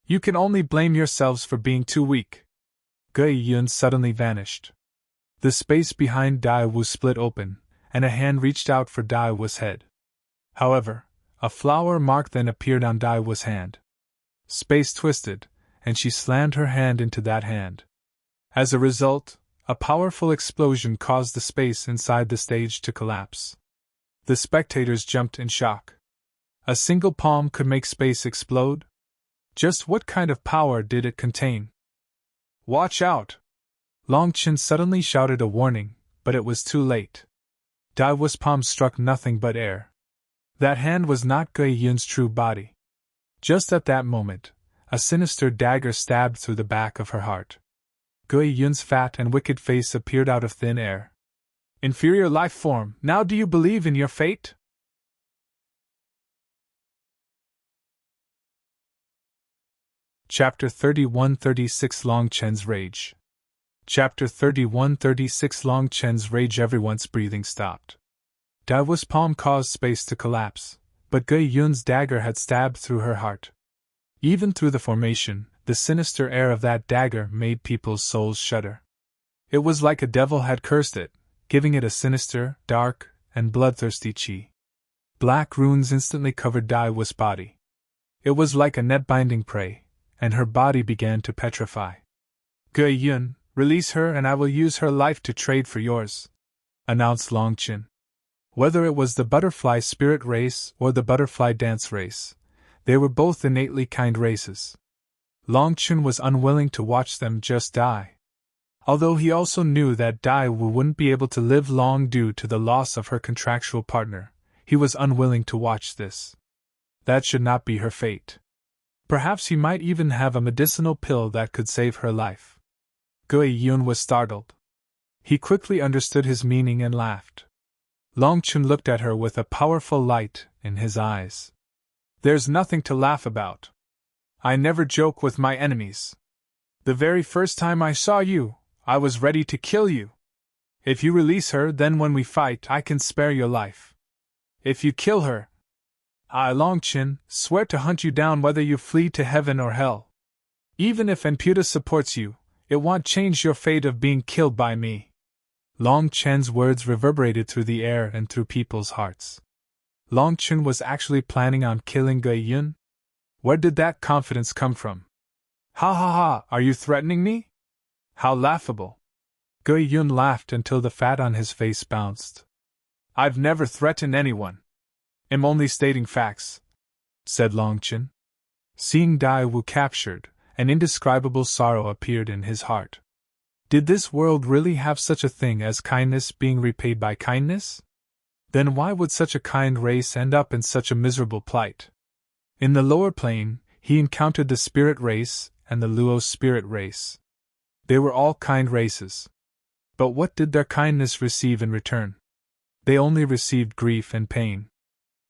You can only blame yourselves for being too weak. Gui Yun suddenly vanished. The space behind Dai Wu split open, and a hand reached out for Dai Wu's head. However, a flower mark then appeared on Dai Wu's hand. Space twisted, and she slammed her hand into that hand. As a result, a powerful explosion caused the space inside the stage to collapse. The spectators jumped in shock. A single palm could make space explode? Just what kind of power did it contain? Watch out! Long Chen suddenly shouted a warning, but it was too late. Dai Wu's palm struck nothing but air. That hand was not Gui Yun's true body. Just at that moment, a sinister dagger stabbed through the back of her heart. Gui Yun's fat and wicked face appeared out of thin air. Inferior life form, now do you believe in your fate? Chapter 31-36 Long Chen's Rage. Chapter 31-36 Long Chen's Rage. Everyone's breathing stopped. Dai Wu's palm caused space to collapse, but Gui Yun's dagger had stabbed through her heart. Even through the formation, the sinister air of that dagger made people's souls shudder. It was like a devil had cursed it, giving it a sinister, dark, and bloodthirsty chi. Black runes instantly covered Dai Wu's body. It was like a net binding prey, and her body began to petrify. Gui Yun, release her and I will use her life to trade for yours, announced Long Chen. Whether it was the butterfly spirit race or the butterfly dance race, they were both innately kind races. Long Chen was unwilling to watch them just die. Although he also knew that Dai Wu wouldn't be able to live long due to the loss of her contractual partner, he was unwilling to watch this. That should not be her fate. Perhaps he might even have a medicinal pill that could save her life. Gui Yun was startled. He quickly understood his meaning and laughed. Long Chen looked at her with a powerful light in his eyes. There's nothing to laugh about. I never joke with my enemies. The very first time I saw you, I was ready to kill you. If you release her, then when we fight, I can spare your life. If you kill her, I, Long Chen, swear to hunt you down whether you flee to heaven or hell. Even if Emputa supports you, it won't change your fate of being killed by me. Long Chen's words reverberated through the air and through people's hearts. Long Chen was actually planning on killing Gui Yun? Where did that confidence come from? Ha ha ha, are you threatening me? How laughable. Gui Yun laughed until the fat on his face bounced. I've never threatened anyone. I'm only stating facts, said Long Chen. Seeing Dai Wu captured, an indescribable sorrow appeared in his heart. Did this world really have such a thing as kindness being repaid by kindness? Then why would such a kind race end up in such a miserable plight? In the lower plane, he encountered the spirit race and the Luo spirit race. They were all kind races. But what did their kindness receive in return? They only received grief and pain.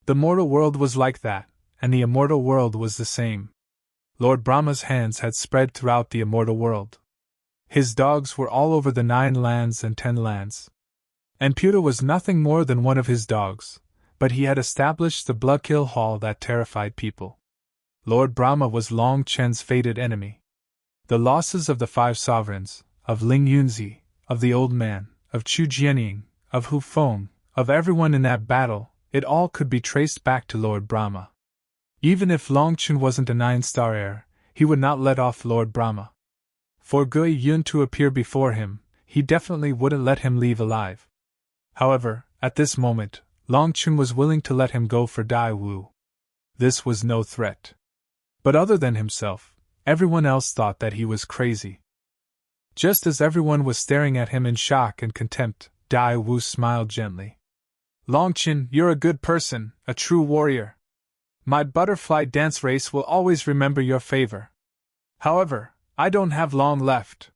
The mortal world was like that, and the immortal world was the same. Lord Brahma's hands had spread throughout the immortal world. His dogs were all over the 9 lands and 10 lands. Emputa was nothing more than one of his dogs, but he had established the Bloodkill Hall that terrified people. Lord Brahma was Long Chen's fated enemy. The losses of the 5 sovereigns, of Ling Yunzi, of the old man, of Chu Jianying, of Hu Feng, of everyone in that battle, it all could be traced back to Lord Brahma. Even if Long Chen wasn't a 9-star heir, he would not let off Lord Brahma. For Gui Yun to appear before him, he definitely wouldn't let him leave alive. However, at this moment, Long Chen was willing to let him go for Dai Wu. This was no threat. But other than himself, everyone else thought that he was crazy. Just as everyone was staring at him in shock and contempt, Dai Wu smiled gently. Long Chen, you're a good person, a true warrior. My butterfly dance race will always remember your favor. However, I don't have long left.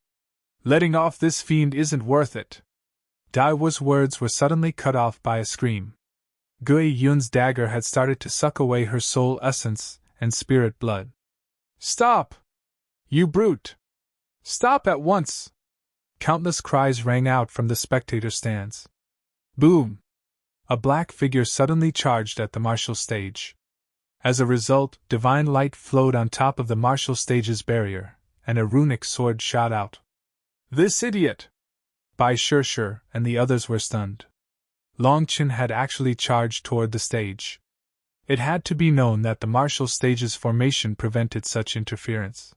Letting off this fiend isn't worth it. Dai Wu's words were suddenly cut off by a scream. Gui Yun's dagger had started to suck away her soul essence and spirit blood. Stop! You brute! Stop at once! Countless cries rang out from the spectator stands. Boom! A black figure suddenly charged at the martial stage. As a result, divine light flowed on top of the martial stage's barrier, and a runic sword shot out. This idiot! Bai Shishir and the others were stunned. Long Chen had actually charged toward the stage. It had to be known that the martial stage's formation prevented such interference.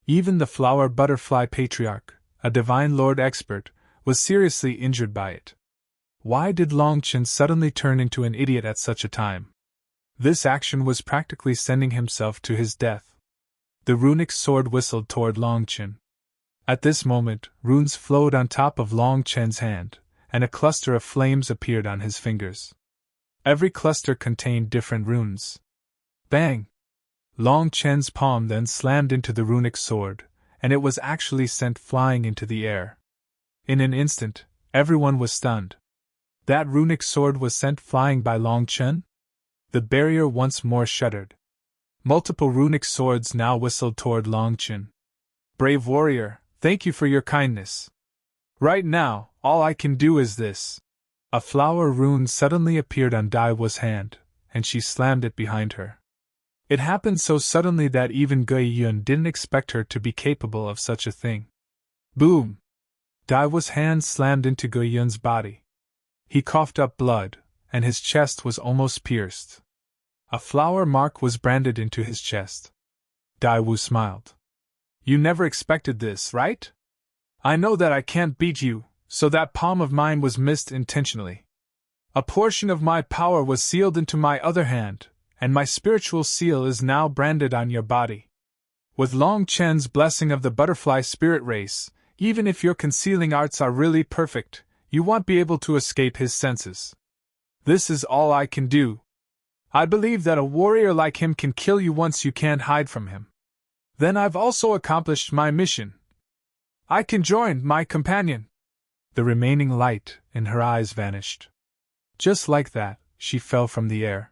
Even the flower butterfly patriarch, a divine lord expert, was seriously injured by it. Why did Long Chen suddenly turn into an idiot at such a time? This action was practically sending himself to his death. The runic sword whistled toward Long Chen. At this moment, runes flowed on top of Long Chen's hand, and a cluster of flames appeared on his fingers. Every cluster contained different runes. Bang! Long Chen's palm then slammed into the runic sword, and it was actually sent flying into the air. In an instant, everyone was stunned. That runic sword was sent flying by Long Chen? The barrier once more shuddered. Multiple runic swords now whistled toward Long Chen. Brave warrior, thank you for your kindness. Right now, all I can do is this. A flower rune suddenly appeared on Dai Wu's hand, and she slammed it behind her. It happened so suddenly that even Ge Yun didn't expect her to be capable of such a thing. Boom! Dai Wu's hand slammed into Ge Yun's body. He coughed up blood, and his chest was almost pierced. A flower mark was branded into his chest. Dai Wu smiled. You never expected this, right? I know that I can't beat you, so that palm of mine was missed intentionally. A portion of my power was sealed into my other hand, and my spiritual seal is now branded on your body. With Long Chen's blessing of the butterfly spirit race, even if your concealing arts are really perfect, you won't be able to escape his senses. This is all I can do. I believe that a warrior like him can kill you once you can't hide from him. Then I've also accomplished my mission. I can join my companion. The remaining light in her eyes vanished. Just like that, she fell from the air.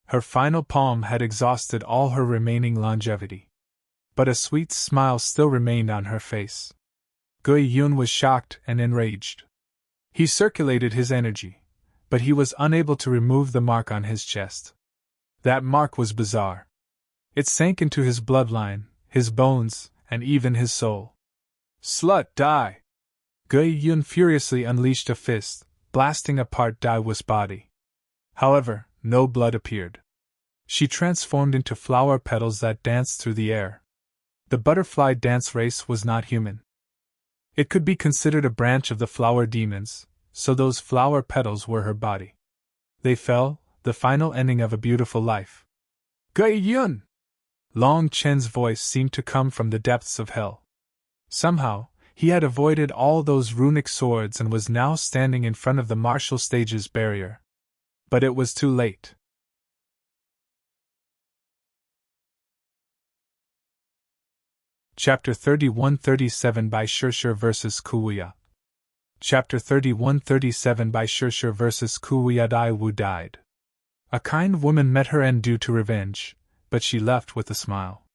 Her final palm had exhausted all her remaining longevity. But a sweet smile still remained on her face. Ge Yun was shocked and enraged. He circulated his energy, but he was unable to remove the mark on his chest. That mark was bizarre. It sank into his bloodline, his bones, and even his soul. Slut, die! Ge Yun furiously unleashed a fist, blasting apart Dai Wu's body. However, no blood appeared. She transformed into flower petals that danced through the air. The butterfly dance race was not human. It could be considered a branch of the flower demons, so those flower petals were her body. They fell, the final ending of a beautiful life. Ge Yun! Long Chen's voice seemed to come from the depths of hell. Somehow, he had avoided all those runic swords and was now standing in front of the martial stage's barrier. But it was too late. Chapter 31-37 by Shirshir vs. Kuya. Chapter 31-37 by Shirshir vs. Kuya. Dai Wu died. A kind woman met her end due to revenge, but she left with a smile.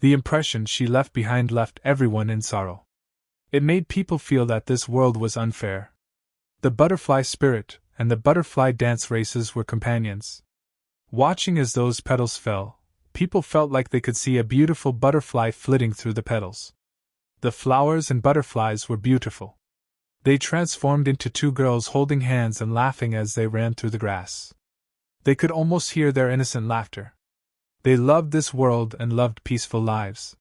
The impression she left behind left everyone in sorrow. It made people feel that this world was unfair. The butterfly spirit and the butterfly dance races were companions. Watching as those petals fell, people felt like they could see a beautiful butterfly flitting through the petals. The flowers and butterflies were beautiful. They transformed into two girls holding hands and laughing as they ran through the grass. They could almost hear their innocent laughter. They loved this world and loved peaceful lives.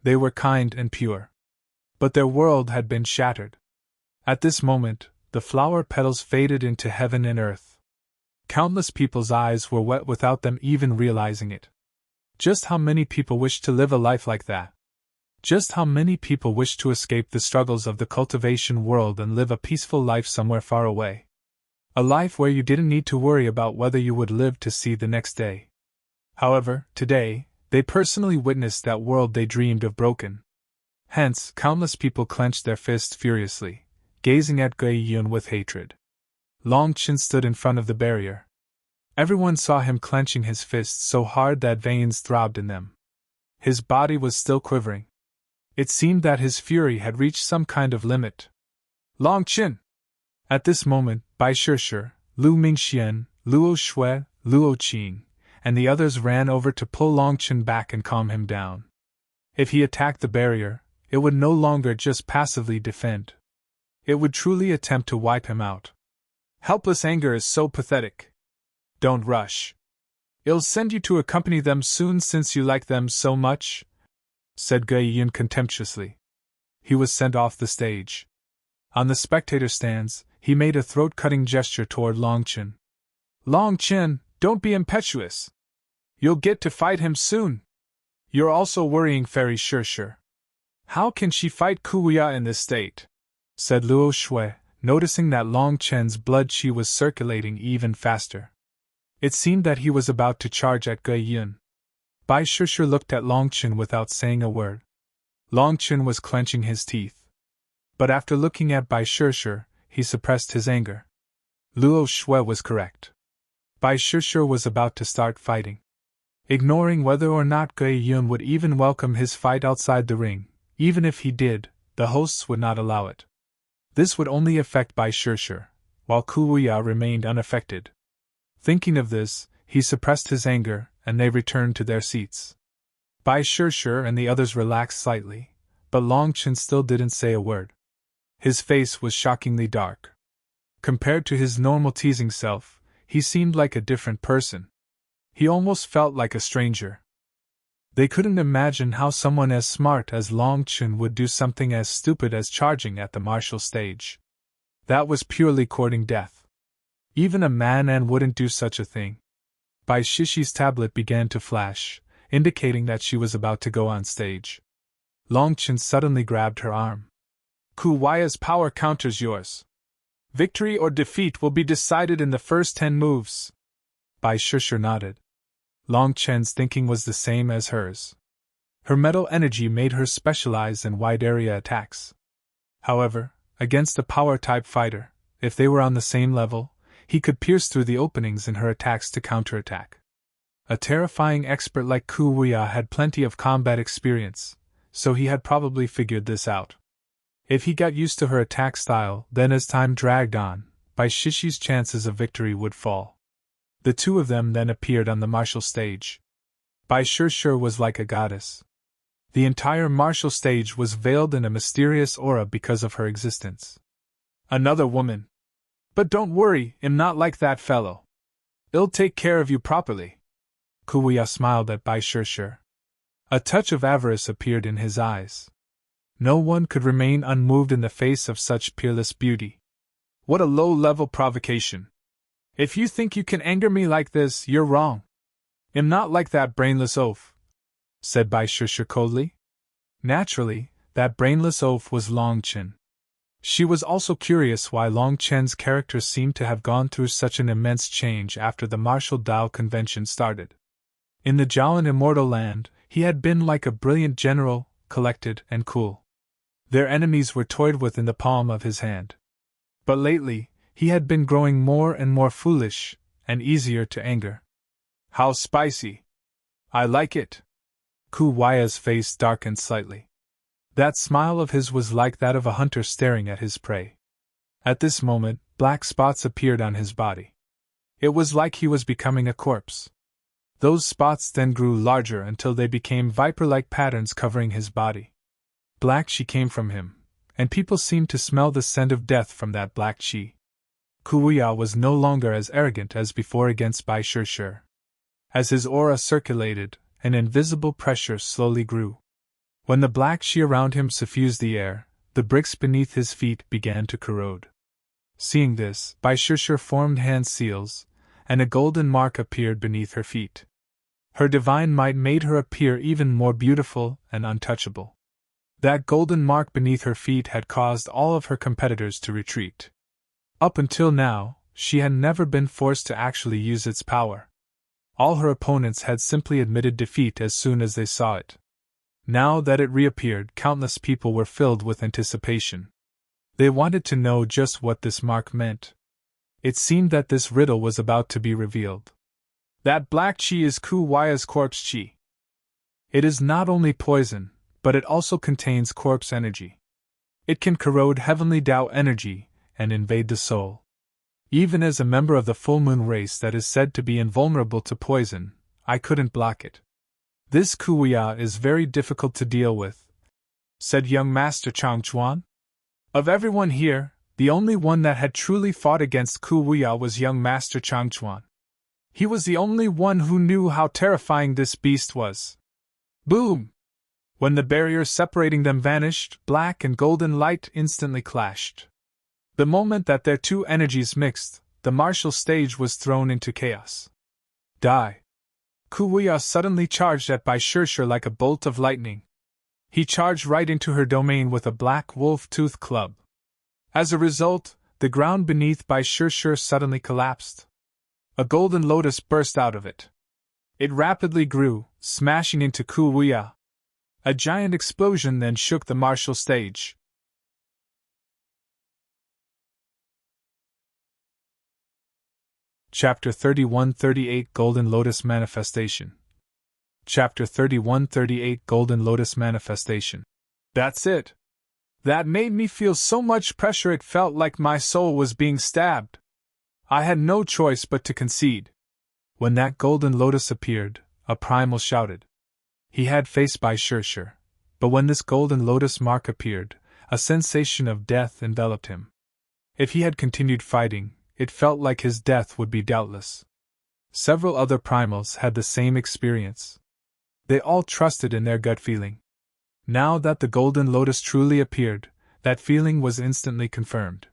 They were kind and pure. But their world had been shattered. At this moment, the flower petals faded into heaven and earth. Countless people's eyes were wet without them even realizing it. Just how many people wish to live a life like that? Just how many people wish to escape the struggles of the cultivation world and live a peaceful life somewhere far away? A life where you didn't need to worry about whether you would live to see the next day. However, today, they personally witnessed that world they dreamed of broken. Hence, countless people clenched their fists furiously, gazing at Ge Yun with hatred. Long Chen stood in front of the barrier. Everyone saw him clenching his fists so hard that veins throbbed in them. His body was still quivering. It seemed that his fury had reached some kind of limit. Long Chen! At this moment, Bai Shirshir, Lu Mingxian, Luo Shui, Luo Qing, and the others ran over to pull Long Chen back and calm him down. If he attacked the barrier, it would no longer just passively defend. It would truly attempt to wipe him out. Helpless anger is so pathetic. Don't rush. I'll send you to accompany them soon since you like them so much, said Ge Yun contemptuously. He was sent off the stage. On the spectator stands, he made a throat-cutting gesture toward Long Chen. Long Chen, don't be impetuous. You'll get to fight him soon. You're also worrying Fairy Sure. How can she fight Kuya in this state? Said Luo Shui, noticing that Long Chen's blood qi was circulating even faster. It seemed that he was about to charge at Ge Yun. Bai Sure looked at Long Chen without saying a word. Long Chen was clenching his teeth. But after looking at Bai Sure, he suppressed his anger. Luo Shui was correct. Bai Sure was about to start fighting. Ignoring whether or not Ge Yun would even welcome his fight outside the ring, even if he did, the hosts would not allow it. This would only affect Bai Sure, while Kuya remained unaffected. Thinking of this, he suppressed his anger, and they returned to their seats. Bai Sure and the others relaxed slightly, but Long Chen still didn't say a word. His face was shockingly dark. Compared to his normal teasing self, he seemed like a different person. He almost felt like a stranger. They couldn't imagine how someone as smart as Long Chen would do something as stupid as charging at the martial stage. That was purely courting death. Even a man wouldn't do such a thing. Bai Shishi's tablet began to flash, indicating that she was about to go on stage. Long Chen suddenly grabbed her arm. Kuya's power counters yours. Victory or defeat will be decided in the first 10 moves. Bai Shishu nodded. Long Chen's thinking was the same as hers. Her metal energy made her specialize in wide-area attacks. However, against a power-type fighter, if they were on the same level, he could pierce through the openings in her attacks to counterattack. A terrifying expert like Kuya had plenty of combat experience, so he had probably figured this out. If he got used to her attack style, then as time dragged on, Bai Shishi's chances of victory would fall. The two of them then appeared on the martial stage. Bai Sure was like a goddess. The entire martial stage was veiled in a mysterious aura because of her existence. Another woman. But don't worry, I'm not like that fellow. I'll take care of you properly. Kuya smiled at Bai Sure. A touch of avarice appeared in his eyes. No one could remain unmoved in the face of such peerless beauty. What a low-level provocation. If you think you can anger me like this, you're wrong. I'm not like that brainless oaf, said Bai Sure coldly. Naturally, that brainless oaf was Long Chen. She was also curious why Long Chen's character seemed to have gone through such an immense change after the martial Dao convention started. In the Jiaoan Immortal Land, he had been like a brilliant general, collected and cool. Their enemies were toyed with in the palm of his hand. But lately, he had been growing more and more foolish, and easier to anger. How spicy! I like it! Kuya's face darkened slightly. That smile of his was like that of a hunter staring at his prey. At this moment, black spots appeared on his body. It was like he was becoming a corpse. Those spots then grew larger until they became viper-like patterns covering his body. Black qi came from him, and people seemed to smell the scent of death from that black qi. Kuya was no longer as arrogant as before against Bai Sure. As his aura circulated, an invisible pressure slowly grew. When the black qi around him suffused the air, the bricks beneath his feet began to corrode. Seeing this, Bai Sure formed hand seals, and a golden mark appeared beneath her feet. Her divine might made her appear even more beautiful and untouchable. That golden mark beneath her feet had caused all of her competitors to retreat. Up until now, she had never been forced to actually use its power. All her opponents had simply admitted defeat as soon as they saw it. Now that it reappeared, countless people were filled with anticipation. They wanted to know just what this mark meant. It seemed that this riddle was about to be revealed. That black qi is Kuya's corpse qi. It is not only poison, but it also contains corpse energy. It can corrode heavenly Dao energy and invade the soul. Even as a member of the full moon race that is said to be invulnerable to poison, I couldn't block it. This Kuya is very difficult to deal with, said young Master Changchuan. Of everyone here, the only one that had truly fought against Kuya was young Master Changchuan. He was the only one who knew how terrifying this beast was. Boom! When the barrier separating them vanished, black and golden light instantly clashed. The moment that their two energies mixed, the martial stage was thrown into chaos. Die! Kuya suddenly charged at Bai Shirshir like a bolt of lightning. He charged right into her domain with a black wolf-tooth club. As a result, the ground beneath Bai Shirshir suddenly collapsed. A golden lotus burst out of it. It rapidly grew, smashing into Kuya. A giant explosion then shook the martial stage. Chapter 31-38 Golden Lotus Manifestation. Chapter 31-38 Golden Lotus Manifestation. That's it. That made me feel so much pressure it felt like my soul was being stabbed. I had no choice but to concede. When that golden lotus appeared, a primal shouted. He had faced Bai Shirshir, but when this golden lotus mark appeared, a sensation of death enveloped him. If he had continued fighting, it felt like his death would be doubtless. Several other primals had the same experience. They all trusted in their gut feeling. Now that the golden lotus truly appeared, that feeling was instantly confirmed.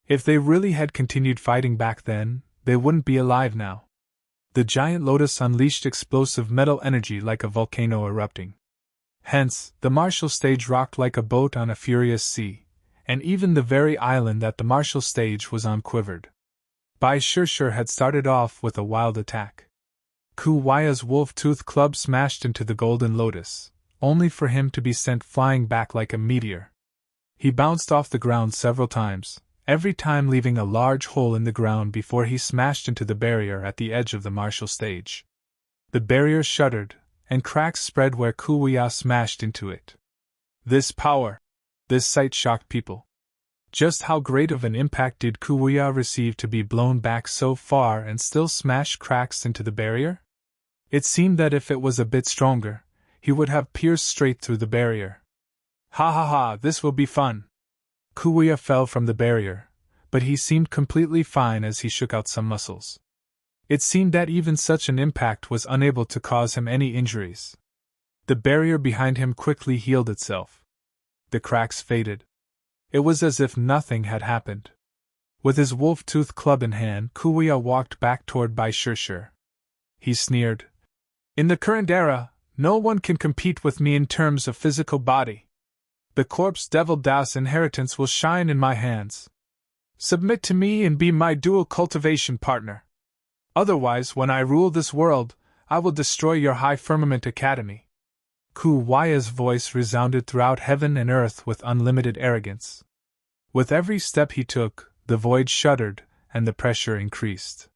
If they really had continued fighting back then, they wouldn't be alive now. The giant lotus unleashed explosive metal energy like a volcano erupting. Hence, the martial stage rocked like a boat on a furious sea, and even the very island that the martial stage was on quivered. Bai Shirshir had started off with a wild attack. Kuya's wolf-tooth club smashed into the golden lotus, only for him to be sent flying back like a meteor. He bounced off the ground several times, every time leaving a large hole in the ground before he smashed into the barrier at the edge of the martial stage. The barrier shuddered, and cracks spread where Kuya smashed into it. This power! This sight shocked people. Just how great of an impact did Kuya receive to be blown back so far and still smash cracks into the barrier? It seemed that if it was a bit stronger, he would have pierced straight through the barrier. Ha ha ha, this will be fun! Kuya fell from the barrier, but he seemed completely fine as he shook out some muscles. It seemed that even such an impact was unable to cause him any injuries. The barrier behind him quickly healed itself. The cracks faded. It was as if nothing had happened. With his wolf-tooth club in hand, Kuya walked back toward Bai Shirshir. He sneered. In the current era, no one can compete with me in terms of physical body. The corpse devil Das inheritance will shine in my hands. Submit to me and be my dual cultivation partner. Otherwise, when I rule this world, I will destroy your high firmament academy. Kuya's voice resounded throughout heaven and earth with unlimited arrogance. With every step he took, the void shuddered, and the pressure increased.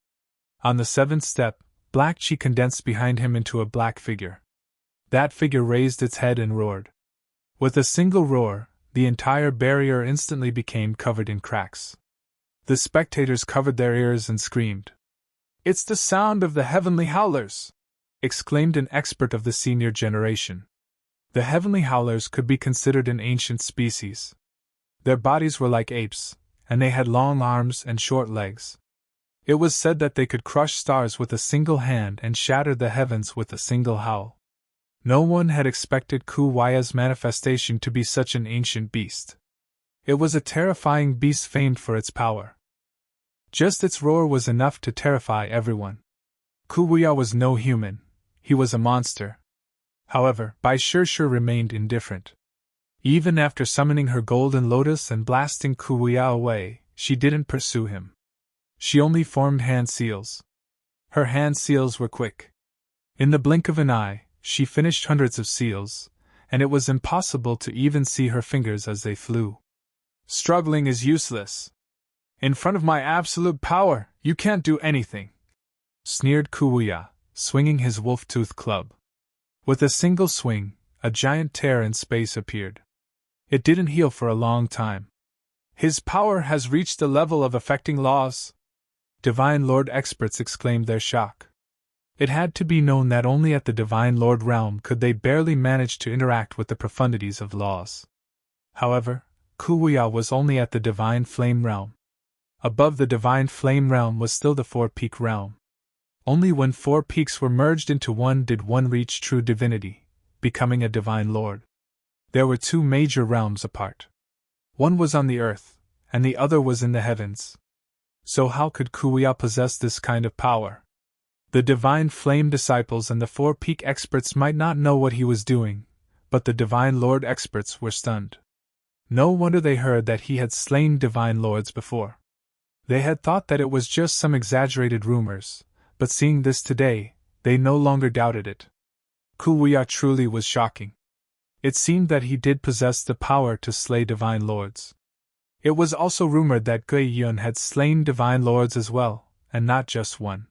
On the seventh step, black chi condensed behind him into a black figure. That figure raised its head and roared. With a single roar, the entire barrier instantly became covered in cracks. The spectators covered their ears and screamed. It's the sound of the heavenly howlers! Exclaimed an expert of the senior generation. The heavenly howlers could be considered an ancient species. Their bodies were like apes, and they had long arms and short legs. It was said that they could crush stars with a single hand and shatter the heavens with a single howl. No one had expected Kuya's manifestation to be such an ancient beast. It was a terrifying beast famed for its power. Just its roar was enough to terrify everyone. Kuya was no human. He was a monster. However, Bai Shirshir remained indifferent. Even after summoning her golden lotus and blasting Kuya away, she didn't pursue him. She only formed hand seals. Her hand seals were quick. In the blink of an eye, she finished hundreds of seals, and it was impossible to even see her fingers as they flew. Struggling is useless. In front of my absolute power, you can't do anything, sneered Kuya, swinging his wolf-tooth club. With a single swing, a giant tear in space appeared. It didn't heal for a long time. His power has reached the level of affecting laws. Divine Lord experts exclaimed their shock. It had to be known that only at the Divine Lord realm could they barely manage to interact with the profundities of laws. However, Kuya was only at the Divine Flame realm. Above the Divine Flame realm was still the Four-Peak realm. Only when four peaks were merged into one did one reach true divinity, becoming a Divine Lord. There were two major realms apart. One was on the earth, and the other was in the heavens. So how could Kuya possess this kind of power? The Divine Flame disciples and the Four Peak experts might not know what he was doing, but the Divine Lord experts were stunned. No wonder they heard that he had slain Divine Lords before. They had thought that it was just some exaggerated rumors, but seeing this today, they no longer doubted it. Kuya truly was shocking. It seemed that he did possess the power to slay Divine Lords. It was also rumored that Guiyun had slain Divine Lords as well, and not just one.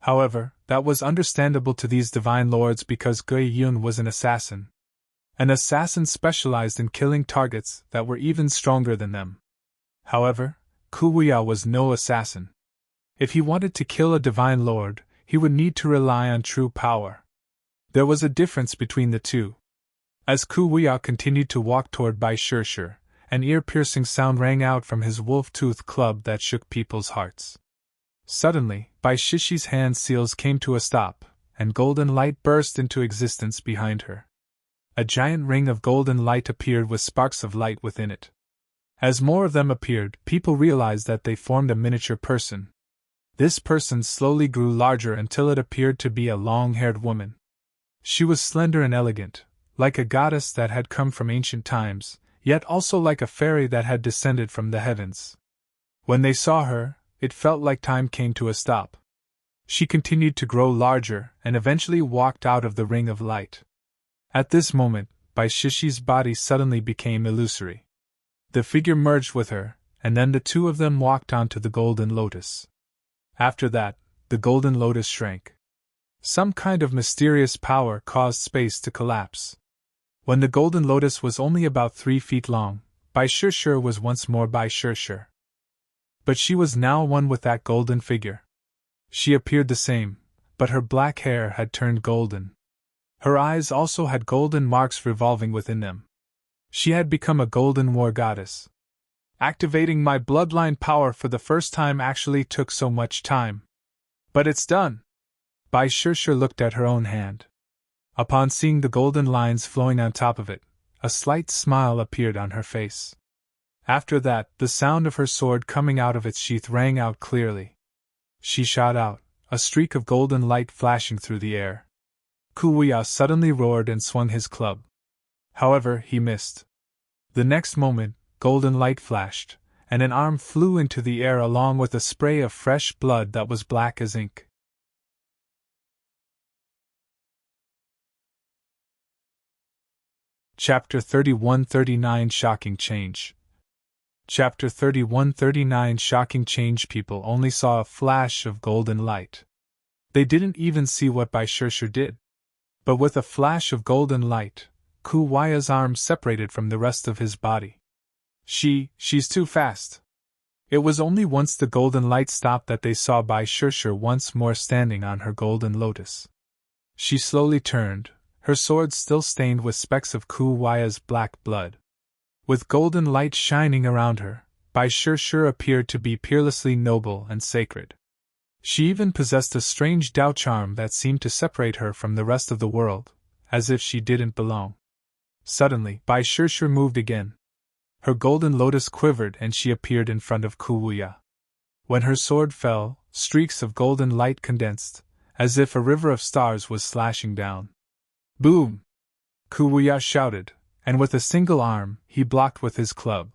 However, that was understandable to these Divine Lords because Guiyun was an assassin. An assassin specialized in killing targets that were even stronger than them. However, Kuya was no assassin. If he wanted to kill a Divine Lord, he would need to rely on true power. There was a difference between the two. As Kuya continued to walk toward Bai Shirshir, an ear-piercing sound rang out from his wolf-toothed club that shook people's hearts. Suddenly, Bai Shishi's hand seals came to a stop, and golden light burst into existence behind her. A giant ring of golden light appeared with sparks of light within it. As more of them appeared, people realized that they formed a miniature person. This person slowly grew larger until it appeared to be a long-haired woman. She was slender and elegant, like a goddess that had come from ancient times, yet also like a fairy that had descended from the heavens. When they saw her, it felt like time came to a stop. She continued to grow larger and eventually walked out of the ring of light. At this moment, Bai Shishi's body suddenly became illusory. The figure merged with her, and then the two of them walked onto the golden lotus. After that, the golden lotus shrank. Some kind of mysterious power caused space to collapse. When the golden lotus was only about 3 feet long, Bai Shirshir was once more Bai Shirshir. But she was now one with that golden figure. She appeared the same, but her black hair had turned golden. Her eyes also had golden marks revolving within them. She had become a golden war goddess. Activating my bloodline power for the first time actually took so much time. But it's done. Bai Shirshir looked at her own hand. Upon seeing the golden lines flowing on top of it, a slight smile appeared on her face. After that, the sound of her sword coming out of its sheath rang out clearly. She shot out, a streak of golden light flashing through the air. Kuya suddenly roared and swung his club. However, he missed. The next moment, golden light flashed, and an arm flew into the air along with a spray of fresh blood that was black as ink. Chapter 31-39 Shocking Change. Chapter 31-39 Shocking Change. People only saw a flash of golden light. They didn't even see what Bai Shirshir did. But with a flash of golden light, Kuya's arms separated from the rest of his body. She's too fast. It was only once the golden light stopped that they saw Bai Shirshir once more standing on her golden lotus. She slowly turned, her sword still stained with specks of Kuya's black blood. With golden light shining around her, Bai Shirshir appeared to be peerlessly noble and sacred. She even possessed a strange Dao charm that seemed to separate her from the rest of the world, as if she didn't belong. Suddenly, Bai Shirshir moved again. Her golden lotus quivered and she appeared in front of Kuya. When her sword fell, streaks of golden light condensed, as if a river of stars was slashing down. Boom! Kuya shouted, and with a single arm, he blocked with his club.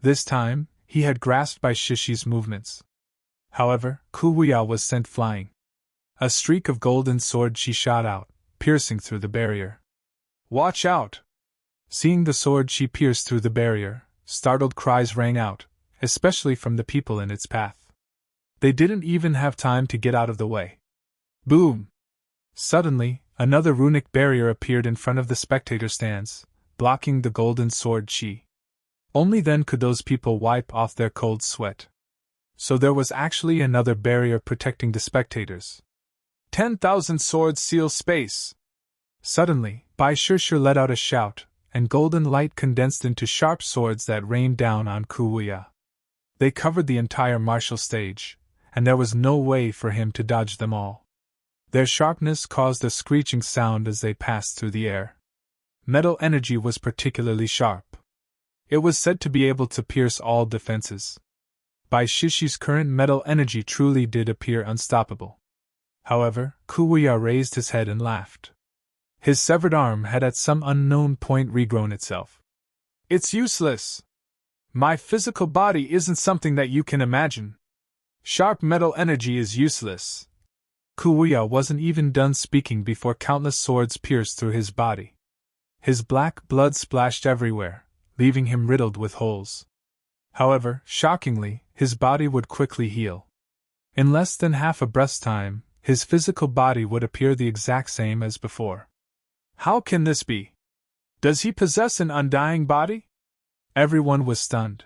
This time, he had grasped Bai Shishi's movements. However, Kuya was sent flying. A streak of golden sword she shot out, piercing through the barrier. Watch out! Seeing the sword she pierced through the barrier, startled cries rang out, especially from the people in its path. They didn't even have time to get out of the way. Boom! Suddenly, another runic barrier appeared in front of the spectator stands, blocking the golden sword chi. Only then could those people wipe off their cold sweat. So there was actually another barrier protecting the spectators. 10,000 swords seal space! Suddenly, Bai Shirshir let out a shout, and golden light condensed into sharp swords that rained down on Kuya. They covered the entire martial stage, and there was no way for him to dodge them all. Their sharpness caused a screeching sound as they passed through the air. Metal energy was particularly sharp. It was said to be able to pierce all defenses. Bai Shishi's current metal energy truly did appear unstoppable. However, Kuya raised his head and laughed. His severed arm had at some unknown point regrown itself. It's useless. My physical body isn't something that you can imagine. Sharp metal energy is useless. Kuya wasn't even done speaking before countless swords pierced through his body. His black blood splashed everywhere, leaving him riddled with holes. However, shockingly, his body would quickly heal. In less than half a breath's time, his physical body would appear the exact same as before. How can this be? Does he possess an undying body? Everyone was stunned.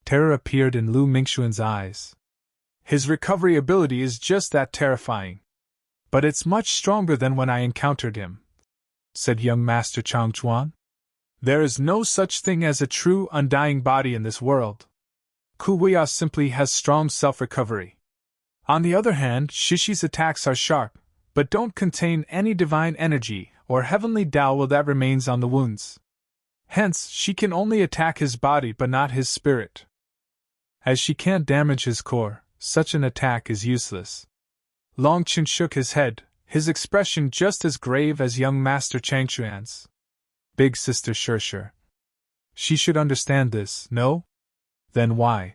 Terror appeared in Lu Mingxuan's eyes. His recovery ability is just that terrifying. But it's much stronger than when I encountered him, said young Master Changchuan. There is no such thing as a true undying body in this world. Kuya simply has strong self-recovery. On the other hand, Shishi's attacks are sharp, but don't contain any divine energy or heavenly Tao that remains on the wounds. Hence, she can only attack his body but not his spirit. As she can't damage his core, such an attack is useless. Longchen shook his head, his expression just as grave as young Master Changchuan's. Big Sister Shirshir. She should understand this, no? Then why?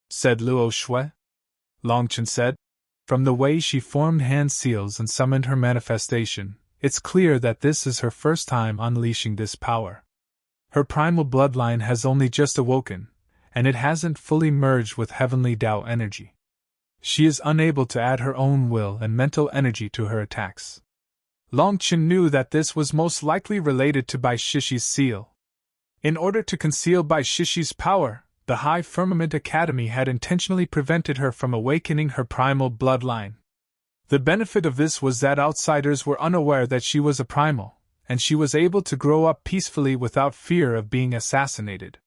Said Luo Shui. Longchen said. From the way she formed hand seals and summoned her manifestation, it's clear that this is her first time unleashing this power. Her primal bloodline has only just awoken, and it hasn't fully merged with heavenly Tao energy. She is unable to add her own will and mental energy to her attacks. Longchen knew that this was most likely related to Bai Shishi's seal. In order to conceal Bai Shishi's power, the High Firmament Academy had intentionally prevented her from awakening her primal bloodline. The benefit of this was that outsiders were unaware that she was a primal, and she was able to grow up peacefully without fear of being assassinated.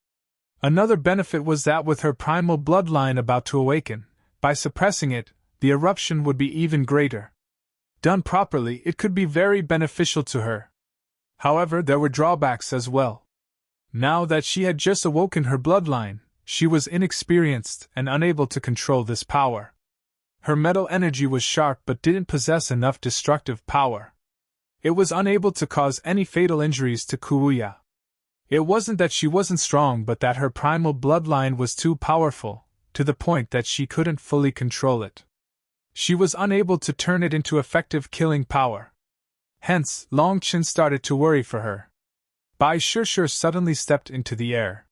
Another benefit was that with her primal bloodline about to awaken, by suppressing it, the eruption would be even greater. Done properly, it could be very beneficial to her. However, there were drawbacks as well. Now that she had just awoken her bloodline, she was inexperienced and unable to control this power. Her metal energy was sharp but didn't possess enough destructive power. It was unable to cause any fatal injuries to Kuya. It wasn't that she wasn't strong but that her primal bloodline was too powerful, to the point that she couldn't fully control it. She was unable to turn it into effective killing power. Hence, Longchen started to worry for her. Bai Shirshir suddenly stepped into the air.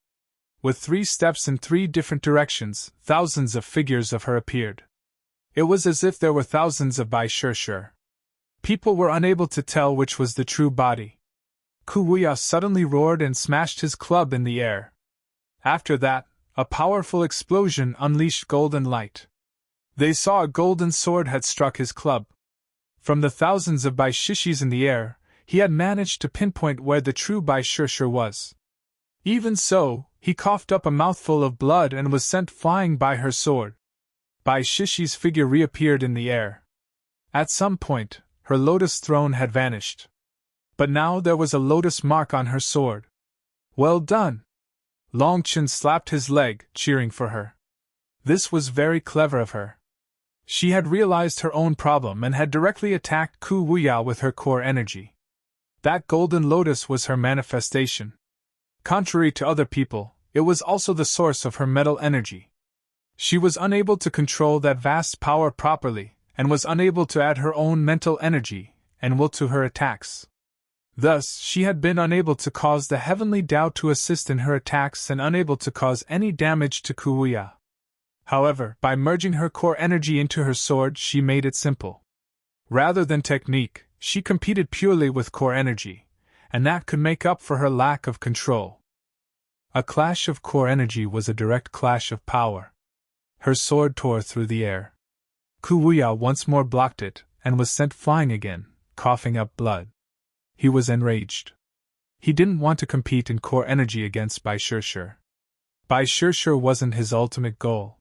With 3 steps in 3 different directions, thousands of figures of her appeared. It was as if there were thousands of Bai Shirshir. People were unable to tell which was the true body. Kuya suddenly roared and smashed his club in the air. After that, a powerful explosion unleashed golden light. They saw a golden sword had struck his club. From the thousands of Bai Shishis in the air, he had managed to pinpoint where the true Bai Shirshir was. Even so, he coughed up a mouthful of blood and was sent flying by her sword. Bai Shishi's figure reappeared in the air. At some point, her lotus throne had vanished. But now there was a lotus mark on her sword. Well done! Longchen slapped his leg, cheering for her. This was very clever of her. She had realized her own problem and had directly attacked Ku Wuya with her core energy. That golden lotus was her manifestation. Contrary to other people, it was also the source of her metal energy. She was unable to control that vast power properly, and was unable to add her own mental energy and will to her attacks. Thus, she had been unable to cause the heavenly Tao to assist in her attacks and unable to cause any damage to Kuya. However, by merging her core energy into her sword, she made it simple. Rather than technique, she competed purely with core energy, and that could make up for her lack of control. A clash of core energy was a direct clash of power. Her sword tore through the air. Kuya once more blocked it, and was sent flying again, coughing up blood. He was enraged. He didn't want to compete in core energy against Bai Shirshir. Bai Shirshir wasn't his ultimate goal.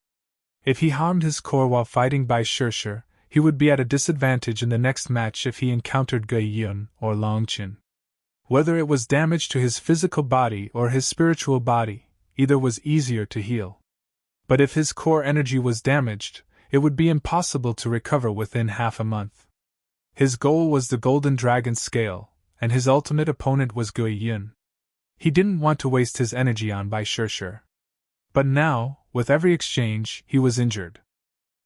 If he harmed his core while fighting Bai Shirshir, he would be at a disadvantage in the next match if he encountered Ge Yun or Longchen. Whether it was damage to his physical body or his spiritual body, either was easier to heal. But if his core energy was damaged, it would be impossible to recover within half a month. His goal was the Golden Dragon Scale, and his ultimate opponent was Gui Yun. He didn't want to waste his energy on Bai Shirshir. But now, with every exchange, he was injured.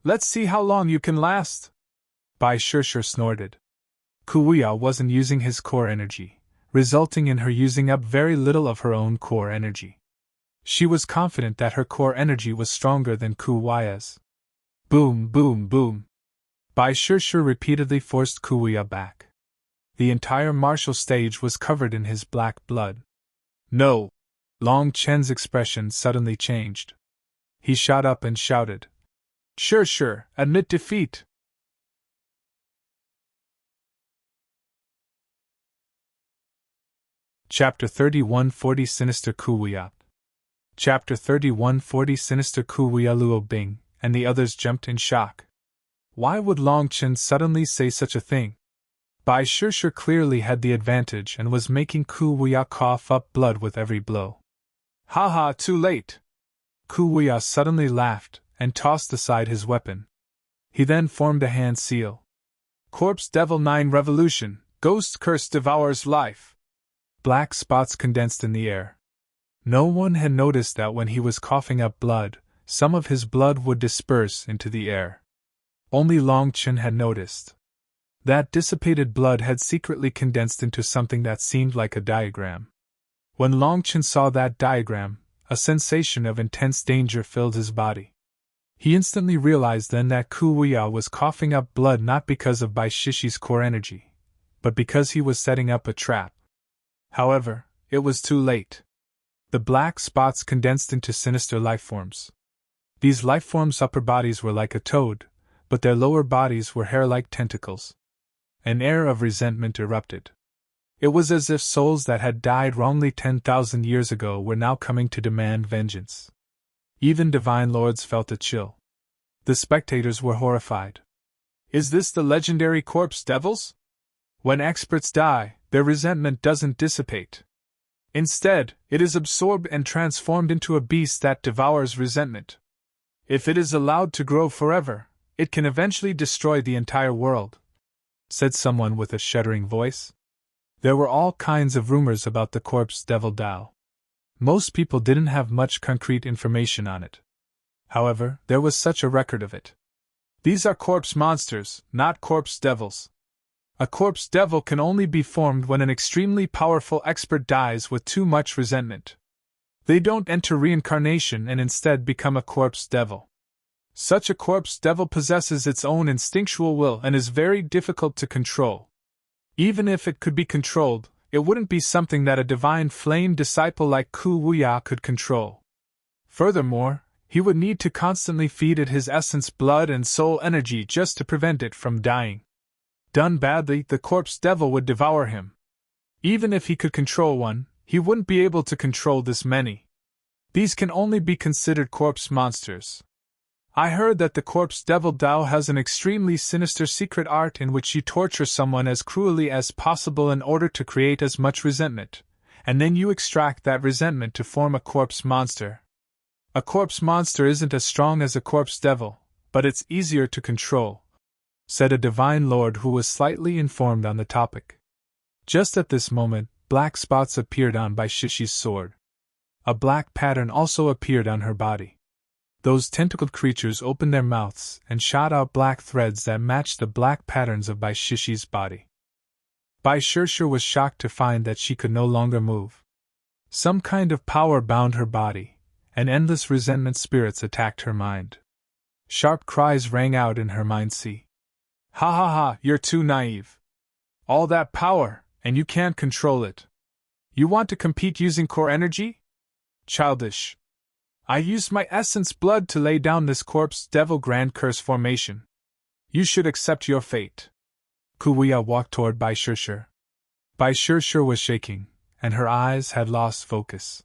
"Let's see how long you can last," Bai Shirshir snorted. Kuya wasn't using his core energy, resulting in her using up very little of her own core energy. She was confident that her core energy was stronger than Kuya's. Boom, boom, boom. Bai Shirshir repeatedly forced Kuya back. The entire martial stage was covered in his black blood. "No!" Long Chen's expression suddenly changed. He shot up and shouted, "Shirshir, admit defeat!" Chapter 3140 Sinister Kuya. Chapter 3140 Sinister Kuya. Luo Bing and the others jumped in shock. Why would Long Chen suddenly say such a thing? Bai Shirshir clearly had the advantage and was making Kuya cough up blood with every blow. "Haha, too late!" Kuya suddenly laughed and tossed aside his weapon. He then formed a hand seal. "Corpse Devil 9 Revolution, Ghost Curse devours life." Black spots condensed in the air. No one had noticed that when he was coughing up blood, some of his blood would disperse into the air. Only Long Chen had noticed. That dissipated blood had secretly condensed into something that seemed like a diagram. When Long Chen saw that diagram, a sensation of intense danger filled his body. He instantly realized then that Kuya was coughing up blood not because of Bai Shishi's core energy, but because he was setting up a trap. However, it was too late. The black spots condensed into sinister lifeforms. These lifeforms' upper bodies were like a toad, but their lower bodies were hair-like tentacles. An air of resentment erupted. It was as if souls that had died wrongly 10,000 years ago were now coming to demand vengeance. Even divine lords felt a chill. The spectators were horrified. Is this the legendary corpse devils? When experts die, their resentment doesn't dissipate. Instead, it is absorbed and transformed into a beast that devours resentment. If it is allowed to grow forever, it can eventually destroy the entire world, said someone with a shuddering voice. There were all kinds of rumors about the corpse devil Dao. Most people didn't have much concrete information on it. However, there was such a record of it. These are corpse monsters, not corpse devils. A corpse devil can only be formed when an extremely powerful expert dies with too much resentment. They don't enter reincarnation and instead become a corpse devil. Such a corpse devil possesses its own instinctual will and is very difficult to control. Even if it could be controlled, it wouldn't be something that a divine flame disciple like Ku Wuya could control. Furthermore, he would need to constantly feed it his essence, blood, and soul energy just to prevent it from dying. Done badly, the corpse devil would devour him. Even if he could control one, he wouldn't be able to control this many. These can only be considered corpse monsters. I heard that the corpse devil Dao has an extremely sinister secret art in which you torture someone as cruelly as possible in order to create as much resentment, and then you extract that resentment to form a corpse monster. A corpse monster isn't as strong as a corpse devil, but it's easier to control, said a divine lord who was slightly informed on the topic. Just at this moment, black spots appeared on Bai Shishi's sword. A black pattern also appeared on her body. Those tentacled creatures opened their mouths and shot out black threads that matched the black patterns of Bai Shishi's body. Bai Shirshir was shocked to find that she could no longer move. Some kind of power bound her body, and endless resentment spirits attacked her mind. Sharp cries rang out in her mind. "See? Ha ha ha, you're too naive. All that power, and you can't control it. You want to compete using core energy? Childish. I used my essence blood to lay down this corpse devil grand curse formation. You should accept your fate." Kuya walked toward Bai Shirshir. Bai Shirshir was shaking, and her eyes had lost focus.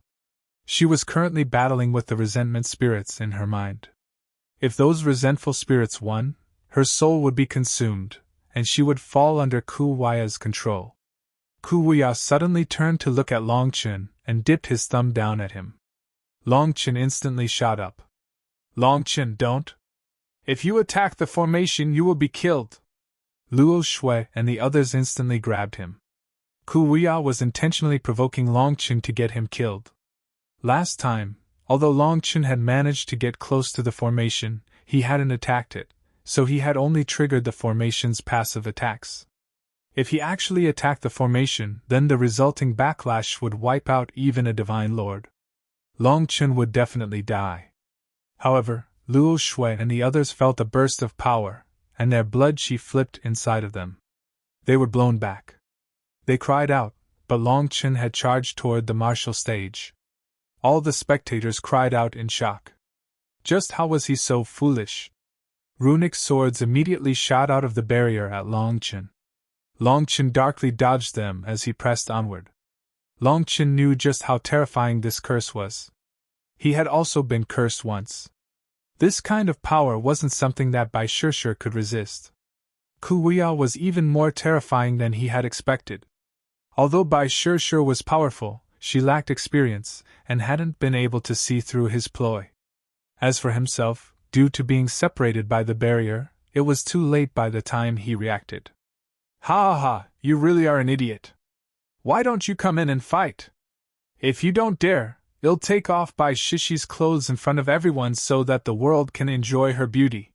She was currently battling with the resentment spirits in her mind. If those resentful spirits won, her soul would be consumed, and she would fall under Kuya's control. Kuya suddenly turned to look at Long Chen and dipped his thumb down at him. Long Chen instantly shot up. "Long Chen, don't! If you attack the formation, you will be killed. Luo Shui and the others instantly grabbed him. Kuya was intentionally provoking Longchen to get him killed. Last time, although Longchen had managed to get close to the formation, he hadn't attacked it, so he had only triggered the formation's passive attacks. If he actually attacked the formation, then the resulting backlash would wipe out even a Divine Lord. Longchen would definitely die. However, Luo Shui and the others felt a burst of power, and their blood chi flipped inside of them. They were blown back. They cried out, but Longchen had charged toward the martial stage. All the spectators cried out in shock. Just how was he so foolish? Runic swords immediately shot out of the barrier at Longchen. Longchen darkly dodged them as he pressed onward. Longchen knew just how terrifying this curse was. He had also been cursed once. This kind of power wasn't something that Bai Shishir could resist. Kuya was even more terrifying than he had expected. Although Bai Shishir was powerful, she lacked experience and hadn't been able to see through his ploy. As for himself, due to being separated by the barrier, it was too late by the time he reacted. Ha ha ha, you really are an idiot. Why don't you come in and fight? If you don't dare, I'll take off Bai Shishi's clothes in front of everyone so that the world can enjoy her beauty.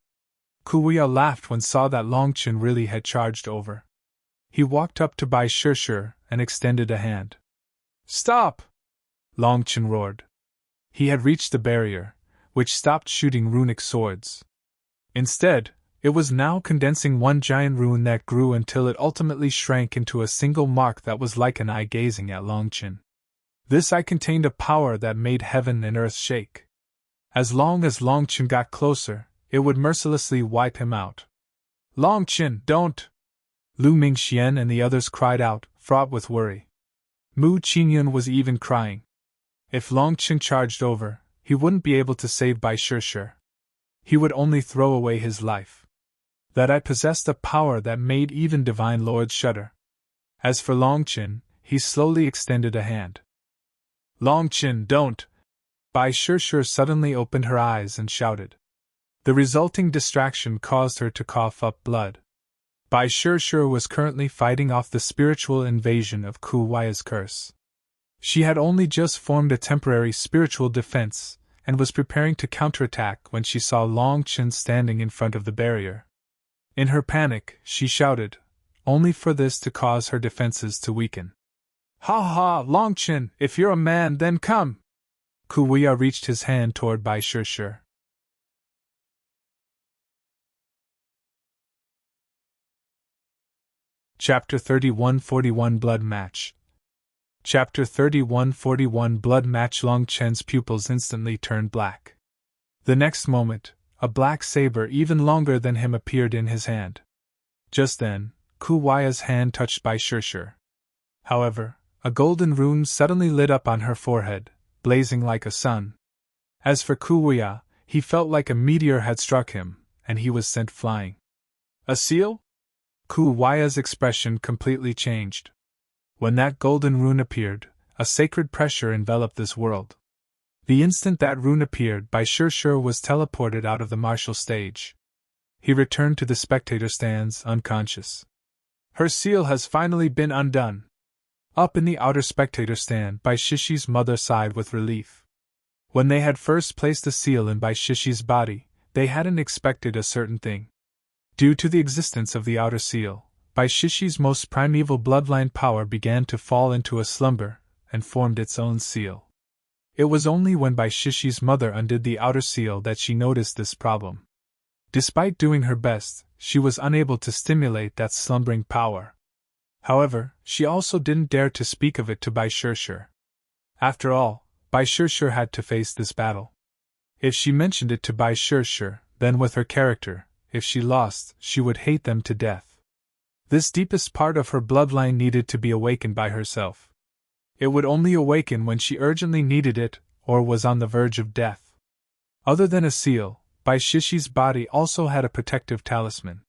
Kuya laughed when saw that Longchen really had charged over. He walked up to Bai Shishir and extended a hand. Stop! Longchen roared. He had reached the barrier, which stopped shooting runic swords. Instead, it was now condensing one giant rune that grew until it ultimately shrank into a single mark that was like an eye gazing at Longchen. This eye contained a power that made heaven and earth shake. As long as Longchen got closer, it would mercilessly wipe him out. Longchen, don't! Lu Mingxian and the others cried out, fraught with worry. Mu Qingyun was even crying. If Longchen charged over, he wouldn't be able to save Bai Shishir. He would only throw away his life. That eye possessed a power that made even divine lords shudder. As for Longchen, he slowly extended a hand. Longchen, don't! Bai Shishir suddenly opened her eyes and shouted. The resulting distraction caused her to cough up blood. Bai Shishir was currently fighting off the spiritual invasion of Kuwaya's curse. She had only just formed a temporary spiritual defense, and was preparing to counterattack when she saw Longchen standing in front of the barrier. In her panic, she shouted, only for this to cause her defenses to weaken. Ha ha, Longchen, if you're a man, then come! Kuya reached his hand toward Bai Shishir. Chapter 3141 Blood Match. Chapter 3141 Blood Match. Longchen's pupils instantly turned black. The next moment, a black saber even longer than him appeared in his hand. Just then, Kuwaya's hand touched Bai Shishir. However, a golden rune suddenly lit up on her forehead, blazing like a sun. As for Kuya, he felt like a meteor had struck him, and he was sent flying. A seal? Kuwaya's expression completely changed. When that golden rune appeared, a sacred pressure enveloped this world. The instant that rune appeared, Bai Shishir was teleported out of the martial stage. He returned to the spectator stands, unconscious. Her seal has finally been undone. Up in the outer spectator stand, Bai Shishi's mother sighed with relief. When they had first placed the seal in Bai Shishi's body, they hadn't expected a certain thing. Due to the existence of the outer seal, Bai Shishi's most primeval bloodline power began to fall into a slumber, and formed its own seal. It was only when Bai Shishi's mother undid the outer seal that she noticed this problem. Despite doing her best, she was unable to stimulate that slumbering power. However, she also didn't dare to speak of it to Bai Shishir. After all, Bai Shishir had to face this battle. If she mentioned it to Bai Shishir, then with her character, if she lost, she would hate them to death. This deepest part of her bloodline needed to be awakened by herself. It would only awaken when she urgently needed it, or was on the verge of death. Other than a seal, Bai Shishi's body also had a protective talisman.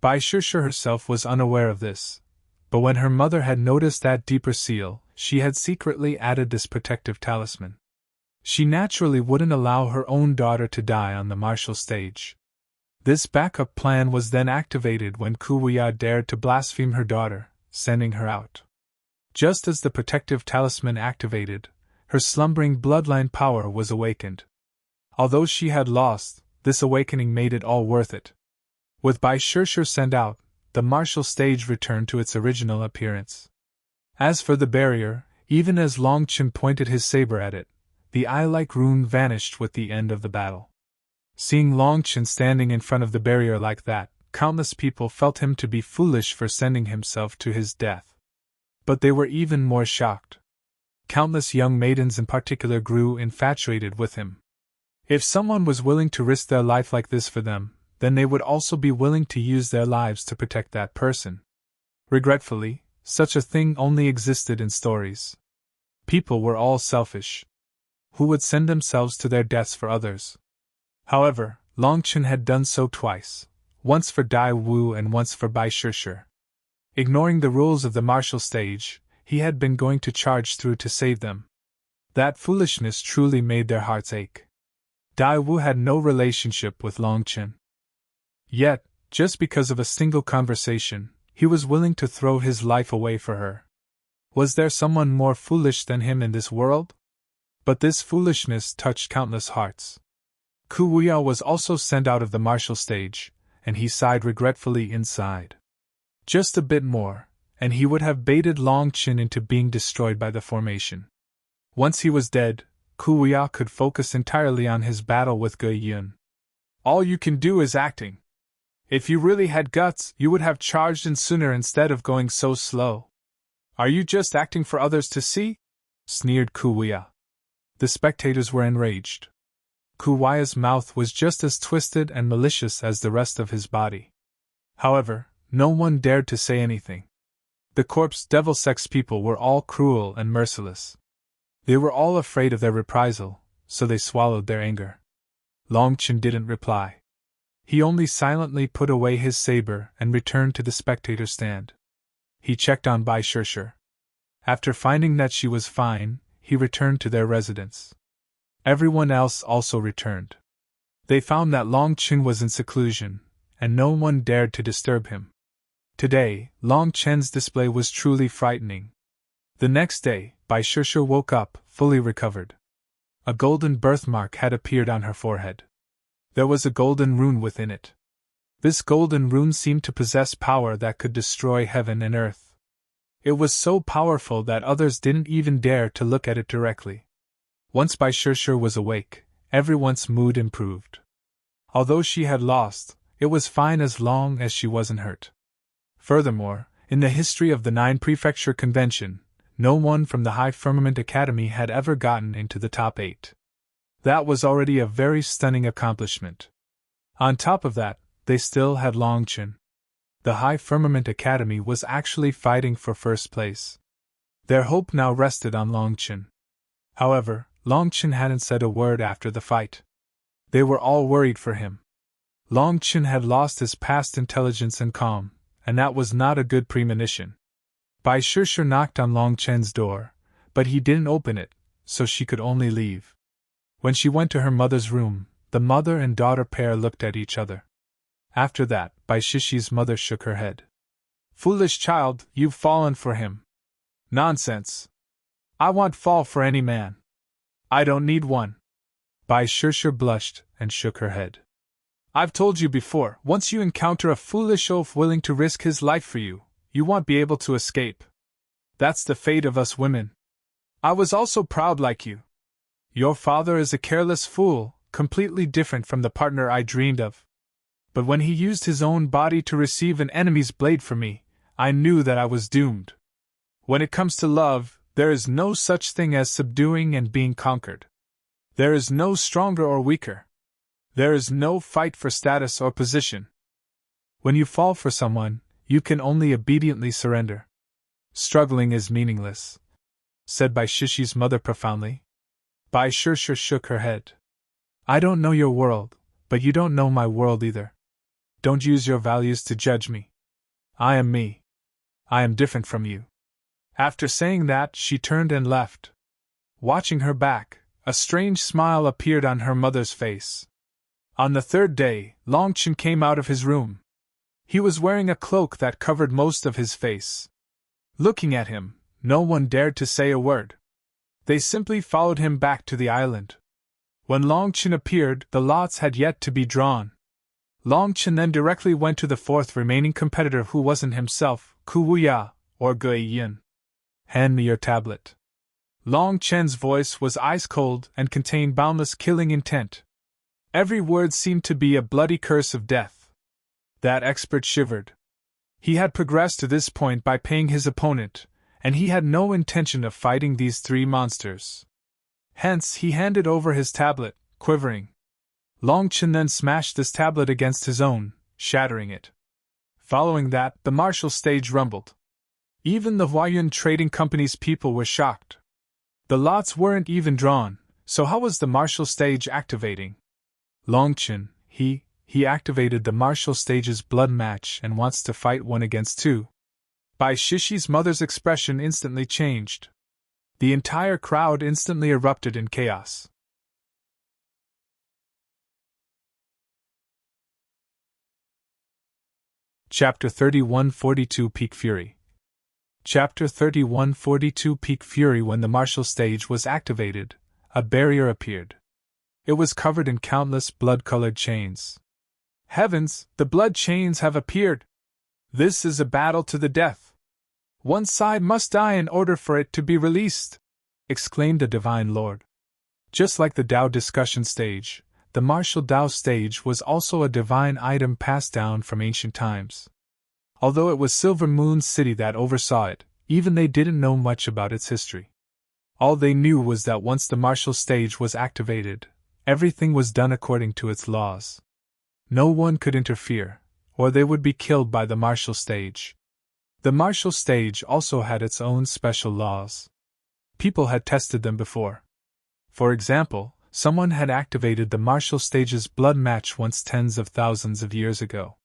Bai Shishir herself was unaware of this. But when her mother had noticed that deeper seal, she had secretly added this protective talisman. She naturally wouldn't allow her own daughter to die on the martial stage. This backup plan was then activated when Kuya dared to blaspheme her daughter, sending her out. Just as the protective talisman activated, her slumbering bloodline power was awakened. Although she had lost, this awakening made it all worth it. With Bai Shirshir sent out, the martial stage returned to its original appearance. As for the barrier, even as Long Chen pointed his saber at it, the eye-like rune vanished with the end of the battle. Seeing Long Chen standing in front of the barrier like that, countless people felt him to be foolish for sending himself to his death. But they were even more shocked. Countless young maidens in particular grew infatuated with him. If someone was willing to risk their life like this for them, then they would also be willing to use their lives to protect that person. Regretfully, such a thing only existed in stories. People were all selfish. Who would send themselves to their deaths for others? However, Long Chen had done so twice, once for Dai Wu and once for Bai Shirshir. Ignoring the rules of the martial stage, he had been going to charge through to save them. That foolishness truly made their hearts ache. Dai Wu had no relationship with Long Chen. Yet, just because of a single conversation, he was willing to throw his life away for her. Was there someone more foolish than him in this world? But this foolishness touched countless hearts. Kuya was also sent out of the martial stage, and he sighed regretfully inside. Just a bit more, and he would have baited Long Chen into being destroyed by the formation. Once he was dead, Kuya could focus entirely on his battle with Ge Yun. All you can do is acting. If you really had guts, you would have charged in sooner instead of going so slow. Are you just acting for others to see? Sneered Kuya. The spectators were enraged. Kuya's mouth was just as twisted and malicious as the rest of his body. However, no one dared to say anything. The corpse devil sex people were all cruel and merciless. They were all afraid of their reprisal, so they swallowed their anger. Long Chen didn't reply. He only silently put away his saber and returned to the spectator stand. He checked on Bai Shirshir. After finding that she was fine, he returned to their residence. Everyone else also returned. They found that Long Chen was in seclusion, and no one dared to disturb him. Today, Long Chen's display was truly frightening. The next day, Bai Shirshir woke up, fully recovered. A golden birthmark had appeared on her forehead. There was a golden rune within it. This golden rune seemed to possess power that could destroy heaven and earth. It was so powerful that others didn't even dare to look at it directly. Once Bai Shirshir was awake, everyone's mood improved. Although she had lost, it was fine as long as she wasn't hurt. Furthermore, in the history of the 9 Prefecture Convention, no one from the High Firmament Academy had ever gotten into the top 8. That was already a very stunning accomplishment. On top of that, they still had Long Chen. The High Firmament Academy was actually fighting for first place. Their hope now rested on Long Chen. However, Long Chen hadn't said a word after the fight. They were all worried for him. Long Chen had lost his past intelligence and calm, and that was not a good premonition. Bai Shirshir knocked on Long Chen's door, but he didn't open it, so she could only leave. When she went to her mother's room, the mother and daughter pair looked at each other. After that, Bai Shishi's mother shook her head. Foolish child, you've fallen for him. Nonsense. I won't fall for any man. I don't need one. Bai Shirshir blushed and shook her head. I've told you before, once you encounter a foolish oaf willing to risk his life for you, you won't be able to escape. That's the fate of us women. I was also proud like you. Your father is a careless fool, completely different from the partner I dreamed of. But when he used his own body to receive an enemy's blade from me, I knew that I was doomed. When it comes to love, there is no such thing as subduing and being conquered. There is no stronger or weaker. There is no fight for status or position. When you fall for someone, you can only obediently surrender. Struggling is meaningless, said Bai Shishi's mother profoundly. Bai Shirshir shook her head. I don't know your world, but you don't know my world either. Don't use your values to judge me. I am me. I am different from you. After saying that, she turned and left. Watching her back, a strange smile appeared on her mother's face. On the third day, Long Chen came out of his room. He was wearing a cloak that covered most of his face. Looking at him, no one dared to say a word. They simply followed him back to the island. When Long Chen appeared, the lots had yet to be drawn. Long Chen then directly went to the fourth remaining competitor, who wasn't himself, Ku Wuya, or Ge Yin. "Hand me your tablet." Long Chen's voice was ice cold and contained boundless killing intent. Every word seemed to be a bloody curse of death. That expert shivered. He had progressed to this point by paying his opponent, and he had no intention of fighting these three monsters. Hence, he handed over his tablet, quivering. Long Chen then smashed this tablet against his own, shattering it. Following that, the martial stage rumbled. Even the Huayuan Trading Company's people were shocked. The lots weren't even drawn, so how was the martial stage activating? Long Chen, he activated the martial stage's blood match and wants to fight 1 against 2. Bai Shishi's mother's expression instantly changed. The entire crowd instantly erupted in chaos. Chapter 3142 Peak Fury. Chapter 3142 Peak Fury. When the martial stage was activated, a barrier appeared. It was covered in countless blood-colored chains. Heavens, the blood chains have appeared! This is a battle to the death. One side must die in order for it to be released, exclaimed the Divine Lord. Just like the Dao discussion stage, the martial Dao stage was also a divine item passed down from ancient times. Although it was Silver Moon's city that oversaw it, even they didn't know much about its history. All they knew was that once the martial stage was activated, everything was done according to its laws. No one could interfere, or they would be killed by the martial stage. The martial stage also had its own special laws. People had tested them before. For example, someone had activated the martial stage's blood match once tens of thousands of years ago.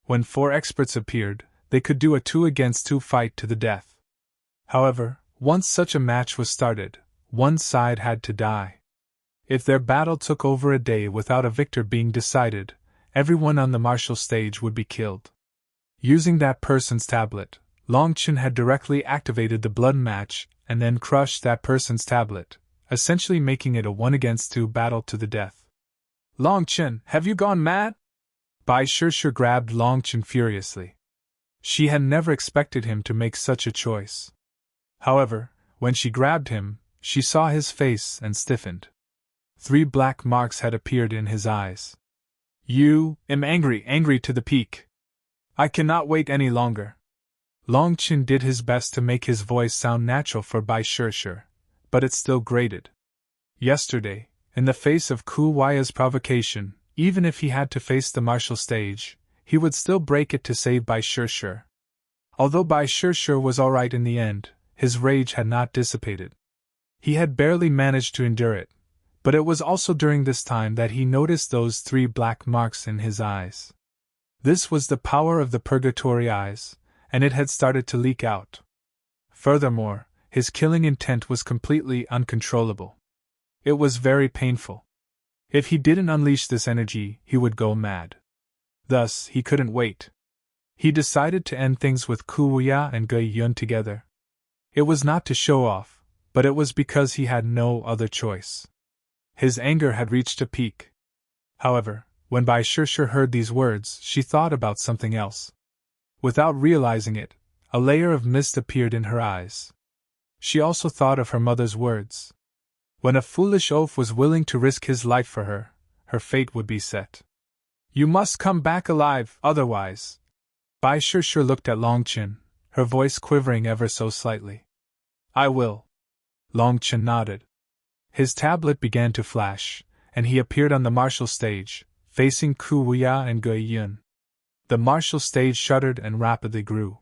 When 4 experts appeared, they could do a 2 against 2 fight to the death. However, once such a match was started, one side had to die. If their battle took over a day without a victor being decided, everyone on the martial stage would be killed. Using that person's tablet, Long Chen had directly activated the blood match and then crushed that person's tablet, essentially making it a 1 against 2 battle to the death. "Long Chen, have you gone mad?" Bai Shishi grabbed Long Chen furiously. She had never expected him to make such a choice. However, when she grabbed him, she saw his face and stiffened. 3 black marks had appeared in his eyes. "You, am angry to the peak. I cannot wait any longer." Long Chen did his best to make his voice sound natural for Bai Shishi, but it still grated. Yesterday, in the face of Ku Huaya's provocation, even if he had to face the martial stage, he would still break it to save Bai Shishi. Although Bai Shishi was alright in the end, his rage had not dissipated. He had barely managed to endure it, but it was also during this time that he noticed those 3 black marks in his eyes. This was the power of the purgatory eyes, and it had started to leak out. Furthermore, his killing intent was completely uncontrollable. It was very painful. If he didn't unleash this energy, he would go mad. Thus, he couldn't wait. He decided to end things with Ku Wuya and Ge Yun together. It was not to show off, but it was because he had no other choice. His anger had reached a peak. However, when Bai Shishi heard these words, she thought about something else. Without realizing it, a layer of mist appeared in her eyes. She also thought of her mother's words. When a foolish oaf was willing to risk his life for her, her fate would be set. "You must come back alive, otherwise." Bai Shishi looked at Long Chen, her voice quivering ever so slightly. "I will." Long Chen nodded. His tablet began to flash, and he appeared on the martial stage, facing Ku Wuya and Ge Yun. The martial stage shuddered and rapidly grew.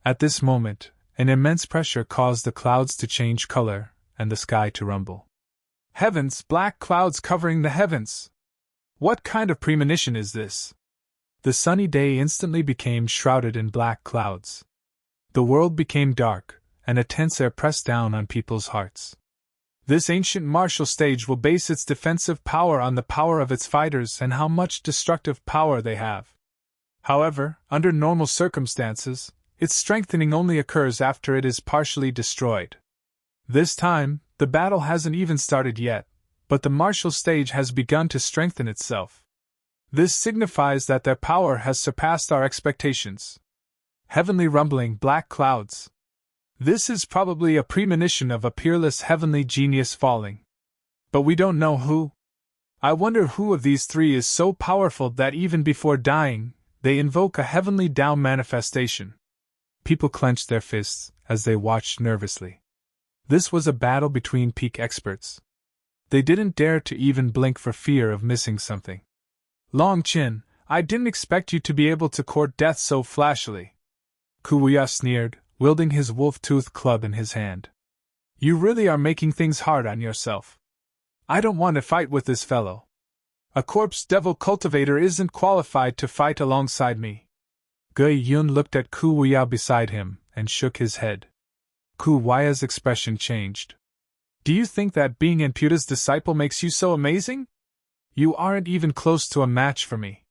At this moment, an immense pressure caused the clouds to change color and the sky to rumble. "Heavens, black clouds covering the heavens! What kind of premonition is this?" The sunny day instantly became shrouded in black clouds. The world became dark, and a tense air pressed down on people's hearts. This ancient martial stage will base its defensive power on the power of its fighters and how much destructive power they have. However, under normal circumstances, its strengthening only occurs after it is partially destroyed. This time, the battle hasn't even started yet, but the martial stage has begun to strengthen itself. This signifies that their power has surpassed our expectations. Heavenly rumbling black clouds. This is probably a premonition of a peerless heavenly genius falling. But we don't know who. I wonder who of these three is so powerful that even before dying, they invoke a heavenly Tao manifestation. People clenched their fists as they watched nervously. This was a battle between peak experts. They didn't dare to even blink for fear of missing something. Long Chin, I didn't expect you to be able to court death so flashily. Kuya sneered, wielding his wolf-toothed club in his hand. You really are making things hard on yourself. I don't want to fight with this fellow. A corpse devil cultivator isn't qualified to fight alongside me. Gui Yun looked at Kuya beside him and shook his head. Kuya's expression changed. Do you think that being Anputa's disciple makes you so amazing? You aren't even close to a match for me.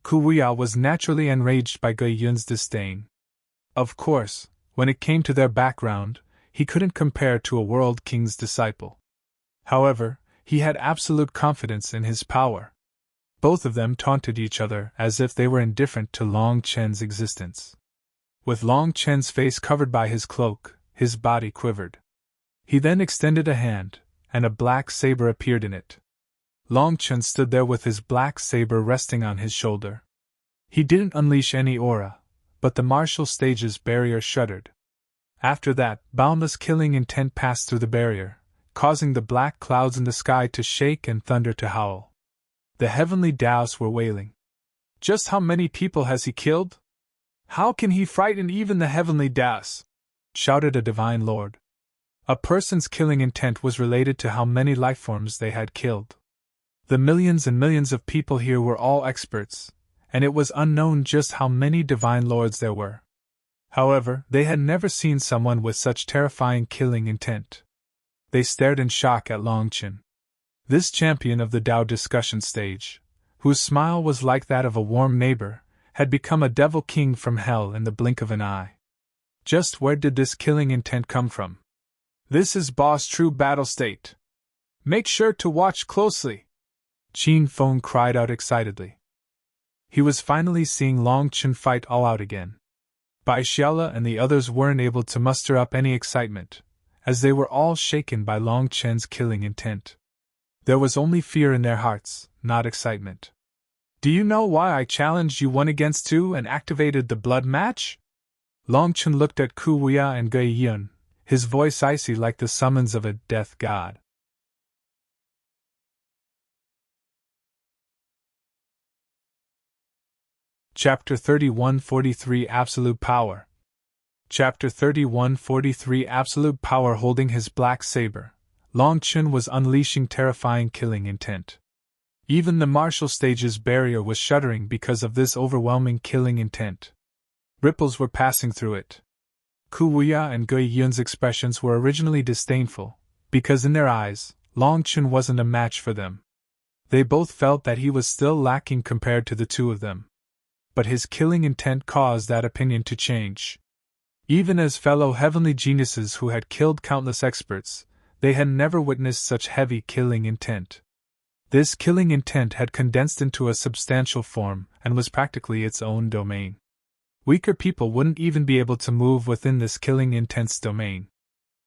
Kuya was naturally enraged by Gui Yun's disdain. Of course, when it came to their background, he couldn't compare to a world king's disciple. However, he had absolute confidence in his power. Both of them taunted each other as if they were indifferent to Long Chen's existence. With Long Chen's face covered by his cloak, his body quivered. He then extended a hand, and a black saber appeared in it. Long Chen stood there with his black saber resting on his shoulder. He didn't unleash any aura, but the martial stage's barrier shuddered. After that, boundless killing intent passed through the barrier, causing the black clouds in the sky to shake and thunder to howl. The heavenly Taos were wailing. Just how many people has he killed? How can he frighten even the heavenly Taos? Shouted a divine lord. A person's killing intent was related to how many lifeforms they had killed. The millions and millions of people here were all experts, and it was unknown just how many divine lords there were. However, they had never seen someone with such terrifying killing intent. They stared in shock at Long Chin. This champion of the Tao discussion stage, whose smile was like that of a warm neighbor, had become a devil king from hell in the blink of an eye. Just where did this killing intent come from? This is Boss True Battle State. Make sure to watch closely. Qin Feng cried out excitedly. He was finally seeing Long Chin fight all out again. Bai Xiaola and the others weren't able to muster up any excitement, as they were all shaken by Long Chen's killing intent. There was only fear in their hearts, not excitement. Do you know why I challenged you 1-against-2 and activated the blood match? Long Chen looked at Kuya and Gui Yun, his voice icy like the summons of a death god. Chapter 3143 Absolute Power. Chapter 3143 Absolute Power. Holding his black saber, Long Chen was unleashing terrifying killing intent. Even the martial stage's barrier was shuddering because of this overwhelming killing intent. Ripples were passing through it. Kuya and Gui Yun's expressions were originally disdainful, because in their eyes, Long Chen wasn't a match for them. They both felt that he was still lacking compared to the two of them. But his killing intent caused that opinion to change. Even as fellow heavenly geniuses who had killed countless experts, they had never witnessed such heavy killing intent. This killing intent had condensed into a substantial form and was practically its own domain. Weaker people wouldn't even be able to move within this killing intent's domain.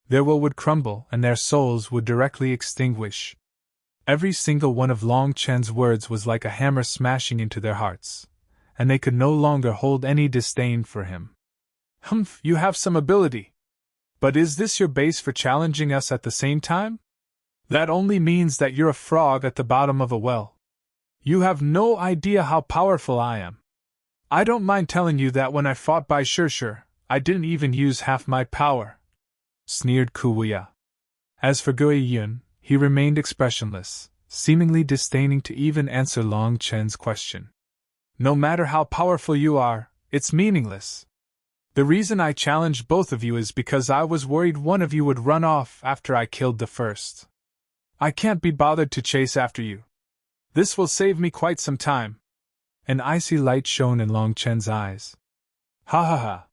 Their will would crumble and their souls would directly extinguish. Every single one of Long Chen's words was like a hammer smashing into their hearts, and they could no longer hold any disdain for him. Humph, you have some ability. But is this your base for challenging us at the same time? That only means that you're a frog at the bottom of a well. You have no idea how powerful I am. I don't mind telling you that when I fought Bai Shirshir, I didn't even use half my power, sneered Kuya. As for Gui Yun, he remained expressionless, seemingly disdaining to even answer Long Chen's question. No matter how powerful you are, it's meaningless. The reason I challenged both of you is because I was worried one of you would run off after I killed the first. I can't be bothered to chase after you. This will save me quite some time." An icy light shone in Long Chen's eyes. "Ha ha ha."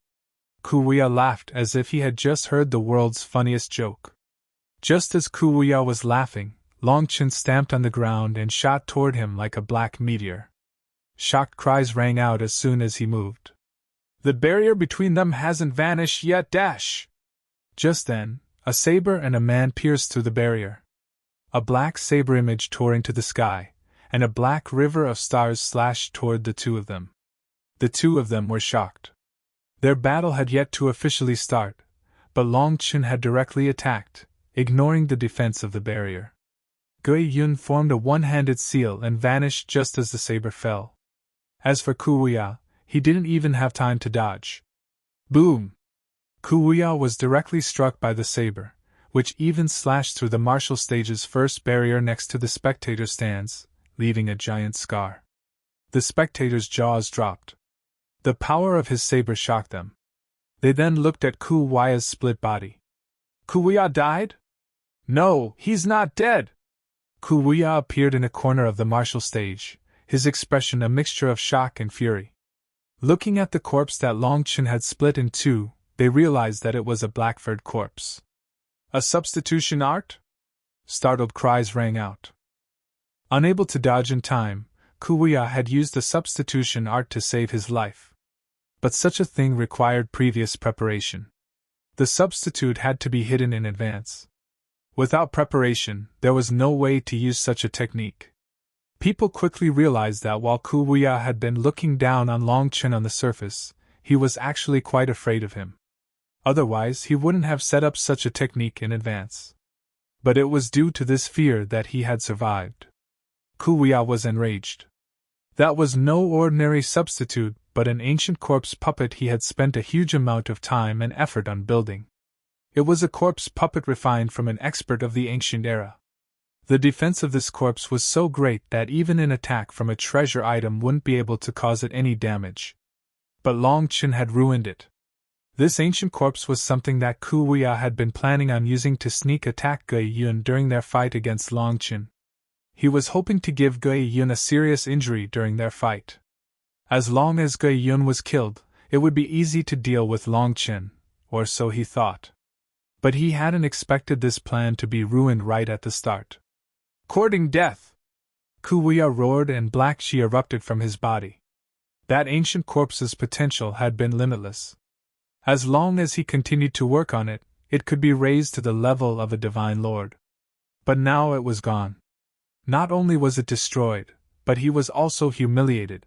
Kuya laughed as if he had just heard the world's funniest joke. Just as Kuya was laughing, Long Chen stamped on the ground and shot toward him like a black meteor. Shocked cries rang out as soon as he moved. "The barrier between them hasn't vanished yet, dash!" Just then, a saber and a man pierced through the barrier. A black saber image tore into the sky, and a black river of stars slashed toward the two of them. The two of them were shocked. Their battle had yet to officially start, but Long Chen had directly attacked, ignoring the defense of the barrier. Gui Yun formed a one-handed seal and vanished just as the saber fell. As for Kuya, he didn't even have time to dodge. Boom! Kuya was directly struck by the saber, which even slashed through the martial stage's first barrier next to the spectator stands, leaving a giant scar. The spectators' jaws dropped. The power of his saber shocked them. They then looked at Kuya's split body. "Kuya died? No, he's not dead!" Kuya appeared in a corner of the martial stage, his expression a mixture of shock and fury. Looking at the corpse that Long Chen had split in two, they realized that it was a Blackford corpse. "A substitution art?" Startled cries rang out. Unable to dodge in time, Kuya had used the substitution art to save his life. But such a thing required previous preparation. The substitute had to be hidden in advance. Without preparation, there was no way to use such a technique. People quickly realized that while Kuya had been looking down on Long Chen on the surface, he was actually quite afraid of him. Otherwise, he wouldn't have set up such a technique in advance. But it was due to this fear that he had survived. Kuya was enraged. That was no ordinary substitute, but an ancient corpse puppet he had spent a huge amount of time and effort on building. It was a corpse puppet refined from an expert of the ancient era. The defense of this corpse was so great that even an attack from a treasure item wouldn't be able to cause it any damage. But Long Chen had ruined it. This ancient corpse was something that Kuya had been planning on using to sneak attack Gui Yun during their fight against Long Chen. He was hoping to give Gui Yun a serious injury during their fight. As long as Gui Yun was killed, it would be easy to deal with Long Chen, or so he thought. But he hadn't expected this plan to be ruined right at the start. "Courting death!" Kuya roared and black chi erupted from his body. That ancient corpse's potential had been limitless. As long as he continued to work on it, it could be raised to the level of a divine lord. But now it was gone. Not only was it destroyed, but he was also humiliated.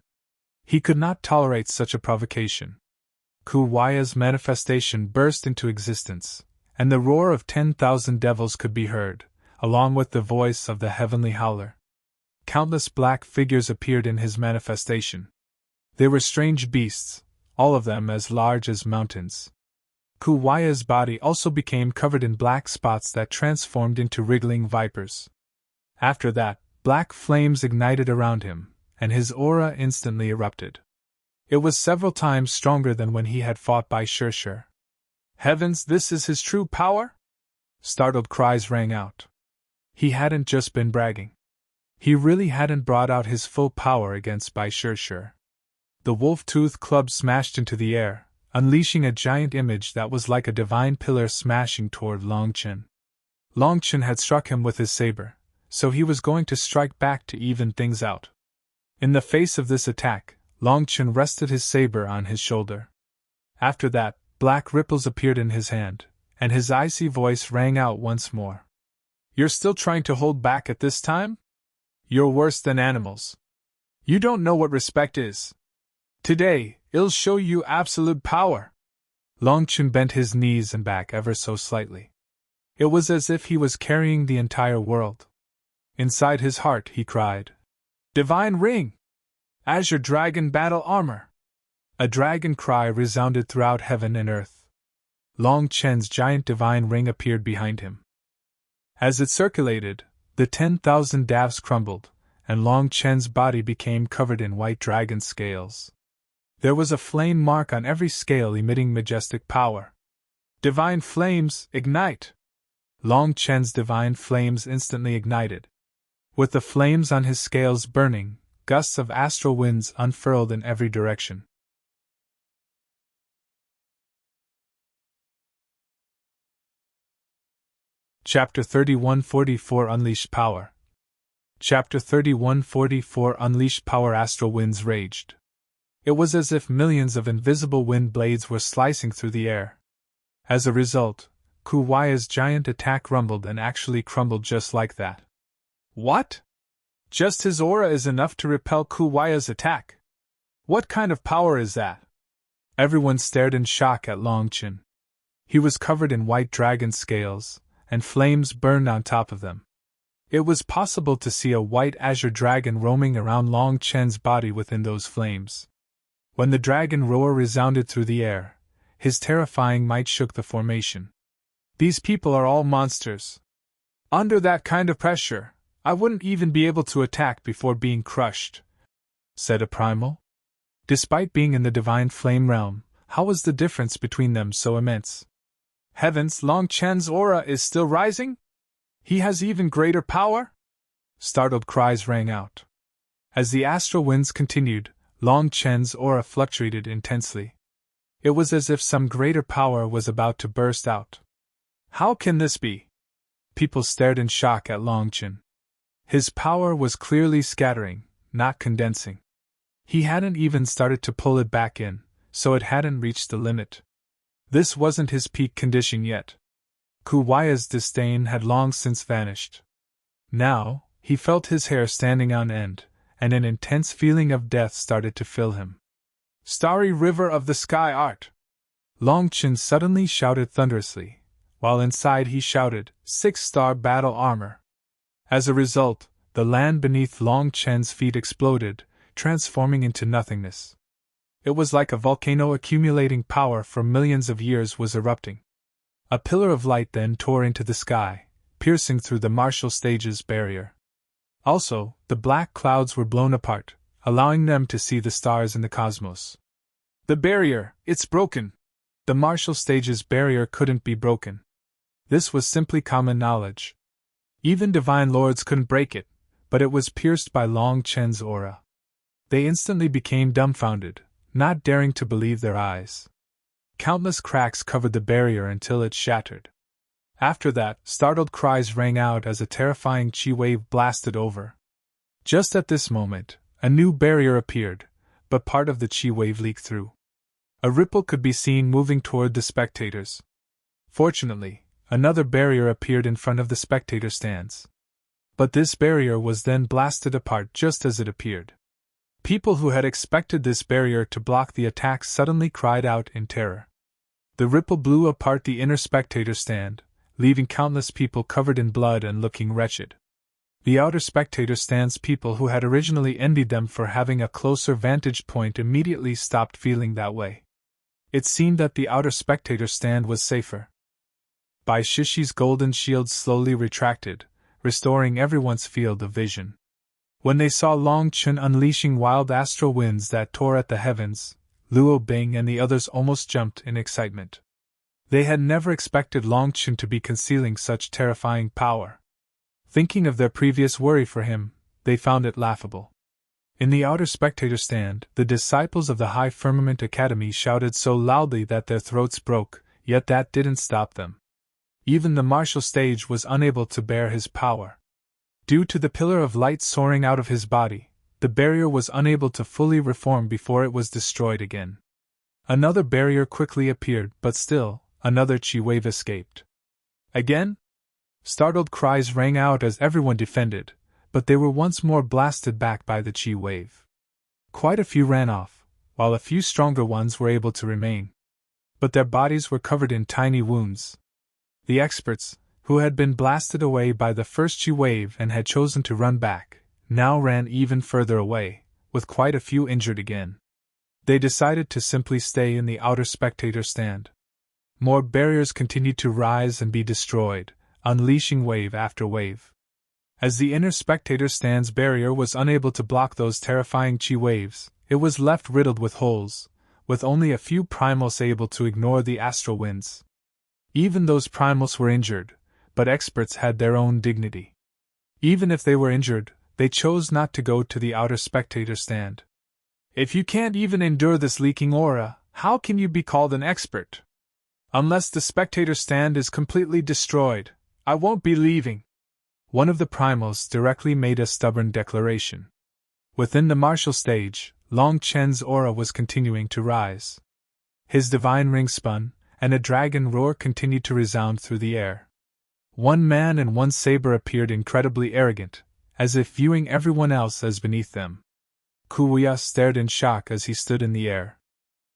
He could not tolerate such a provocation. Kuya's manifestation burst into existence, and the roar of 10,000 devils could be heard, along with the voice of the heavenly howler. Countless black figures appeared in his manifestation. They were strange beasts, all of them as large as mountains. Kuya's body also became covered in black spots that transformed into wriggling vipers. After that, black flames ignited around him, and his aura instantly erupted. It was several times stronger than when he had fought Bai Shirshir. "Heavens, this is his true power?" Startled cries rang out. He hadn't just been bragging. He really hadn't brought out his full power against Bai Shirshir. The wolf-tooth club smashed into the air, unleashing a giant image that was like a divine pillar smashing toward Long Chen. Long Chen had struck him with his saber, so he was going to strike back to even things out. In the face of this attack, Long Chen rested his saber on his shoulder. After that, black ripples appeared in his hand, and his icy voice rang out once more. "You're still trying to hold back at this time? You're worse than animals. You don't know what respect is. Today, I'll show you absolute power." Long Chen bent his knees and back ever so slightly. It was as if he was carrying the entire world. Inside his heart, he cried, "Divine Ring! Azure Dragon Battle Armor!" A dragon cry resounded throughout heaven and earth. Long Chen's giant divine ring appeared behind him. As it circulated, the 10,000 davs crumbled, and Long Chen's body became covered in white dragon scales. There was a flame mark on every scale emitting majestic power. Divine flames, ignite! Long Chen's divine flames instantly ignited. With the flames on his scales burning, gusts of astral winds unfurled in every direction. Chapter 3144 Unleashed Power. Chapter 3144 Unleashed Power. Astral winds raged. It was as if millions of invisible wind blades were slicing through the air. As a result, Kuwaya's giant attack rumbled and actually crumbled just like that. What? Just his aura is enough to repel Kuwaya's attack? What kind of power is that? Everyone stared in shock at Long Chen. He was covered in white dragon scales, and flames burned on top of them. It was possible to see a white azure dragon roaming around Long Chen's body within those flames. When the dragon roar resounded through the air, his terrifying might shook the formation. These people are all monsters. Under that kind of pressure, I wouldn't even be able to attack before being crushed, said a primal. Despite being in the divine flame realm, how was the difference between them so immense? Heavens, Long Chen's aura is still rising? He has even greater power? Startled cries rang out. As the astral winds continued, Long Chen's aura fluctuated intensely. It was as if some greater power was about to burst out. How can this be? People stared in shock at Long Chen. His power was clearly scattering, not condensing. He hadn't even started to pull it back in, so it hadn't reached the limit. This wasn't his peak condition yet. Kuwaya's disdain had long since vanished. Now, he felt his hair standing on end, and an intense feeling of death started to fill him. Starry River of the Sky Art! Long Chen suddenly shouted thunderously, while inside he shouted, 6-star battle armor. As a result, the land beneath Long Chen's feet exploded, transforming into nothingness. It was like a volcano accumulating power for millions of years was erupting. A pillar of light then tore into the sky, piercing through the martial stage's barrier. Also, the black clouds were blown apart, allowing them to see the stars in the cosmos. The barrier, it's broken! The martial stage's barrier couldn't be broken. This was simply common knowledge. Even divine lords couldn't break it, but it was pierced by Long Chen's aura. They instantly became dumbfounded, not daring to believe their eyes. Countless cracks covered the barrier until it shattered. After that, startled cries rang out as a terrifying chi wave blasted over. Just at this moment, a new barrier appeared, but part of the chi wave leaked through. A ripple could be seen moving toward the spectators. Fortunately, another barrier appeared in front of the spectator stands. But this barrier was then blasted apart just as it appeared. People who had expected this barrier to block the attack suddenly cried out in terror. The ripple blew apart the inner spectator stand, leaving countless people covered in blood and looking wretched. The outer spectator stand's people who had originally envied them for having a closer vantage point immediately stopped feeling that way. It seemed that the outer spectator stand was safer. Bai Shishi's golden shield slowly retracted, restoring everyone's field of vision. When they saw Long Chen unleashing wild astral winds that tore at the heavens, Luo Bing and the others almost jumped in excitement. They had never expected Long Chen to be concealing such terrifying power. Thinking of their previous worry for him, they found it laughable. In the outer spectator stand, the disciples of the High Firmament Academy shouted so loudly that their throats broke, yet that didn't stop them. Even the martial stage was unable to bear his power. Due to the pillar of light soaring out of his body, the barrier was unable to fully reform before it was destroyed again. Another barrier quickly appeared, but still, another chi wave escaped. Again? Startled cries rang out as everyone defended, but they were once more blasted back by the chi wave. Quite a few ran off, while a few stronger ones were able to remain. But their bodies were covered in tiny wounds. The experts, who had been blasted away by the first chi wave and had chosen to run back, now ran even further away, with quite a few injured again. They decided to simply stay in the outer spectator stand. More barriers continued to rise and be destroyed, unleashing wave after wave. As the inner spectator stand's barrier was unable to block those terrifying chi waves, it was left riddled with holes, with only a few primals able to ignore the astral winds. Even those primals were injured, but experts had their own dignity. Even if they were injured, they chose not to go to the outer spectator stand. If you can't even endure this leaking aura, how can you be called an expert? Unless the spectator stand is completely destroyed, I won't be leaving. One of the primals directly made a stubborn declaration. Within the martial stage, Long Chen's aura was continuing to rise. His divine ring spun, and a dragon roar continued to resound through the air. One man and one saber appeared incredibly arrogant, as if viewing everyone else as beneath them. Kuya stared in shock as he stood in the air.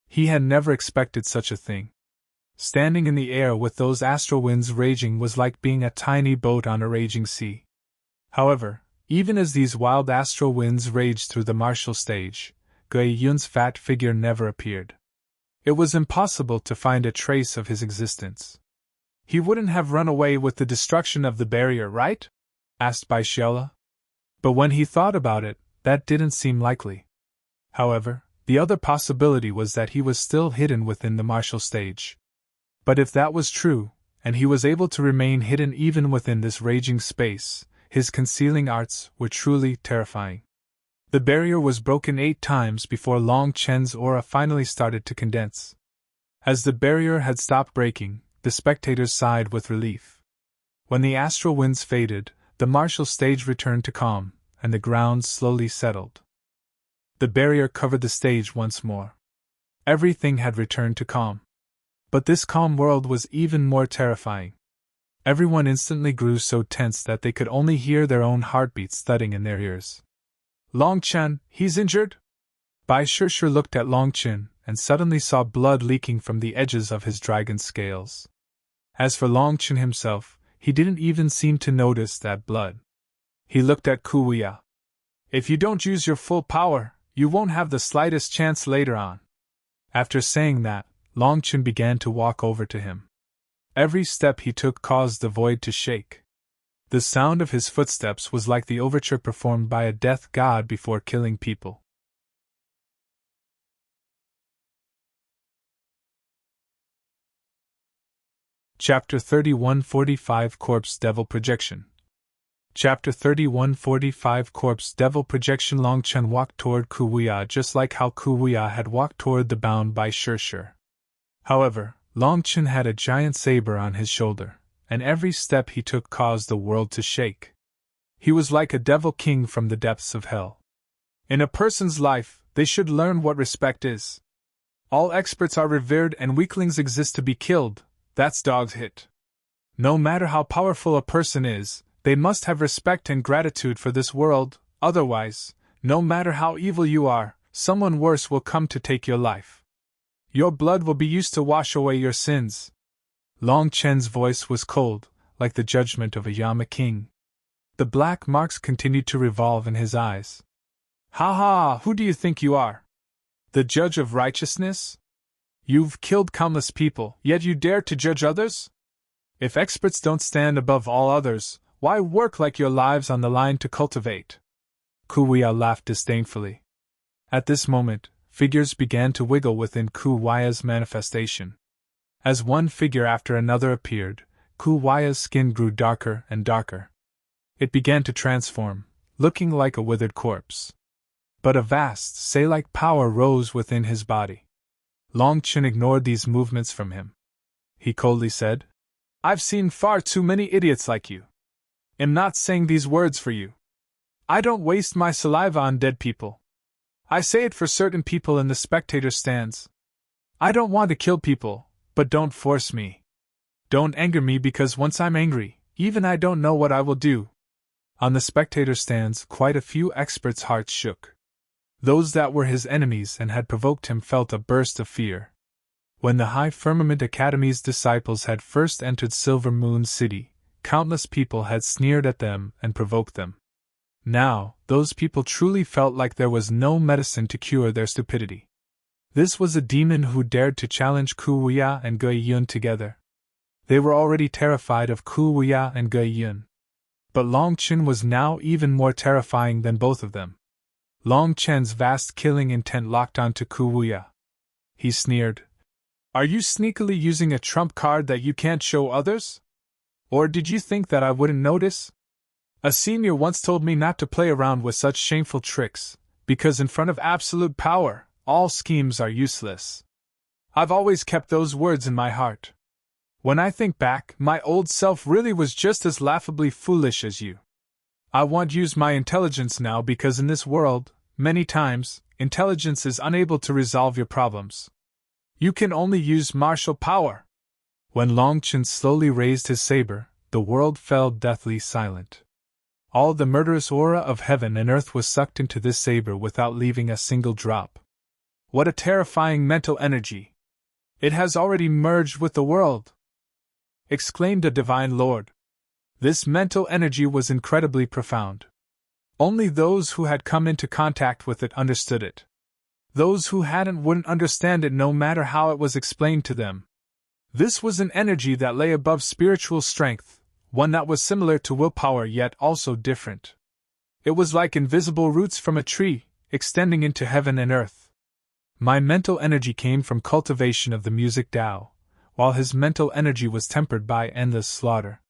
He had never expected such a thing. Standing in the air with those astral winds raging was like being a tiny boat on a raging sea. However, even as these wild astral winds raged through the martial stage, Gui Yun's fat figure never appeared. It was impossible to find a trace of his existence. He wouldn't have run away with the destruction of the barrier, right? Asked Bai Xiaola. But when he thought about it, that didn't seem likely. However, the other possibility was that he was still hidden within the martial stage. But if that was true, and he was able to remain hidden even within this raging space, his concealing arts were truly terrifying. The barrier was broken 8 times before Long Chen's aura finally started to condense. As the barrier had stopped breaking, the spectators sighed with relief. When the astral winds faded, the martial stage returned to calm, and the ground slowly settled. The barrier covered the stage once more. Everything had returned to calm. But this calm world was even more terrifying. Everyone instantly grew so tense that they could only hear their own heartbeats thudding in their ears. Long Chen, he's injured? Bai Shishir looked at Long Chen and suddenly saw blood leaking from the edges of his dragon scales. As for Long Chen himself, he didn't even seem to notice that blood. He looked at Kuya. If you don't use your full power, you won't have the slightest chance later on. After saying that, Long Chen began to walk over to him. Every step he took caused the void to shake. The sound of his footsteps was like the overture performed by a death god before killing people. Chapter 31:45 Corpse Devil Projection. Chapter 31:45 Corpse Devil Projection. Long Chen walked toward Kuya just like how Kuya had walked toward the bound by Shishir. However, Long Chen had a giant saber on his shoulder, and every step he took caused the world to shake. He was like a devil king from the depths of hell. In a person's life, they should learn what respect is. All experts are revered and weaklings exist to be killed. That's dog's hit. No matter how powerful a person is, they must have respect and gratitude for this world, otherwise, no matter how evil you are, someone worse will come to take your life. Your blood will be used to wash away your sins. Long Chen's voice was cold, like the judgment of a Yama king. The black marks continued to revolve in his eyes. Ha ha, who do you think you are? The judge of righteousness? You've killed countless people, yet you dare to judge others? If experts don't stand above all others, why work like your lives on the line to cultivate? Kuya laughed disdainfully. At this moment, figures began to wiggle within Kuya's manifestation. As one figure after another appeared, Kuya's skin grew darker and darker. It began to transform, looking like a withered corpse. But a vast, Sei-like power rose within his body. Long Chen ignored these movements from him. He coldly said, I've seen far too many idiots like you. I'm not saying these words for you. I don't waste my saliva on dead people. I say it for certain people in the spectator stands. I don't want to kill people, but don't force me. Don't anger me because once I'm angry, even I don't know what I will do. On the spectator stands, quite a few experts' hearts shook. Those that were his enemies and had provoked him felt a burst of fear. When the High Firmament Academy's disciples had first entered Silver Moon City, countless people had sneered at them and provoked them. Now, those people truly felt like there was no medicine to cure their stupidity. This was a demon who dared to challenge Kuya and Gui Yun together. They were already terrified of Kuya and Gui Yun. But Long Chen was now even more terrifying than both of them. Long Chen's vast killing intent locked onto Kuya. he sneered. Are you sneakily using a trump card that you can't show others? Or did you think that I wouldn't notice? A senior once told me not to play around with such shameful tricks, because in front of absolute power, all schemes are useless. I've always kept those words in my heart. When I think back, my old self really was just as laughably foolish as you. I won't use my intelligence now because in this world, many times, intelligence is unable to resolve your problems. You can only use martial power. When Longchen slowly raised his saber, the world fell deathly silent. All the murderous aura of heaven and earth was sucked into this saber without leaving a single drop. What a terrifying mental energy! It has already merged with the world! Exclaimed a divine lord. This mental energy was incredibly profound. Only those who had come into contact with it understood it. Those who hadn't wouldn't understand it no matter how it was explained to them. This was an energy that lay above spiritual strength, one that was similar to willpower yet also different. It was like invisible roots from a tree, extending into heaven and earth. My mental energy came from cultivation of the music Tao, while his mental energy was tempered by endless slaughter.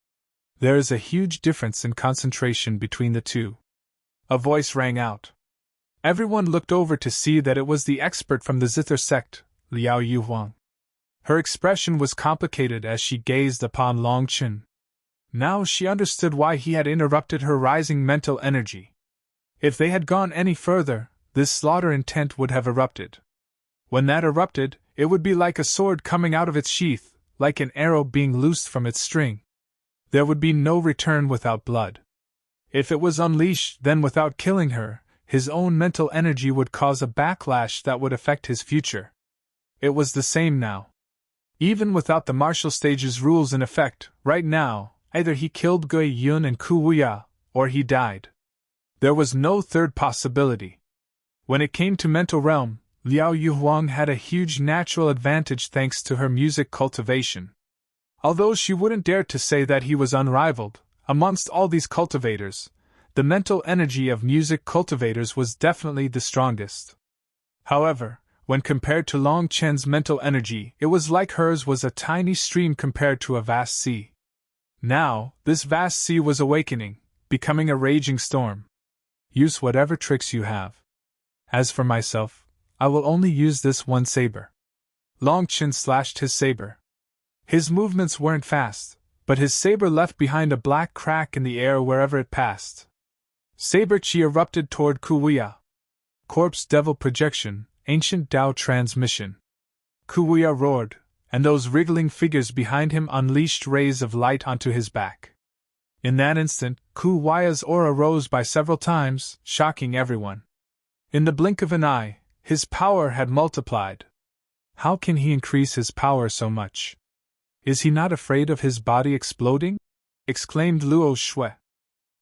There is a huge difference in concentration between the two. A voice rang out. Everyone looked over to see that it was the expert from the Zither sect, Liao Yuhuang. Her expression was complicated as she gazed upon Longchen. Now she understood why he had interrupted her rising mental energy. If they had gone any further, this slaughter intent would have erupted. When that erupted, it would be like a sword coming out of its sheath, like an arrow being loosed from its string. There would be no return without blood. If it was unleashed, then without killing her, his own mental energy would cause a backlash that would affect his future. It was the same now. Even without the martial stage's rules in effect, right now, either he killed Gui Yun and Ku Wuya, or he died. There was no third possibility. When it came to mental realm, Liao Yuhuang had a huge natural advantage thanks to her music cultivation. Although she wouldn't dare to say that he was unrivaled, amongst all these cultivators, the mental energy of music cultivators was definitely the strongest. However, when compared to Long Chen's mental energy, it was like hers was a tiny stream compared to a vast sea. Now, this vast sea was awakening, becoming a raging storm. Use whatever tricks you have. As for myself, I will only use this one saber. Long Chen slashed his saber. His movements weren't fast, but his saber left behind a black crack in the air wherever it passed. Saber chi erupted toward Kuya. Corpse devil projection, ancient Tao transmission. Kuya roared, and those wriggling figures behind him unleashed rays of light onto his back. In that instant, Kuya's aura rose by several times, shocking everyone. In the blink of an eye, his power had multiplied. How can he increase his power so much? Is he not afraid of his body exploding? Exclaimed Luo Shui.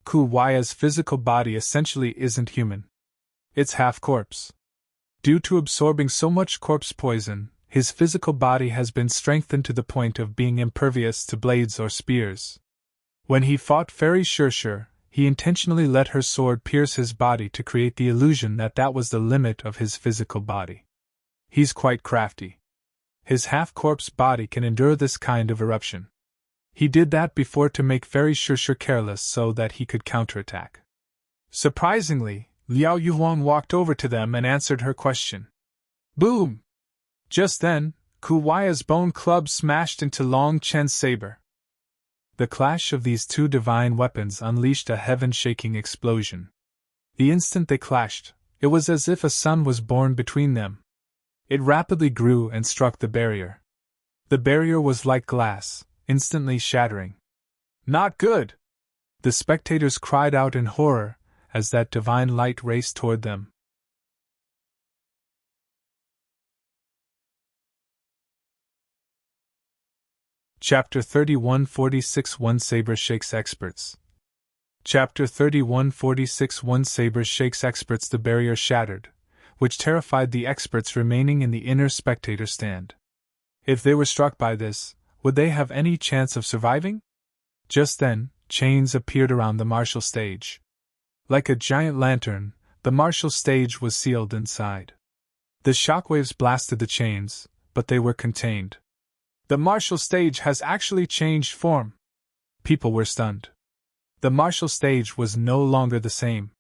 Kuya's physical body essentially isn't human. It's half corpse. Due to absorbing so much corpse poison, his physical body has been strengthened to the point of being impervious to blades or spears. When he fought Fairy Shirshir, he intentionally let her sword pierce his body to create the illusion that that was the limit of his physical body. He's quite crafty. His half-corpse body can endure this kind of eruption. He did that before to make Fairy Shirshir careless so that he could counterattack. Surprisingly, Liao Yuhuang walked over to them and answered her question. Boom! Just then, Kuya's bone club smashed into Long Chen's saber. The clash of these two divine weapons unleashed a heaven-shaking explosion. The instant they clashed, it was as if a sun was born between them. It rapidly grew and struck the barrier. The barrier was like glass, instantly shattering. Not good! The spectators cried out in horror as that divine light raced toward them. Chapter 31:46 One Saber Shakes Experts. Chapter 31:46 One Saber Shakes Experts. The barrier shattered, which terrified the experts remaining in the inner spectator stand. If they were struck by this, would they have any chance of surviving? Just then, chains appeared around the martial stage. Like a giant lantern, the martial stage was sealed inside. The shockwaves blasted the chains, but they were contained. The martial stage has actually changed form. People were stunned. The martial stage was no longer the same.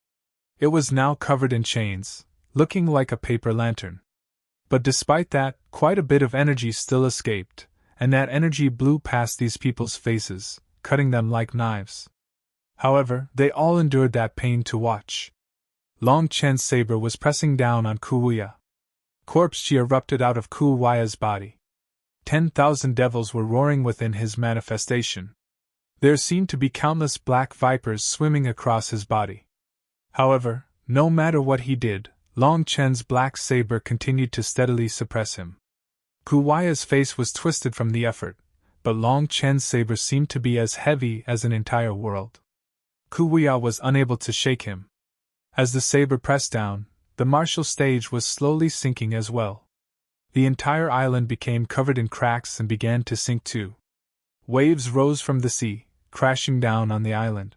It was now covered in chains, looking like a paper lantern. But despite that, quite a bit of energy still escaped, and that energy blew past these people's faces, cutting them like knives. However, they all endured that pain to watch. Long Chen's saber was pressing down on Kuwuya. Corpse chi erupted out of Kuwaya's body. 10,000 devils were roaring within his manifestation. There seemed to be countless black vipers swimming across his body. However, no matter what he did, Long Chen's black saber continued to steadily suppress him. Kuwaya's face was twisted from the effort, but Long Chen's saber seemed to be as heavy as an entire world. Kuwuya was unable to shake him. As the saber pressed down, the martial stage was slowly sinking as well. The entire island became covered in cracks and began to sink too. Waves rose from the sea, crashing down on the island.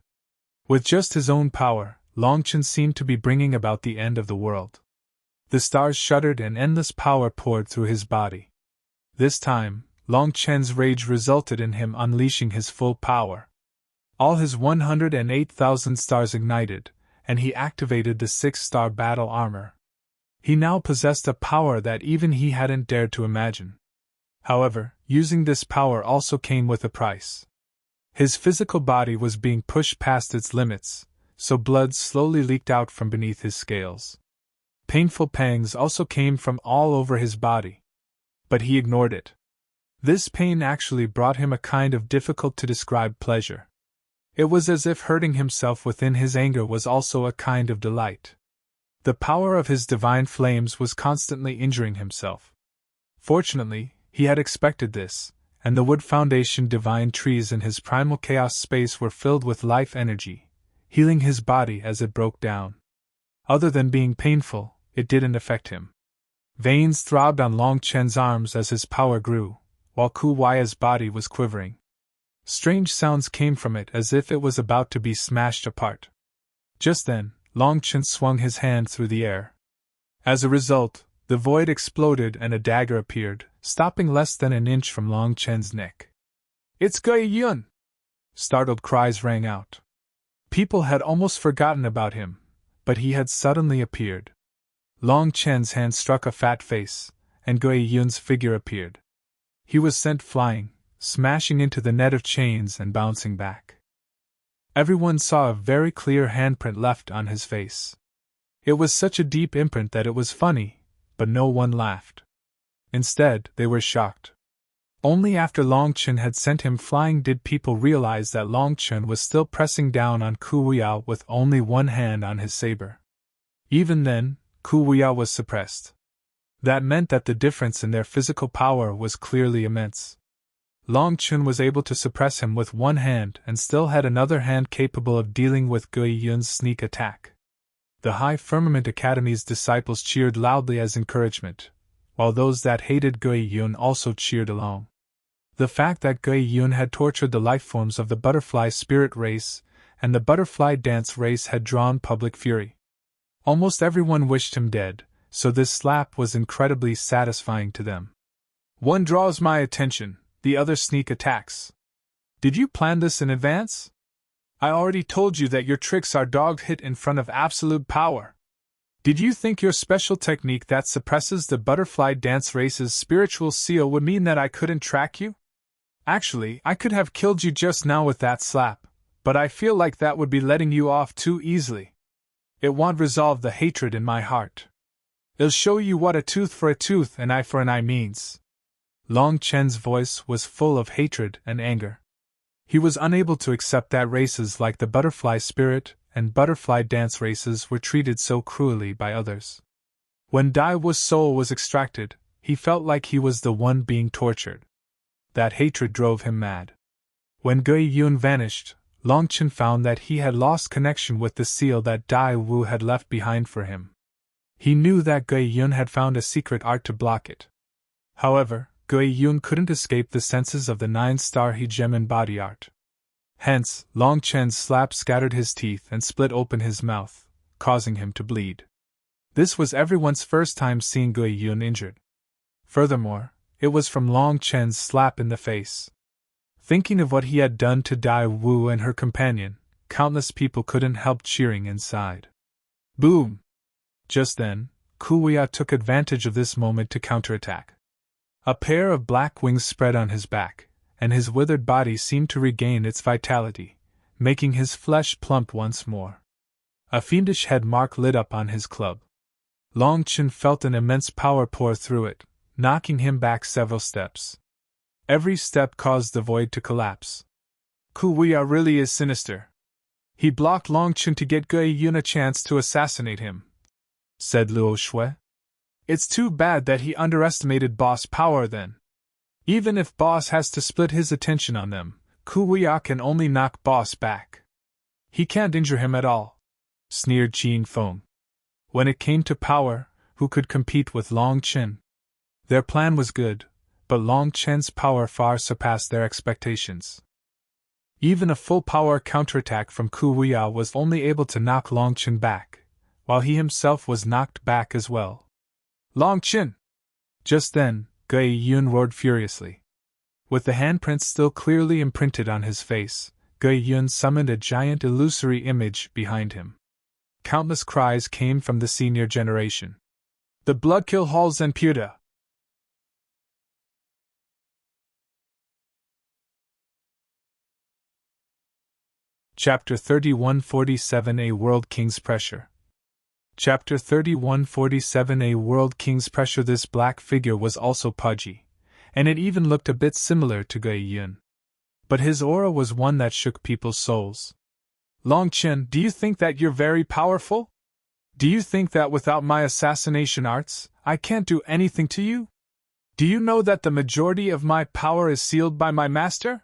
With just his own power, Long Chen seemed to be bringing about the end of the world. The stars shuddered and endless power poured through his body. This time, Long Chen's rage resulted in him unleashing his full power. All his 108,000 stars ignited, and he activated the 6-star battle armor. He now possessed a power that even he hadn't dared to imagine. However, using this power also came with a price. His physical body was being pushed past its limits, so blood slowly leaked out from beneath his scales. Painful pangs also came from all over his body. But he ignored it. This pain actually brought him a kind of difficult-to-describe pleasure. It was as if hurting himself within his anger was also a kind of delight. The power of his divine flames was constantly injuring himself. Fortunately, he had expected this, and the wood foundation divine trees in his primal chaos space were filled with life energy, healing his body as it broke down. Other than being painful, it didn't affect him. Veins throbbed on Long Chen's arms as his power grew, while Kuwaya's body was quivering. Strange sounds came from it as if it was about to be smashed apart. Just then, Long Chen swung his hand through the air. As a result, the void exploded and a dagger appeared, stopping less than an inch from Long Chen's neck. "It's Gui Yun!" Startled cries rang out. People had almost forgotten about him, but he had suddenly appeared. Long Chen's hand struck a fat face, and Gui Yun's figure appeared. He was sent flying, smashing into the net of chains and bouncing back. Everyone saw a very clear handprint left on his face. It was such a deep imprint that it was funny, but no one laughed. Instead, they were shocked. Only after Long Chen had sent him flying did people realize that Long Chen was still pressing down on Kuwuya with only one hand on his saber. Even then, Kuwuya was suppressed. That meant that the difference in their physical power was clearly immense. Long Chen was able to suppress him with one hand and still had another hand capable of dealing with Gui Yun's sneak attack. The High Firmament Academy's disciples cheered loudly as encouragement, while those that hated Gui Yun also cheered along. The fact that Gui Yun had tortured the lifeforms of the butterfly spirit race and the butterfly dance race had drawn public fury. Almost everyone wished him dead, so this slap was incredibly satisfying to them. "One draws my attention, the other sneak attacks. Did you plan this in advance? I already told you that your tricks are dog hit in front of absolute power. Did you think your special technique that suppresses the butterfly dance race's spiritual seal would mean that I couldn't track you? Actually, I could have killed you just now with that slap, but I feel like that would be letting you off too easily. It won't resolve the hatred in my heart. It'll show you what a tooth for a tooth and eye for an eye means." Long Chen's voice was full of hatred and anger. He was unable to accept that races like the butterfly spirit and butterfly dance races were treated so cruelly by others. When Dai Wu's soul was extracted, he felt like he was the one being tortured. That hatred drove him mad. When Gui Yun vanished, Long Chen found that he had lost connection with the seal that Dai Wu had left behind for him. He knew that Gui Yun had found a secret art to block it. However, Gui Yun couldn't escape the senses of the 9-star Hegemon body art. Hence, Long Chen's slap scattered his teeth and split open his mouth, causing him to bleed. This was everyone's first time seeing Gui Yun injured. Furthermore, it was from Long Chen's slap in the face. Thinking of what he had done to Dai Wu and her companion, countless people couldn't help cheering inside. Boom! Just then, Kuya took advantage of this moment to counterattack. A pair of black wings spread on his back, and his withered body seemed to regain its vitality, making his flesh plump once more. A fiendish head mark lit up on his club. Long Chen felt an immense power pour through it, knocking him back several steps. Every step caused the void to collapse. Kuya really is sinister. He blocked Long Chen to get Gui Yun a chance to assassinate him, said Luo Shui. It's too bad that he underestimated boss power then. Even if boss has to split his attention on them, Kuya can only knock boss back. He can't injure him at all, sneered Qing Feng. When it came to power, who could compete with Long Chen? Their plan was good, but Long Chen's power far surpassed their expectations. Even a full-power counterattack from Kuya was only able to knock Long Chen back, while he himself was knocked back as well. Long Chen! Just then, Gui Yun roared furiously. With the handprints still clearly imprinted on his face, Gui Yun summoned a giant illusory image behind him. Countless cries came from the senior generation. The Bloodkill Hall's Enputa! Chapter 3147 A World King's Pressure. Chapter 3147 A World King's Pressure. This black figure was also pudgy, and it even looked a bit similar to Gui Yun. But his aura was one that shook people's souls. Long Chen, do you think that you're very powerful? Do you think that without my assassination arts, I can't do anything to you? Do you know that the majority of my power is sealed by my master?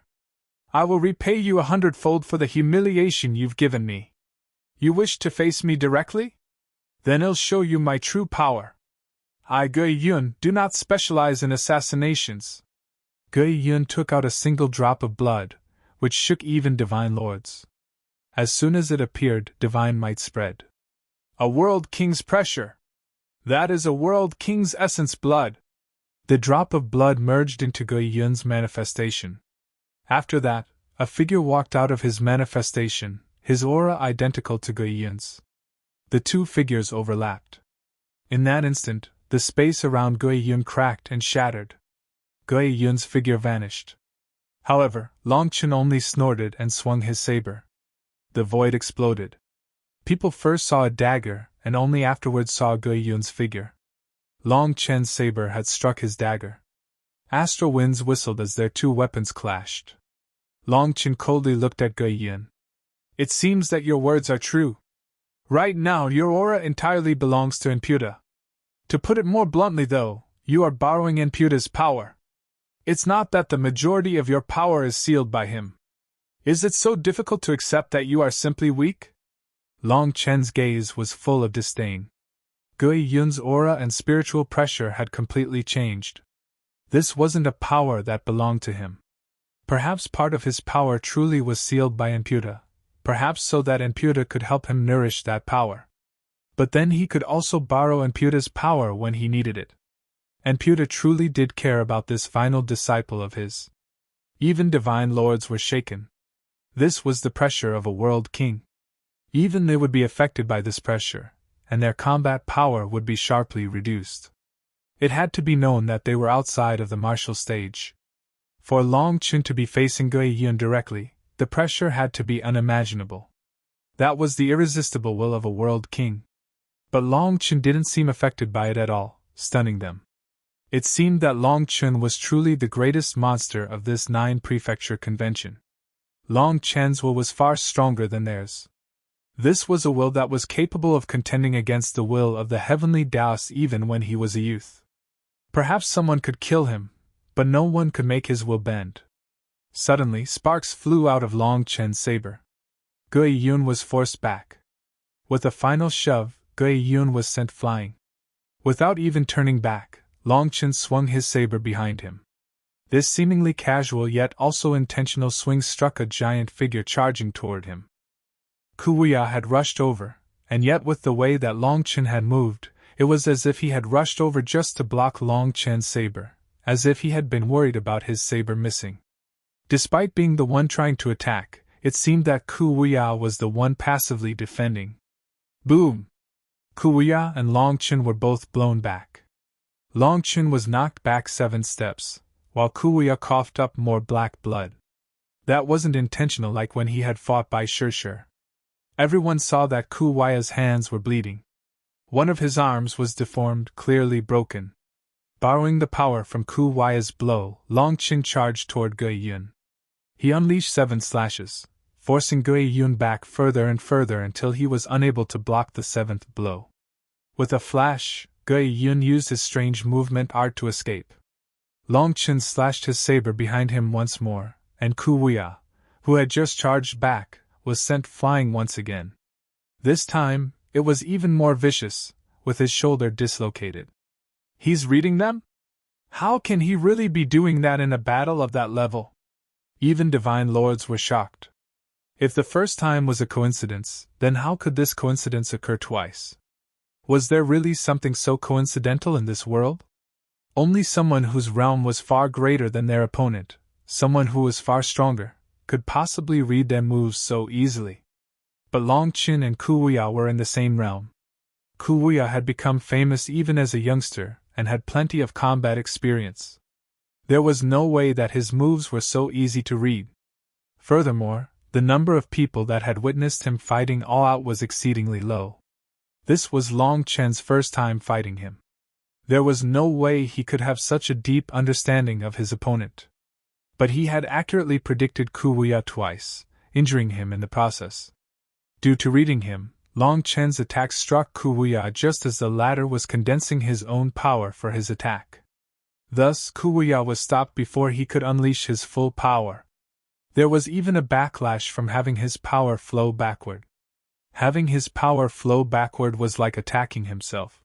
I will repay you 100-fold for the humiliation you've given me. You wish to face me directly? Then I'll show you my true power. I, Gui Yun, do not specialize in assassinations. Gui Yun took out a single drop of blood, which shook even divine lords. As soon as it appeared, divine might spread. A world king's pressure! That is a world king's essence blood! The drop of blood merged into Gui Yun's manifestation. After that, a figure walked out of his manifestation, his aura identical to Gui Yun's. The two figures overlapped. In that instant, the space around Gui Yun cracked and shattered. Gui Yun's figure vanished. However, Long Chen only snorted and swung his saber. The void exploded. People first saw a dagger, and only afterwards saw Gui Yun's figure. Long Chen's saber had struck his dagger. Astral winds whistled as their two weapons clashed. Long Chen coldly looked at Gui Yun. It seems that your words are true. Right now your aura entirely belongs to Enputa. To put it more bluntly though, you are borrowing Enputa's power. It's not that the majority of your power is sealed by him. Is it so difficult to accept that you are simply weak? Long Chen's gaze was full of disdain. Gui Yun's aura and spiritual pressure had completely changed. This wasn't a power that belonged to him. Perhaps part of his power truly was sealed by Enputa, perhaps so that Enputa could help him nourish that power. But then he could also borrow Enputa's power when he needed it. Enputa truly did care about this final disciple of his. Even divine lords were shaken. This was the pressure of a world king. Even they would be affected by this pressure, and their combat power would be sharply reduced. It had to be known that they were outside of the martial stage. For Long Chen to be facing Gui Yun directly, the pressure had to be unimaginable. That was the irresistible will of a world king. But Long Chen didn't seem affected by it at all, stunning them. It seemed that Long Chen was truly the greatest monster of this 9-prefecture convention. Long Chen's will was far stronger than theirs. This was a will that was capable of contending against the will of the heavenly Taoist even when he was a youth. Perhaps someone could kill him, but no one could make his will bend. Suddenly, sparks flew out of Long Chen's saber. Gui Yun was forced back. With a final shove, Gui Yun was sent flying. Without even turning back, Long Chen swung his saber behind him. This seemingly casual yet also intentional swing struck a giant figure charging toward him. Kuya had rushed over, and yet with the way that Long Chen had moved, It was as if he had rushed over just to block Long Chen's saber, as if he had been worried about his saber missing. Despite being the one trying to attack, it seemed that Ku Wuya was the one passively defending. Boom! Ku Wuya and Long Chen were both blown back. Long Chen was knocked back 7 steps, while Ku Wuya coughed up more black blood. That wasn't intentional like when he had fought by Shirshir. Everyone saw that Ku Wuya's hands were bleeding. One of his arms was deformed, clearly broken. Borrowing the power from Ku Wuya's blow, Long Chen charged toward Ge Yun. He unleashed 7 slashes, forcing Ge Yun back further and further until he was unable to block the 7th blow. With a flash, Ge Yun used his strange movement art to escape. Long Chen slashed his saber behind him once more, and Ku Wuya, who had just charged back, was sent flying once again. This time, it was even more vicious, with his shoulder dislocated. He's reading them? How can he really be doing that in a battle of that level? Even divine lords were shocked. If the first time was a coincidence, then how could this coincidence occur twice? Was there really something so coincidental in this world? Only someone whose realm was far greater than their opponent, someone who was far stronger, could possibly read their moves so easily. But Long Chen and Ku Wuya were in the same realm. Ku Wuya had become famous even as a youngster, and had plenty of combat experience. There was no way that his moves were so easy to read. Furthermore, the number of people that had witnessed him fighting all out was exceedingly low. This was Long Chen's first time fighting him. There was no way he could have such a deep understanding of his opponent. But he had accurately predicted Ku Wuya twice, injuring him in the process. Due to reading him, Long Chen's attack struck Ku Wuya just as the latter was condensing his own power for his attack. Thus, Ku Wuya was stopped before he could unleash his full power. There was even a backlash from having his power flow backward. Having his power flow backward was like attacking himself.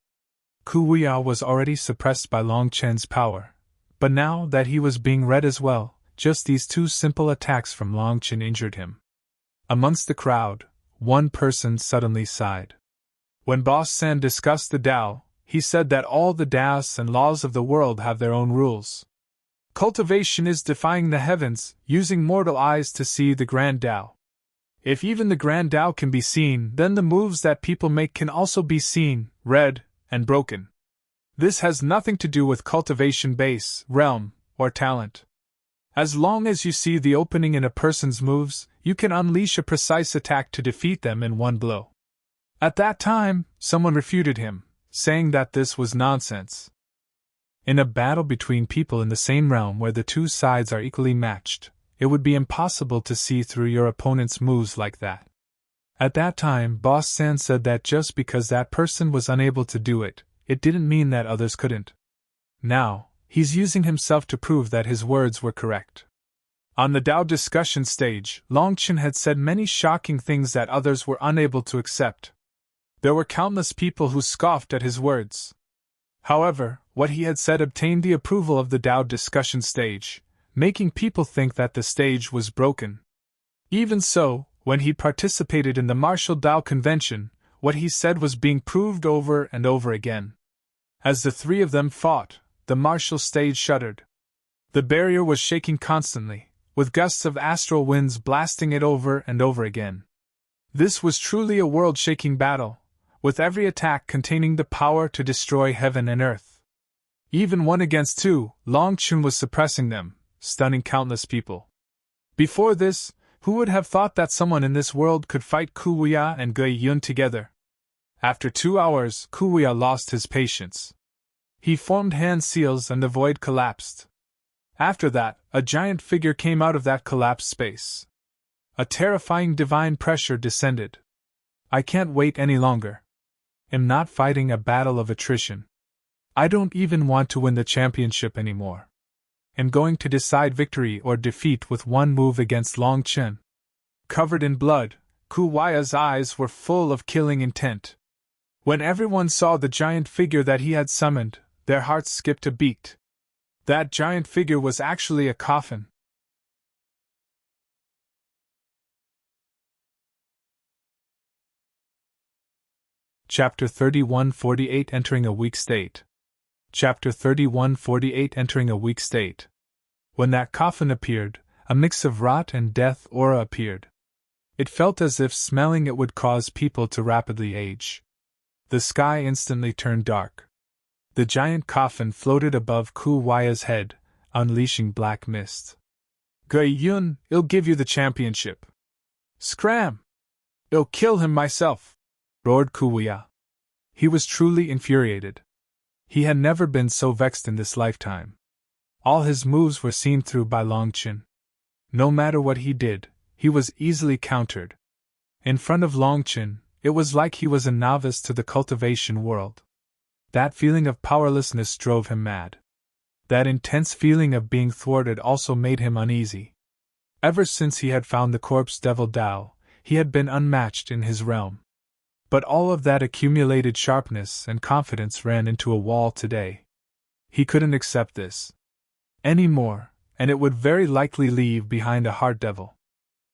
Ku Wuya was already suppressed by Long Chen's power, but now that he was being read as well, just these 2 simple attacks from Long Chen injured him. Amongst the crowd, one person suddenly sighed. When Boss San discussed the Tao, he said that all the Taoists and laws of the world have their own rules. Cultivation is defying the heavens, using mortal eyes to see the Grand Tao. If even the Grand Tao can be seen, then the moves that people make can also be seen, read, and broken. This has nothing to do with cultivation base, realm, or talent. As long as you see the opening in a person's moves, you can unleash a precise attack to defeat them in one blow. At that time, someone refuted him, saying that this was nonsense. In a battle between people in the same realm where the 2 sides are equally matched, it would be impossible to see through your opponent's moves like that. At that time, Boss San said that just because that person was unable to do it, it didn't mean that others couldn't. Now, he's using himself to prove that his words were correct. On the Tao discussion stage, Long Chen had said many shocking things that others were unable to accept. There were countless people who scoffed at his words. However, what he had said obtained the approval of the Tao discussion stage, making people think that the stage was broken. Even so, when he participated in the martial Tao convention, what he said was being proved over and over again. As the 3 of them fought, the martial stage shuddered. The barrier was shaking constantly, with gusts of astral winds blasting it over and over again. This was truly a world-shaking battle, with every attack containing the power to destroy heaven and earth. Even 1 against 2, Long Chen was suppressing them, stunning countless people. Before this, who would have thought that someone in this world could fight Ku Wuya and Ge Yun together? After 2 hours, Ku Wuya lost his patience. He formed hand seals and the void collapsed. After that, a giant figure came out of that collapsed space. A terrifying divine pressure descended. I can't wait any longer. I'm not fighting a battle of attrition. I don't even want to win the championship anymore. I'm going to decide victory or defeat with 1 move against Long Chen. Covered in blood, Ku Wuya's eyes were full of killing intent. When everyone saw the giant figure that he had summoned, their hearts skipped a beat. That giant figure was actually a coffin. Chapter 31:48 Entering a Weak State. Chapter 31:48 Entering a Weak State. When that coffin appeared, a mix of rot and death aura appeared. It felt as if smelling it would cause people to rapidly age. The sky instantly turned dark. The giant coffin floated above Kuwaya's head, unleashing black mist. "Guiyun, I'll give you the championship." "Scram! I'll kill him myself!" roared Kuwaya. He was truly infuriated. He had never been so vexed in this lifetime. All his moves were seen through by Longchen. No matter what he did, he was easily countered. In front of Longchen, it was like he was a novice to the cultivation world. That feeling of powerlessness drove him mad. That intense feeling of being thwarted also made him uneasy. Ever since he had found the corpse devil Dao, he had been unmatched in his realm. But all of that accumulated sharpness and confidence ran into a wall today. He couldn't accept this any more, and it would very likely leave behind a heart devil.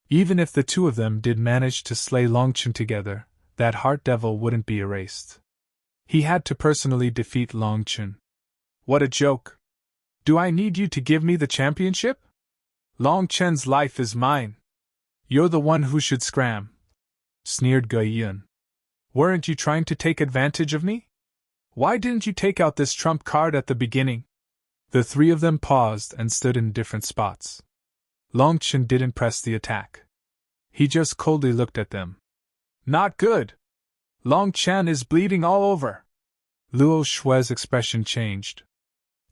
Even if the two of them did manage to slay Longchen together, that heart devil wouldn't be erased. He had to personally defeat Longchen. What a joke! Do I need you to give me the championship? Longchen's life is mine. You're the one who should scram, sneered Guiyun. Weren't you trying to take advantage of me? Why didn't you take out this trump card at the beginning? The three of them paused and stood in different spots. Longchen didn't press the attack. He just coldly looked at them. Not good! Longchen is bleeding all over! Luo Shui's expression changed.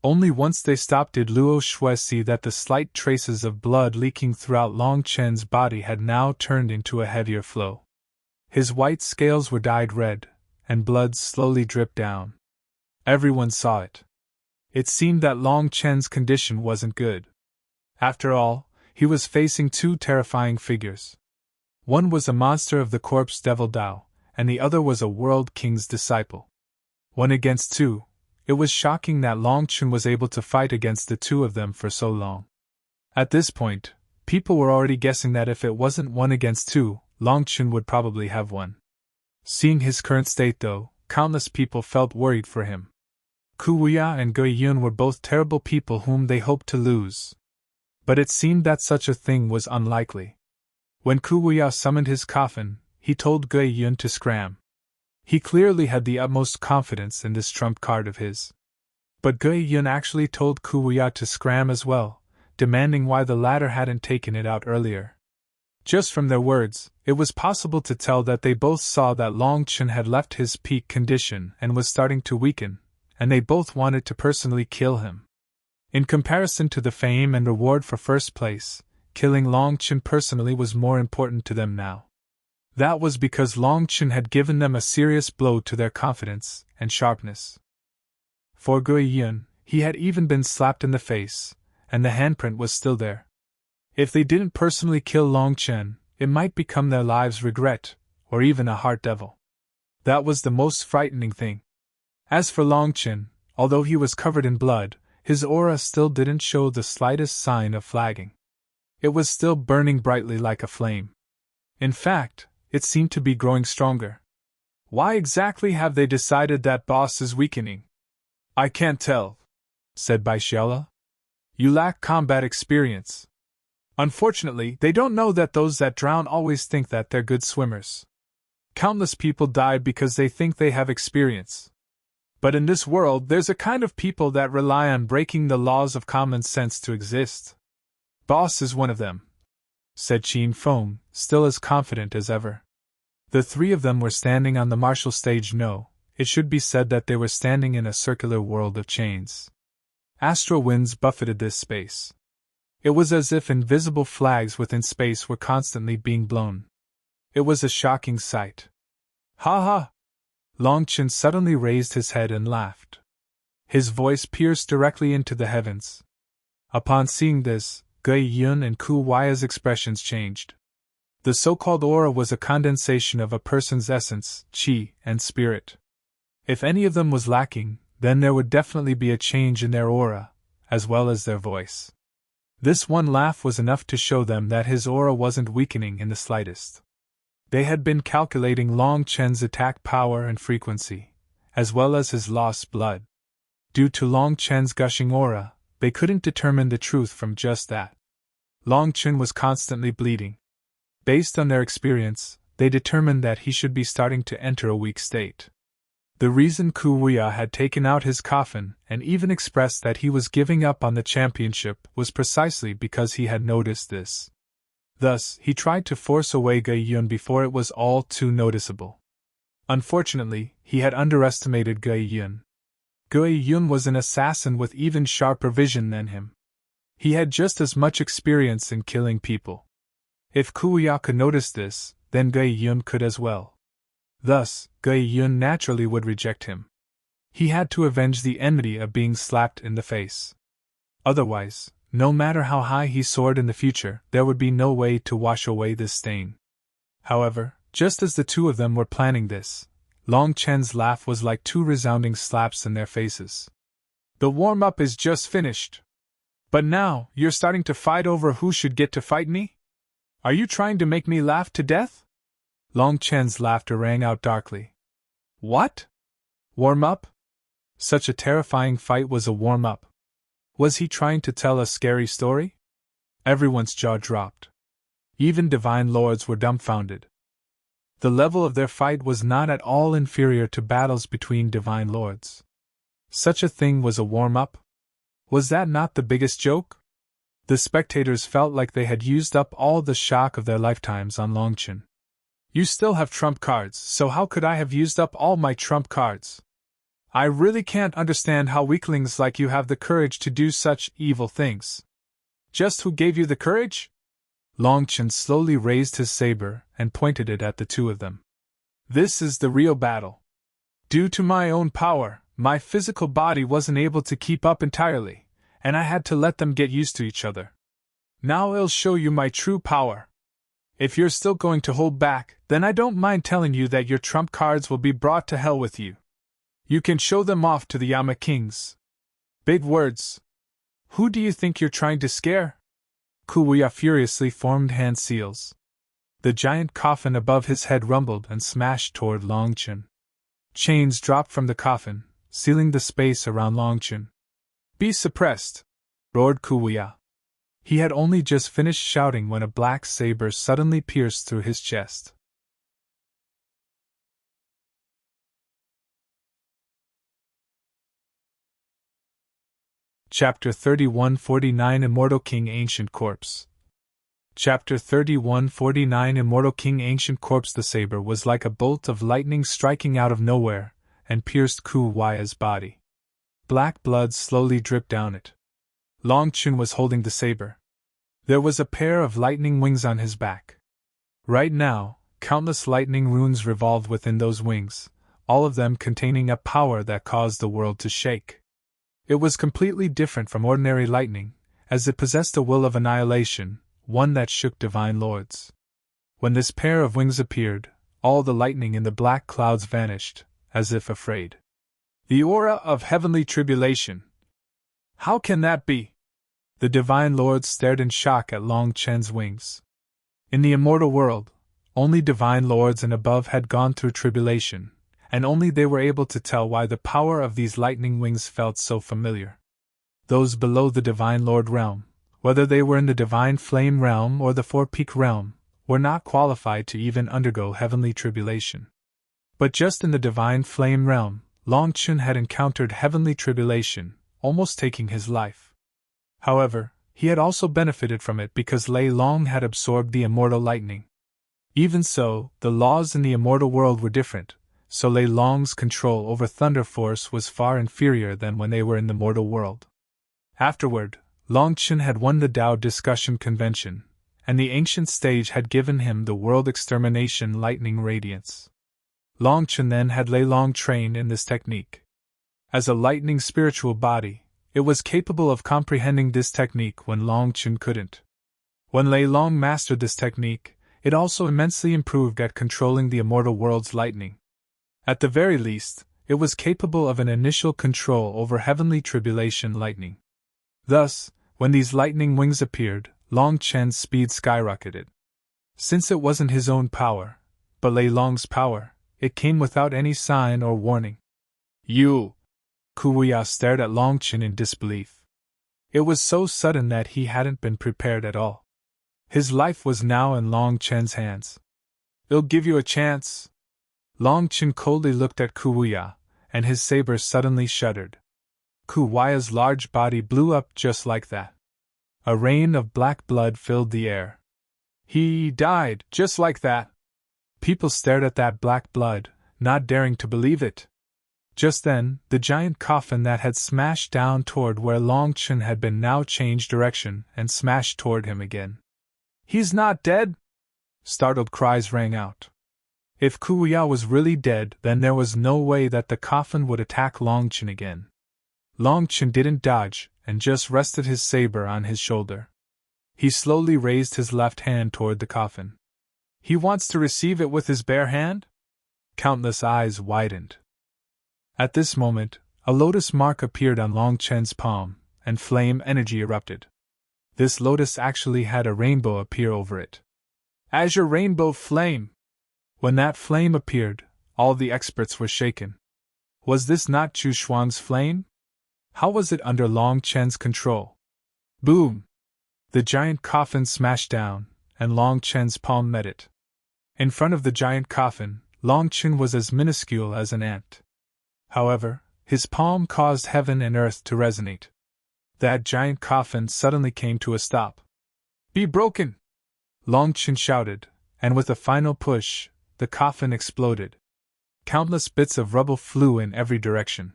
Only once they stopped did Luo Shui see that the slight traces of blood leaking throughout Longchen's body had now turned into a heavier flow. His white scales were dyed red, and blood slowly dripped down. Everyone saw it. It seemed that Longchen's condition wasn't good. After all, he was facing two terrifying figures. One was a monster of the corpse devil Dao, and the other was a world king's disciple. 1 against 2, it was shocking that Longchen was able to fight against the two of them for so long. At this point, people were already guessing that if it wasn't 1 against 2, Longchen would probably have won. Seeing his current state though, countless people felt worried for him. Kuwaya and Guiyun were both terrible people whom they hoped to lose. But it seemed that such a thing was unlikely. When Kuwaya summoned his coffin, he told Guiyun to scram. He clearly had the utmost confidence in this trump card of his. But Guiyun actually told Kuwaya to scram as well, demanding why the latter hadn't taken it out earlier. Just from their words, it was possible to tell that they both saw that Longchen had left his peak condition and was starting to weaken, and they both wanted to personally kill him. In comparison to the fame and reward for first place, killing Longchen personally was more important to them now. That was because Longchen had given them a serious blow to their confidence and sharpness. For Guiyun, he had even been slapped in the face, and the handprint was still there. If they didn't personally kill Longchen, it might become their lives' regret, or even a heart devil. That was the most frightening thing. As for Longchen, although he was covered in blood, his aura still didn't show the slightest sign of flagging. It was still burning brightly like a flame. In fact, it seemed to be growing stronger. Why exactly have they decided that boss is weakening? I can't tell, said Baishiala. You lack combat experience. Unfortunately, they don't know that those that drown always think that they're good swimmers. Countless people died because they think they have experience. But in this world, there's a kind of people that rely on breaking the laws of common sense to exist. Boss is one of them, said Qin Feng, still as confident as ever. The three of them were standing on the martial stage. No, it should be said that they were standing in a circular world of chains. Astral winds buffeted this space. It was as if invisible flags within space were constantly being blown. It was a shocking sight. Ha ha! Longchen suddenly raised his head and laughed. His voice pierced directly into the heavens. Upon seeing this, Guiyun and Kuwaya's expressions changed. The so-called aura was a condensation of a person's essence, qi, and spirit. If any of them was lacking, then there would definitely be a change in their aura, as well as their voice. This one laugh was enough to show them that his aura wasn't weakening in the slightest. They had been calculating Long Chen's attack power and frequency, as well as his lost blood. Due to Long Chen's gushing aura, they couldn't determine the truth from just that. Long Chen was constantly bleeding. Based on their experience, they determined that he should be starting to enter a weak state. The reason Ku Wuya had taken out his coffin and even expressed that he was giving up on the championship was precisely because he had noticed this. Thus, he tried to force away Ge Yun before it was all too noticeable. Unfortunately, he had underestimated Ge Yun. Ge Yun was an assassin with even sharper vision than him. He had just as much experience in killing people. If Ku Wuya could notice this, then Ge Yun could as well. Thus, Ge Yun naturally would reject him. He had to avenge the enmity of being slapped in the face. Otherwise, no matter how high he soared in the future, there would be no way to wash away this stain. However, just as the two of them were planning this, Long Chen's laugh was like two resounding slaps in their faces. The warm-up is just finished. But now, you're starting to fight over who should get to fight me? Are you trying to make me laugh to death? Long Chen's laughter rang out darkly. What? Warm-up? Such a terrifying fight was a warm-up. Was he trying to tell a scary story? Everyone's jaw dropped. Even divine lords were dumbfounded. The level of their fight was not at all inferior to battles between divine lords. Such a thing was a warm-up? Was that not the biggest joke? The spectators felt like they had used up all the shock of their lifetimes on Long Chen. You still have trump cards, so how could I have used up all my trump cards? I really can't understand how weaklings like you have the courage to do such evil things. Just who gave you the courage? Long Chen slowly raised his saber and pointed it at the two of them. This is the real battle. Due to my own power, my physical body wasn't able to keep up entirely, and I had to let them get used to each other. Now I'll show you my true power. If you're still going to hold back, then I don't mind telling you that your trump cards will be brought to hell with you. You can show them off to the Yama Kings. Big words. Who do you think you're trying to scare? Ku Wuya furiously formed hand seals. The giant coffin above his head rumbled and smashed toward Long Chen. Chains dropped from the coffin, sealing the space around Long Chen. Be suppressed, roared Ku Wuya. He had only just finished shouting when a black saber suddenly pierced through his chest. Chapter 3149 Immortal King Ancient Corpse. Chapter 3149 Immortal King Ancient Corpse. The saber was like a bolt of lightning striking out of nowhere, and pierced Ku Wuya's body. Black blood slowly dripped down it. Long Chen was holding the saber. There was a pair of lightning wings on his back. Right now, countless lightning runes revolved within those wings, all of them containing a power that caused the world to shake. It was completely different from ordinary lightning, as it possessed a will of annihilation, one that shook divine lords. When this pair of wings appeared, all the lightning in the black clouds vanished, as if afraid. The aura of heavenly tribulation. How can that be? The divine lords stared in shock at Long Chen's wings. In the immortal world, only divine lords and above had gone through tribulation, and only they were able to tell why the power of these lightning wings felt so familiar. Those below the divine lord realm, whether they were in the divine flame realm or the four-peak realm, were not qualified to even undergo heavenly tribulation. But just in the divine flame realm, Long Chen had encountered heavenly tribulation, almost taking his life. However, he had also benefited from it because Lei Long had absorbed the immortal lightning. Even so, the laws in the immortal world were different, so Lei Long's control over Thunder Force was far inferior than when they were in the mortal world. Afterward, Long Chen had won the Tao Discussion Convention, and the ancient stage had given him the World Extermination Lightning Radiance. Long Chen then had Lei Long trained in this technique. As a lightning spiritual body, it was capable of comprehending this technique when Long Chen couldn't. When Lei Long mastered this technique, it also immensely improved at controlling the immortal world's lightning. At the very least, it was capable of an initial control over heavenly tribulation lightning. Thus, when these lightning wings appeared, Long Chen's speed skyrocketed. Since it wasn't his own power, But Lei Long's power, it came without any sign or warning. You! Kuya stared at Longchen in disbelief. It was so sudden that he hadn't been prepared at all. His life was now in Longchen's hands. I'll give you a chance. Longchen coldly looked at Kuya, and his saber suddenly shuddered. Kuya's large body blew up just like that. A rain of black blood filled the air. He died, just like that. People stared at that black blood, not daring to believe it. Just then, the giant coffin that had smashed down toward where Longchen had been now changed direction and smashed toward him again. He's not dead? Startled cries rang out. If Kuya was really dead, then there was no way that the coffin would attack Longchen again. Longchen didn't dodge, and just rested his saber on his shoulder. He slowly raised his left hand toward the coffin. He wants to receive it with his bare hand? Countless eyes widened. At this moment, a lotus mark appeared on Longchen's palm, and flame energy erupted. This lotus actually had a rainbow appear over it. Azure Rainbow Flame! When that flame appeared, all the experts were shaken. Was this not Chu Shuang's flame? How was it under Longchen's control? Boom! The giant coffin smashed down, and Longchen's palm met it. In front of the giant coffin, Longchen was as minuscule as an ant. However, his palm caused heaven and earth to resonate. That giant coffin suddenly came to a stop. Be broken! Longchen shouted, and with a final push, the coffin exploded. Countless bits of rubble flew in every direction.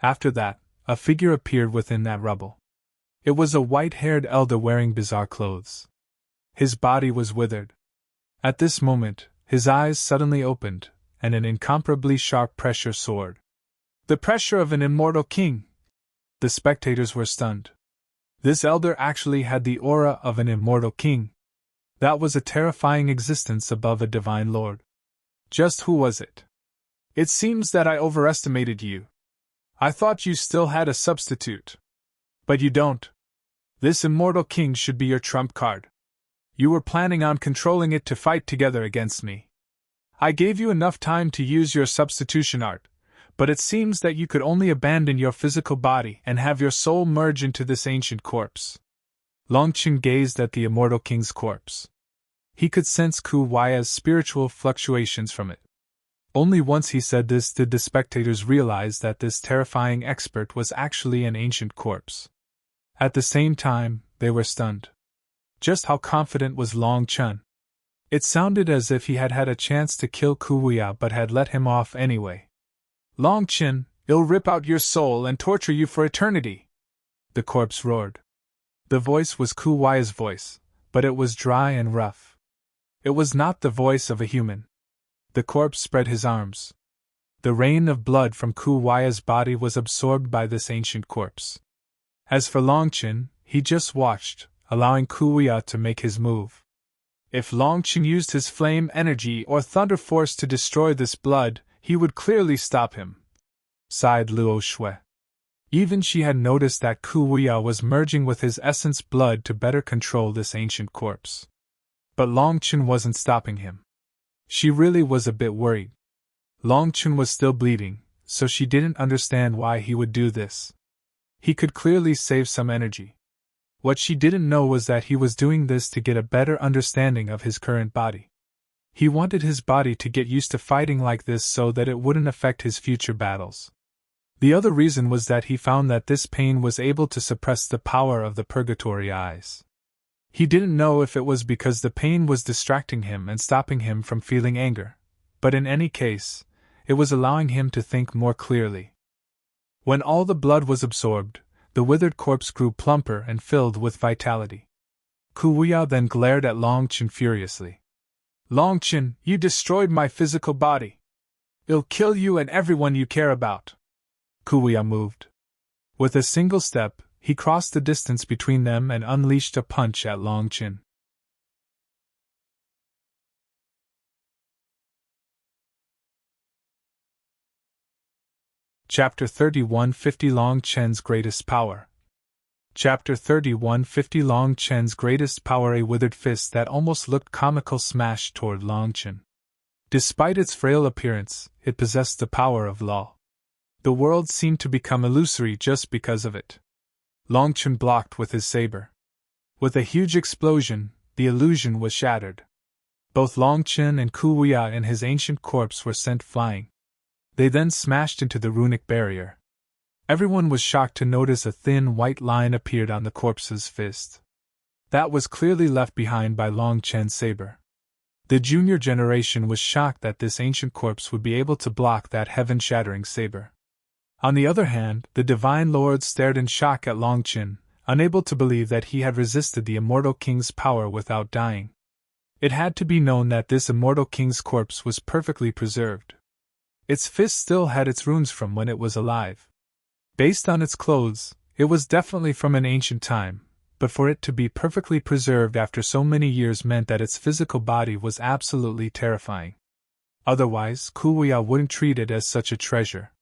After that, a figure appeared within that rubble. It was a white-haired elder wearing bizarre clothes. His body was withered. At this moment, his eyes suddenly opened, and an incomparably sharp pressure soared. The pressure of an immortal king! The spectators were stunned. This elder actually had the aura of an immortal king. That was a terrifying existence above a divine lord. Just who was it? It seems that I overestimated you. I thought you still had a substitute. But you don't. This immortal king should be your trump card. You were planning on controlling it to fight together against me. I gave you enough time to use your substitution art, but it seems that you could only abandon your physical body and have your soul merge into this ancient corpse. Longchen gazed at the immortal king's corpse. He could sense Kuya's spiritual fluctuations from it. Only once he said this did the spectators realize that this terrifying expert was actually an ancient corpse. At the same time, they were stunned. Just how confident was Longchen? It sounded as if he had had a chance to kill Kuya but had let him off anyway. Longchen, I'll rip out your soul and torture you for eternity! The corpse roared. The voice was Kuya's voice, but it was dry and rough. It was not the voice of a human. The corpse spread his arms. The rain of blood from Kuya's body was absorbed by this ancient corpse. As for Longchen, he just watched, allowing Kuya to make his move. If Longchen used his flame energy or thunder force to destroy this blood, he would clearly stop him, sighed Luo Shui. Even she had noticed that Kuya was merging with his essence blood to better control this ancient corpse. But Longchen wasn't stopping him. She really was a bit worried. Longchen was still bleeding, so she didn't understand why he would do this. He could clearly save some energy. What she didn't know was that he was doing this to get a better understanding of his current body. He wanted his body to get used to fighting like this so that it wouldn't affect his future battles. The other reason was that he found that this pain was able to suppress the power of the purgatory eyes. He didn't know if it was because the pain was distracting him and stopping him from feeling anger, but in any case, it was allowing him to think more clearly. When all the blood was absorbed, the withered corpse grew plumper and filled with vitality. Kuya then glared at Longchen furiously. Longchen, you destroyed my physical body. I'll kill you and everyone you care about. Kuya moved. With a single step, he crossed the distance between them and unleashed a punch at Longchen. Chapter 31:50 Longchen's Greatest Power. Chapter 31:50 Longchen's Greatest Power. A withered fist that almost looked comical smashed toward Longchen. Despite its frail appearance, it possessed the power of law. The world seemed to become illusory just because of it. Longchen blocked with his saber. With a huge explosion, the illusion was shattered. Both Longchen and Kuya and his ancient corpse were sent flying. They then smashed into the runic barrier. Everyone was shocked to notice a thin white line appeared on the corpse's fist. That was clearly left behind by Longchen's saber. The junior generation was shocked that this ancient corpse would be able to block that heaven-shattering saber. On the other hand, the Divine Lord stared in shock at Longchen, unable to believe that he had resisted the immortal king's power without dying. It had to be known that this immortal king's corpse was perfectly preserved. Its fist still had its runes from when it was alive. Based on its clothes, it was definitely from an ancient time, but for it to be perfectly preserved after so many years meant that its physical body was absolutely terrifying. Otherwise, Kuya wouldn't treat it as such a treasure.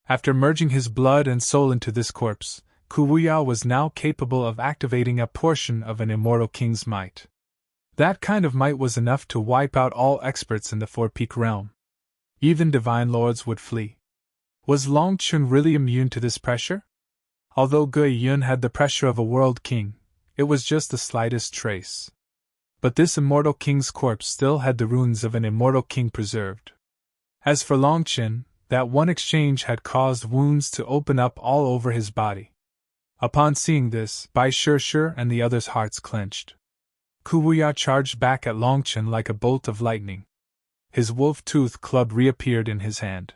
After merging his blood and soul into this corpse, Kuya was now capable of activating a portion of an immortal king's might. That kind of might was enough to wipe out all experts in the Four-Peak realm. Even divine lords would flee. Was Longchen really immune to this pressure? Although Guiyun had the pressure of a world king, it was just the slightest trace. But this immortal king's corpse still had the runes of an immortal king preserved. As for Longchen, that one exchange had caused wounds to open up all over his body. Upon seeing this, Bai Shishir and the others' hearts clenched. Kuya charged back at Longchen like a bolt of lightning. His wolf-tooth club reappeared in his hand.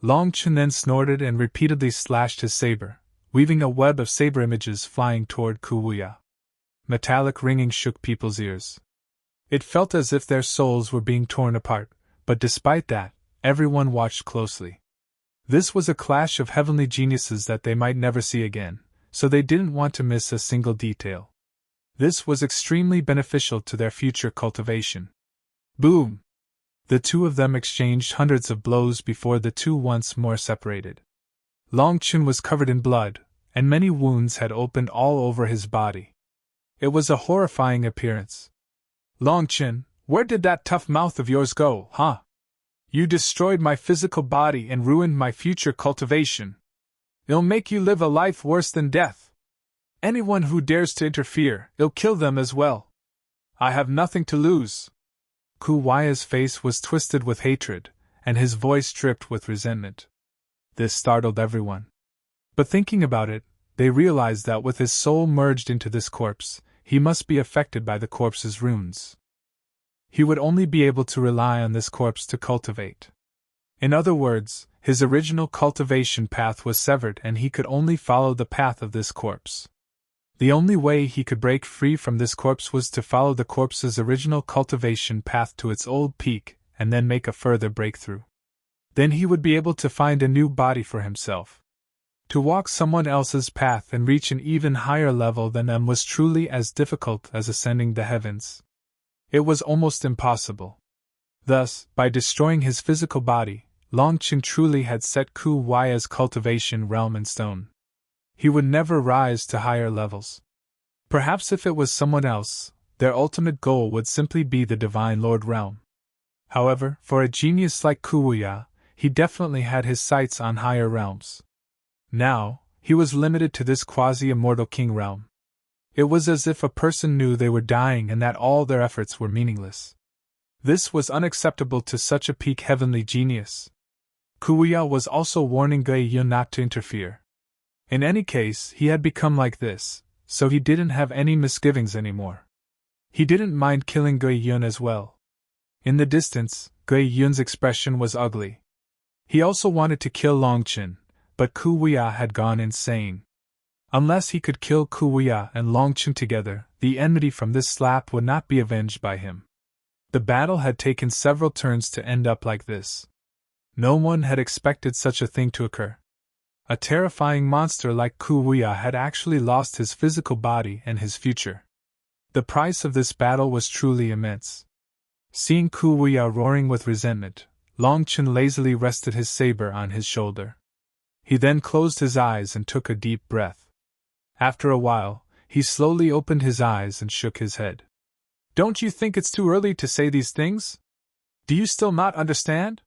Longchen then snorted and repeatedly slashed his saber, weaving a web of saber images flying toward Kuya. Metallic ringing shook people's ears. It felt as if their souls were being torn apart, but despite that, everyone watched closely. This was a clash of heavenly geniuses that they might never see again, so they didn't want to miss a single detail. This was extremely beneficial to their future cultivation. Boom! The two of them exchanged hundreds of blows before the two once more separated. Longchen was covered in blood, and many wounds had opened all over his body. It was a horrifying appearance. Longchen, where did that tough mouth of yours go, huh? You destroyed my physical body and ruined my future cultivation. It'll make you live a life worse than death. Anyone who dares to interfere, it'll kill them as well. I have nothing to lose. Kuya's face was twisted with hatred, and his voice dripped with resentment. This startled everyone. But thinking about it, they realized that with his soul merged into this corpse, he must be affected by the corpse's runes. He would only be able to rely on this corpse to cultivate. In other words, his original cultivation path was severed and he could only follow the path of this corpse. The only way he could break free from this corpse was to follow the corpse's original cultivation path to its old peak and then make a further breakthrough. Then he would be able to find a new body for himself. To walk someone else's path and reach an even higher level than them was truly as difficult as ascending the heavens. It was almost impossible. Thus, by destroying his physical body, Longchen truly had set Kuya's cultivation realm in stone. He would never rise to higher levels. Perhaps if it was someone else, their ultimate goal would simply be the Divine Lord realm. However, for a genius like Kuya, he definitely had his sights on higher realms. Now, he was limited to this quasi-immortal king realm. It was as if a person knew they were dying and that all their efforts were meaningless. This was unacceptable to such a peak heavenly genius. Kuya was also warning Guiyun not to interfere. In any case, he had become like this, so he didn't have any misgivings anymore. He didn't mind killing Guiyun as well. In the distance, Guiyun's expression was ugly. He also wanted to kill Longchen, but Kuya had gone insane. Unless he could kill Kuya and Longchen together, the enmity from this slap would not be avenged by him. The battle had taken several turns to end up like this. No one had expected such a thing to occur. A terrifying monster like Kuya had actually lost his physical body and his future. The price of this battle was truly immense. Seeing Kuya roaring with resentment, Longchen lazily rested his saber on his shoulder. He then closed his eyes and took a deep breath. After a while, he slowly opened his eyes and shook his head. Don't you think it's too early to say these things? Do you still not understand?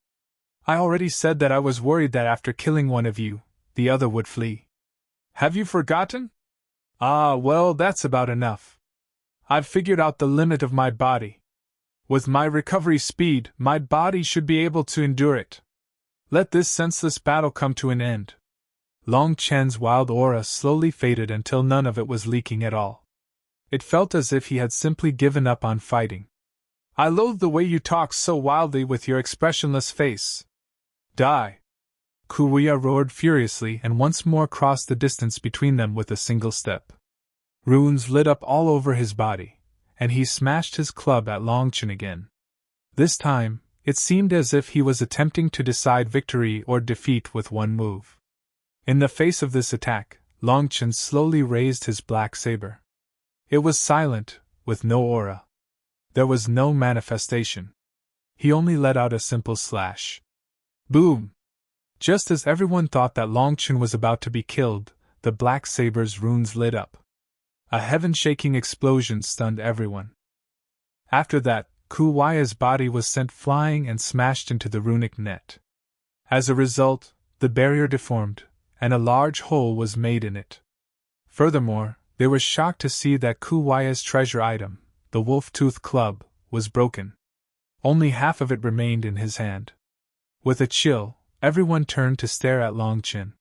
I already said that I was worried that after killing one of you, the other would flee. Have you forgotten? Ah, well, that's about enough. I've figured out the limit of my body. With my recovery speed, my body should be able to endure it. Let this senseless battle come to an end. Long Chen's wild aura slowly faded until none of it was leaking at all. It felt as if he had simply given up on fighting. I loathe the way you talk so wildly with your expressionless face. Die! Kuya roared furiously and once more crossed the distance between them with a single step. Runes lit up all over his body, and he smashed his club at Long Chen again. This time, it seemed as if he was attempting to decide victory or defeat with one move. In the face of this attack, Long Chen slowly raised his black saber. It was silent, with no aura. There was no manifestation. He only let out a simple slash. Boom! Just as everyone thought that Long Chen was about to be killed, the black saber's runes lit up. A heaven-shaking explosion stunned everyone. After that, Kuwaya's body was sent flying and smashed into the runic net. As a result, the barrier deformed, and a large hole was made in it. Furthermore, they were shocked to see that Kuwaya's treasure item, the wolf-tooth club, was broken. Only half of it remained in his hand. With a chill, everyone turned to stare at Long Chen.